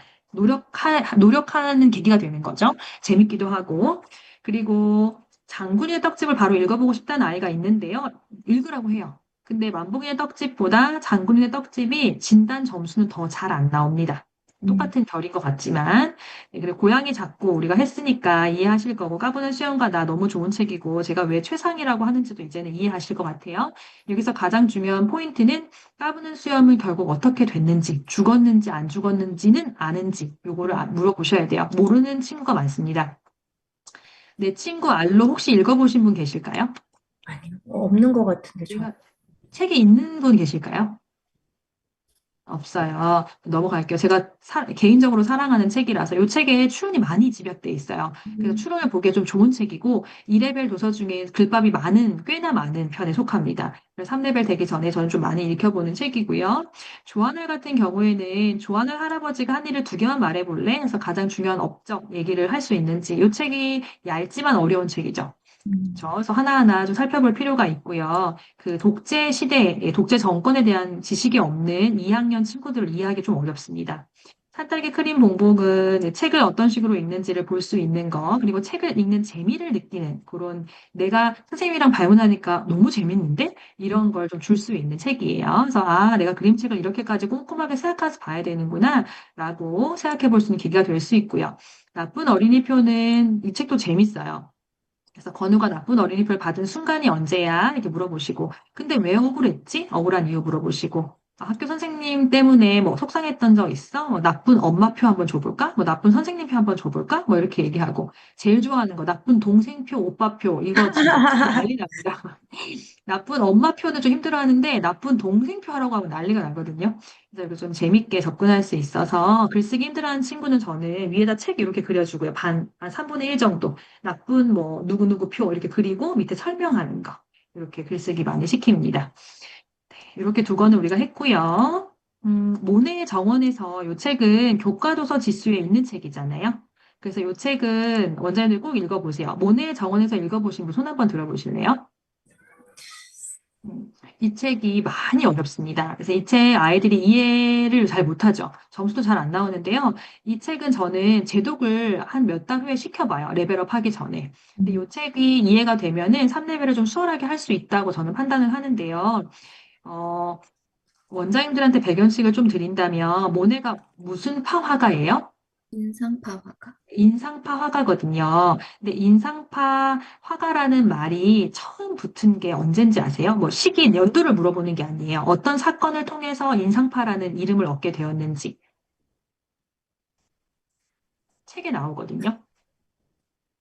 노력하는 계기가 되는 거죠. 재밌기도 하고. 그리고 장군의 떡집을 바로 읽어보고 싶다는 아이가 있는데요. 읽으라고 해요. 근데 만복인의 떡집보다 장군의 떡집이 진단 점수는 더 잘 안 나옵니다. 똑같은 결인 것 같지만. 네, 그리고 고양이 잡고 우리가 했으니까 이해하실 거고, 까부는 수영과 나 너무 좋은 책이고, 제가 왜 최상이라고 하는지도 이제는 이해하실 것 같아요. 여기서 가장 중요한 포인트는 까부는 수염은 결국 어떻게 됐는지, 죽었는지 안 죽었는지는 아는지, 요거를 물어보셔야 돼요. 모르는 친구가 많습니다. 내 친구 알로 혹시 읽어보신 분 계실까요? 아니요, 없는 것 같은데, 제가 책에 있는 분 계실까요? 없어요. 넘어갈게요. 제가 개인적으로 사랑하는 책이라서 이 책에 추론이 많이 집약돼 있어요. 그래서 추론을 보기에 좀 좋은 책이고 2레벨 도서 중에 글밥이 꽤나 많은 편에 속합니다. 그래서 3레벨 되기 전에 저는 좀 많이 읽혀보는 책이고요. 조하늘 같은 경우에는 조하늘 할아버지가 한 일을 2개만 말해볼래? 그래서 가장 중요한 업적 얘기를 할 수 있는지 이 책이 얇지만 어려운 책이죠. 그래서 하나하나 좀 살펴볼 필요가 있고요. 그 독재 시대, 독재 정권에 대한 지식이 없는 2학년 친구들을 이해하기 좀 어렵습니다. 산딸기 크림 봉봉은 책을 어떤 식으로 읽는지를 볼 수 있는 거, 그리고 책을 읽는 재미를 느끼는 그런 내가 선생님이랑 발문하니까 너무 재밌는데? 이런 걸 좀 줄 수 있는 책이에요. 그래서 아, 내가 그림책을 이렇게까지 꼼꼼하게 생각해서 봐야 되는구나, 라고 생각해 볼 수 있는 계기가 될 수 있고요. 나쁜 어린이 표는 이 책도 재밌어요. 그래서 건우가 나쁜 어린이표를 받은 순간이 언제야? 이렇게 물어보시고, 근데 왜 억울했지? 억울한 이유 물어보시고, 학교 선생님 때문에 뭐 속상했던 적 있어? 뭐 나쁜 엄마표 한번 줘볼까? 뭐 나쁜 선생님표 한번 줘볼까? 뭐 이렇게 얘기하고 제일 좋아하는 거 나쁜 동생표, 오빠표 이거 진짜 난리 납니다. 나쁜 엄마표는 좀 힘들어하는데 나쁜 동생표 하라고 하면 난리가 나거든요. 그래서 이거 좀 재밌게 접근할 수 있어서 글쓰기 힘들어하는 친구는 저는 위에다 책 이렇게 그려주고요. 한 3분의 1 정도 나쁜 뭐 누구누구 표 이렇게 그리고 밑에 설명하는 거 이렇게 글쓰기 많이 시킵니다. 이렇게 두 권을 우리가 했고요. 모네의 정원에서 이 책은 교과도서 지수에 있는 책이잖아요. 그래서 이 책은 원장님들 꼭 읽어보세요. 모네의 정원에서 읽어보신 분 손 한번 들어보실래요? 이 책이 많이 어렵습니다. 그래서 이 책 아이들이 이해를 잘 못하죠. 점수도 잘 안 나오는데요. 이 책은 저는 제독을 한 몇 달 후에 시켜봐요. 레벨업 하기 전에. 근데 이 책이 이해가 되면은 3레벨을 좀 수월하게 할 수 있다고 저는 판단을 하는데요. 어, 원장님들한테 배경식을 좀 드린다면, 모네가 무슨 파 화가예요? 인상파 화가. 인상파 화가거든요. 근데 인상파 화가라는 말이 처음 붙은 게 언젠지 아세요? 뭐 시기, 연도를 물어보는 게 아니에요. 어떤 사건을 통해서 인상파라는 이름을 얻게 되었는지 책에 나오거든요.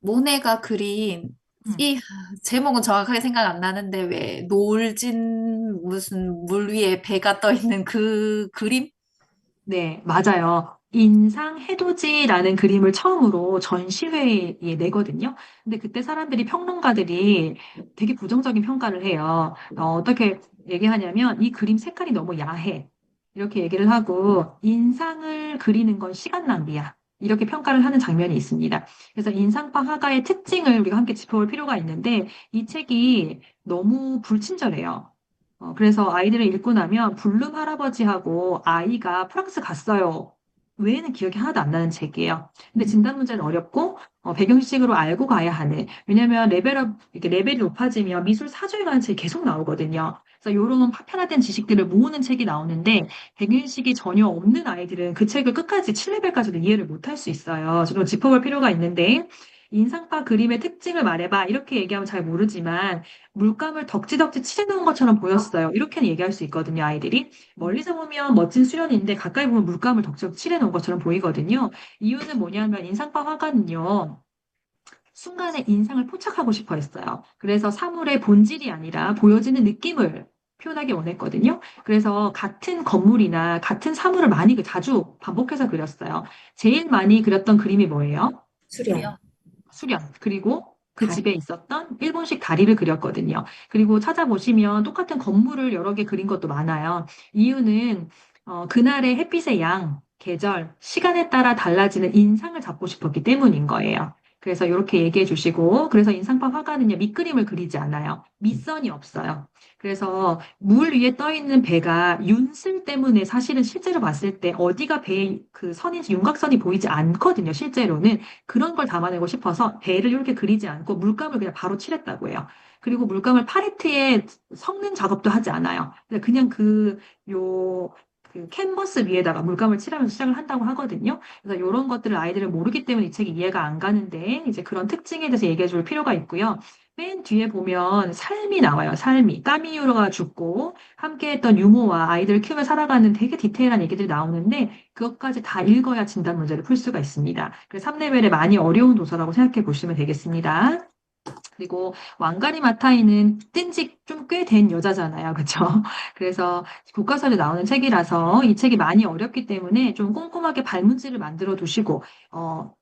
모네가 그린 음. 이 제목은 정확하게 생각 안 나는데 왜 노을진 무슨 물 위에 배가 떠 있는 그 그림? 네, 맞아요. 인상 해돋이라는 그림을 처음으로 전시회에 내거든요. 근데 그때 사람들이, 평론가들이 되게 부정적인 평가를 해요. 어떻게 얘기하냐면, 이 그림 색깔이 너무 야해. 이렇게 얘기를 하고, 인상을 그리는 건 시간 낭비야. 이렇게 평가를 하는 장면이 있습니다. 그래서 인상파 화가의 특징을 우리가 함께 짚어볼 필요가 있는데, 이 책이 너무 불친절해요. 그래서 아이들을 읽고 나면 블룸 할아버지하고 아이가 프랑스 갔어요. 외에는 기억이 하나도 안 나는 책이에요. 근데 진단 문제는 어렵고 배경식으로 알고 가야 하는. 왜냐면 레벨업 이렇게 레벨이 높아지면 미술 사조에 관한 책이 계속 나오거든요. 그래서 이런 파편화된 지식들을 모으는 책이 나오는데 배경식이 전혀 없는 아이들은 그 책을 끝까지 7레벨까지도 이해를 못할 수 있어요. 좀 짚어볼 필요가 있는데 인상파 그림의 특징을 말해봐. 이렇게 얘기하면 잘 모르지만 물감을 덕지덕지 칠해놓은 것처럼 보였어요. 이렇게는 얘기할 수 있거든요, 아이들이. 멀리서 보면 멋진 수련인데 가까이 보면 물감을 덕지덕지 칠해놓은 것처럼 보이거든요. 이유는 뭐냐면 인상파 화가는요. 순간에 인상을 포착하고 싶어 했어요. 그래서 사물의 본질이 아니라 보여지는 느낌을 표현하기 원했거든요. 그래서 같은 건물이나 같은 사물을 많이 자주 반복해서 그렸어요. 제일 많이 그렸던 그림이 뭐예요? 수련, 수련. 그리고 그 다리. 집에 있었던 일본식 다리를 그렸거든요. 그리고 찾아보시면 똑같은 건물을 여러 개 그린 것도 많아요. 이유는 그날의 햇빛의 양, 계절, 시간에 따라 달라지는 인상을 잡고 싶었기 때문인 거예요. 그래서 이렇게 얘기해 주시고, 그래서 인상파 화가는요, 밑그림을 그리지 않아요. 밑선이 없어요. 그래서 물 위에 떠 있는 배가 윤슬 때문에 사실은 실제로 봤을 때 어디가 배의 그 선인지 윤곽선이 보이지 않거든요, 실제로는. 그런 걸 담아내고 싶어서 배를 이렇게 그리지 않고 물감을 그냥 바로 칠했다고 해요. 그리고 물감을 팔레트에 섞는 작업도 하지 않아요. 그냥 그 캔버스 위에다가 물감을 칠하면서 시작을 한다고 하거든요. 그래서 이런 것들을 아이들은 모르기 때문에 이 책이 이해가 안 가는데 이제 그런 특징에 대해서 얘기해 줄 필요가 있고요. 맨 뒤에 보면 삶이 나와요. 삶이. 까미유로가 죽고 함께했던 유모와 아이들을 키우며 살아가는 되게 디테일한 얘기들이 나오는데 그것까지 다 읽어야 진단 문제를 풀 수가 있습니다. 그래서 3레벨에 많이 어려운 도서라고 생각해 보시면 되겠습니다. 그리고 왕가리 마타이는 뜬 지 좀 꽤 된 여자잖아요. 그쵸? 그래서 교과서에 나오는 책이라서 이 책이 많이 어렵기 때문에 좀 꼼꼼하게 발문지를 만들어 두시고,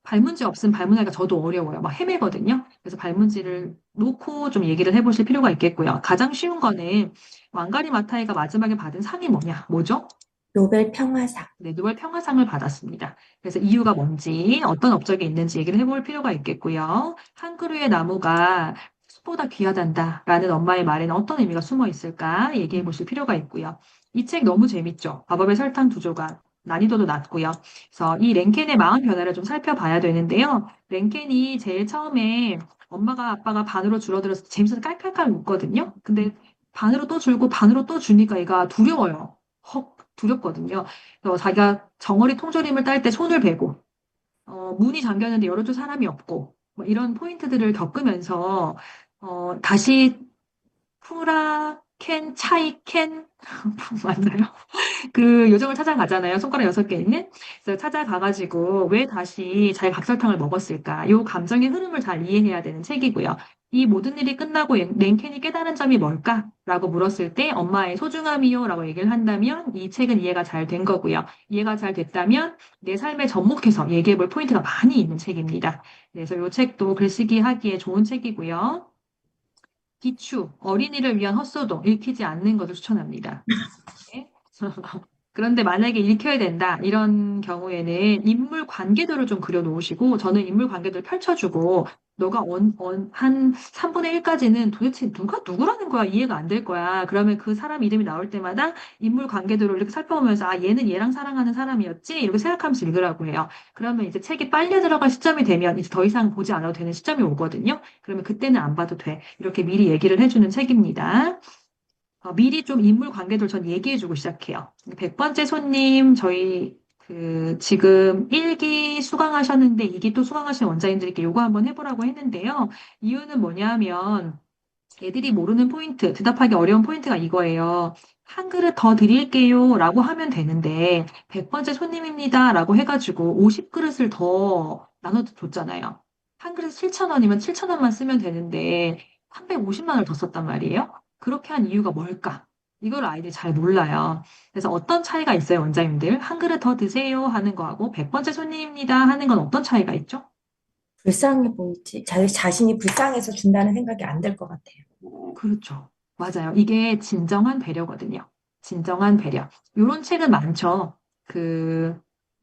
발문지 없으면 발문하기가 저도 어려워요. 막 헤매거든요. 그래서 발문지를 놓고 좀 얘기를 해보실 필요가 있겠고요. 가장 쉬운 거는 왕가리 마타이가 마지막에 받은 상이 뭐죠? 노벨 평화상. 네, 노벨 평화상을 받았습니다. 그래서 이유가 뭔지, 어떤 업적이 있는지 얘기를 해볼 필요가 있겠고요. 한 그루의 나무가 숲보다 귀하단다라는 엄마의 말에는 어떤 의미가 숨어 있을까 얘기해 보실 필요가 있고요. 이 책 너무 재밌죠? 마법의 설탕 두 조각. 난이도도 낮고요. 그래서 이 랭켄의 마음 변화를 좀 살펴봐야 되는데요. 랭켄이 제일 처음에 엄마가 아빠가 반으로 줄어들어서 재밌어서 깔깔깔 웃거든요. 근데 반으로 또 줄고 반으로 또 주니까 얘가 두려워요. 헉, 두렵거든요. 자기가 정어리 통조림을 딸 때 손을 베고, 문이 잠겼는데 열어줄 사람이 없고, 뭐 이런 포인트들을 겪으면서, 다시 프라켄, 차이켄, 맞아요. 그 요정을 찾아가잖아요. 손가락 6개 있는. 그래서 찾아가가지고 왜 다시 자기 각설탕을 먹었을까? 요 감정의 흐름을 잘 이해해야 되는 책이고요. 이 모든 일이 끝나고 랭켄이 깨달은 점이 뭘까? 라고 물었을 때 엄마의 소중함이요 라고 얘기를 한다면 이 책은 이해가 잘 된 거고요. 이해가 잘 됐다면 내 삶에 접목해서 얘기해 볼 포인트가 많이 있는 책입니다. 그래서 이 책도 글쓰기 하기에 좋은 책이고요. 기추, 어린이를 위한 헛소동, 읽히지 않는 것을 추천합니다. 네. 그런데 만약에 읽혀야 된다, 이런 경우에는 인물 관계도를 좀 그려놓으시고, 저는 인물 관계도를 펼쳐주고, 너가 한 3분의 1까지는 도대체 누가 누구라는 거야? 이해가 안 될 거야. 그러면 그 사람 이름이 나올 때마다 인물 관계도를 이렇게 살펴보면서, 아, 얘는 얘랑 사랑하는 사람이었지? 이렇게 생각하면서 읽으라고 해요. 그러면 이제 책이 빨려 들어갈 시점이 되면 이제 더 이상 보지 않아도 되는 시점이 오거든요. 그러면 그때는 안 봐도 돼. 이렇게 미리 얘기를 해주는 책입니다. 미리 좀 인물 관계들 전 얘기해주고 시작해요. 100번째 손님, 저희 지금 1기 수강하셨는데 2기 또 수강하신 원장님들께 요거 한번 해보라고 했는데요. 이유는 뭐냐면 애들이 모르는 포인트, 대답하기 어려운 포인트가 이거예요. 한 그릇 더 드릴게요 라고 하면 되는데 100번째 손님입니다 라고 해가지고 50그릇을 더 나눠줬잖아요. 한 그릇 7,000원이면 7,000원만 쓰면 되는데 350만 원을 더 썼단 말이에요. 그렇게 한 이유가 뭘까? 이걸 아이들이 잘 몰라요. 그래서 어떤 차이가 있어요, 원장님들? 한 그릇 더 드세요 하는 거하고 100번째 손님입니다 하는 건 어떤 차이가 있죠? 불쌍해 보이지. 자신이 불쌍해서 준다는 생각이 안 들 것 같아요. 그렇죠. 맞아요. 이게 진정한 배려거든요. 진정한 배려. 이런 책은 많죠.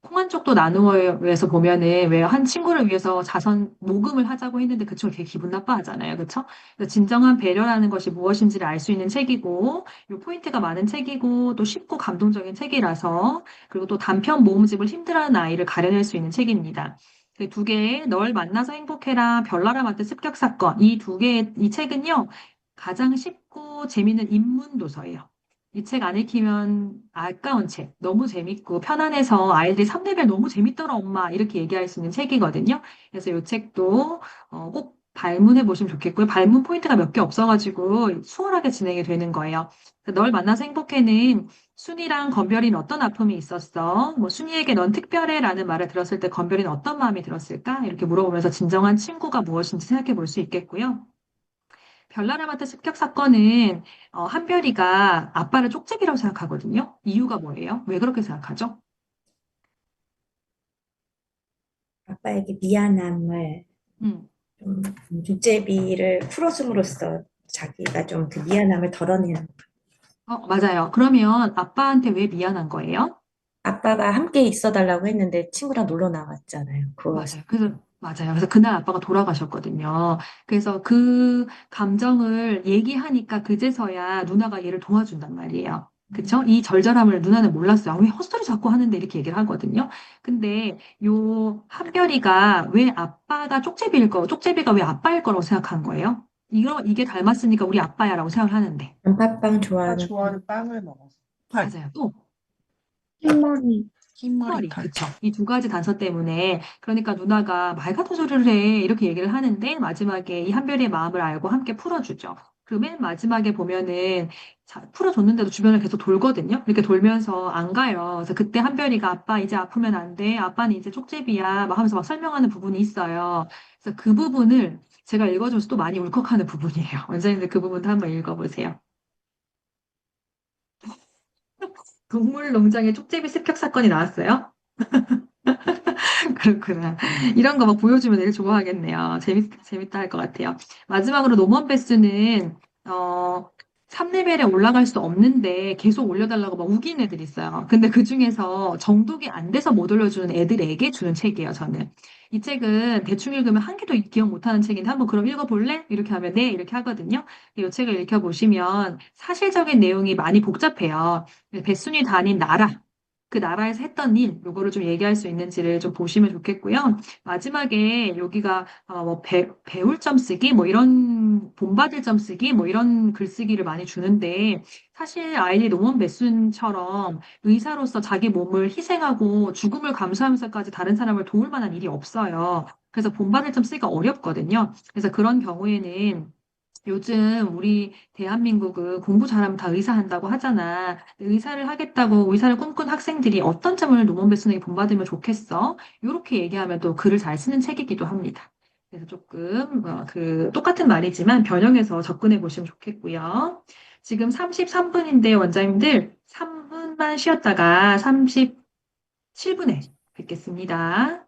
콩한 쪽도 나누어에서 보면은 왜 한 친구를 위해서 자선 모금을 하자고 했는데 그 친구 되게 기분 나빠하잖아요. 그렇죠? 그래서 진정한 배려라는 것이 무엇인지를 알 수 있는 책이고, 요 포인트가 많은 책이고, 또 쉽고 감동적인 책이라서, 그리고 또 단편 모음집을 힘들어하는 아이를 가려낼 수 있는 책입니다. 그 두 개의 널 만나서 행복해라, 별나라 마트 습격 사건. 이 두 개의, 이 책은요, 가장 쉽고 재밌는 입문 도서예요. 이 책 안 읽히면 아까운 책. 너무 재밌고 편안해서 아이들이 3레벨 너무 재밌더라, 엄마. 이렇게 얘기할 수 있는 책이거든요. 그래서 이 책도 꼭 발문해 보시면 좋겠고요. 발문 포인트가 몇 개 없어가지고 수월하게 진행이 되는 거예요. 널 만나서 행복해는 순이랑 건별이는 어떤 아픔이 있었어? 뭐 순이에게 넌 특별해라는 말을 들었을 때 건별이는 어떤 마음이 들었을까? 이렇게 물어보면서 진정한 친구가 무엇인지 생각해 볼 수 있겠고요. 별나라마트 습격 사건은 한별이가 아빠를 쪽제비라고 생각하거든요. 이유가 뭐예요? 왜 그렇게 생각하죠? 아빠에게 미안함을 음, 좀 육제비를 풀어줌으로써 자기가 좀 그 미안함을 덜어내는. 맞아요. 그러면 아빠한테 왜 미안한 거예요? 아빠가 함께 있어 달라고 했는데 친구랑 놀러 나갔잖아요. 그거 맞아요. 그래서 그날 아빠가 돌아가셨거든요. 그래서 그 감정을 얘기하니까 그제서야 누나가 얘를 도와준단 말이에요. 그쵸? 이 절절함을 누나는 몰랐어요. 아, 왜 헛소리 자꾸 하는데 이렇게 얘기를 하거든요. 근데 요 한별이가 왜 아빠가 쪽제비가 왜 아빠일 거라고 생각한 거예요? 이게 닮았으니까 우리 아빠야라고 생각을 하는데. 단팥빵 내가 좋아하는 좋아하는 빵을 먹었어. 맞아요. 또 흰머리, 흰머리, 흰머리털. 그쵸. 이 두 가지 단서 때문에, 그러니까 누나가 말 같은 소리를 해. 이렇게 얘기를 하는데, 마지막에 이 한별이의 마음을 알고 함께 풀어주죠. 그리고 맨 마지막에 보면은, 풀어줬는데도 주변을 계속 돌거든요. 이렇게 돌면서 안 가요. 그래서 그때 한별이가 아빠 이제 아프면 안 돼. 아빠는 이제 쪽제비야. 막 하면서 막 설명하는 부분이 있어요. 그래서 그 부분을 제가 읽어줘서 또 많이 울컥하는 부분이에요. 원장님들 그 부분도 한번 읽어보세요. 동물농장에 쪽제비 습격 사건이 나왔어요. 그렇구나. 이런 거 막 보여주면 되게 좋아하겠네요. 재밌다 할 것 같아요. 마지막으로 노먼 베스는, 3레벨에 올라갈 수 없는데 계속 올려달라고 막 우기는 애들이 있어요. 근데 그 중에서 정독이 안 돼서 못 올려주는 애들에게 주는 책이에요, 저는. 이 책은 대충 읽으면 한 개도 기억 못하는 책인데 한번 그럼 읽어볼래? 이렇게 하면 네, 이렇게 하거든요. 이 책을 읽혀보시면 사실적인 내용이 많이 복잡해요. 베순이 다닌 나라, 그 나라에서 했던 일, 요거를 좀 얘기할 수 있는지를 좀 보시면 좋겠고요. 마지막에 여기가 뭐 배울 점 쓰기, 뭐 이런 본받을 점 쓰기, 뭐 이런 글쓰기를 많이 주는데 사실 아일리 노먼 베순처럼 의사로서 자기 몸을 희생하고 죽음을 감수하면서까지 다른 사람을 도울 만한 일이 없어요. 그래서 본받을 점 쓰기가 어렵거든요. 그래서 그런 경우에는 요즘 우리 대한민국은 공부 잘하면 다 의사 한다고 하잖아. 의사를 하겠다고 의사를 꿈꾼 학생들이 어떤 점을 논문 배수능에 본받으면 좋겠어? 이렇게 얘기하면 또 글을 잘 쓰는 책이기도 합니다. 그래서 조금 똑같은 말이지만 변형해서 접근해 보시면 좋겠고요. 지금 33분인데 원장님들 3분만 쉬었다가 37분에 뵙겠습니다.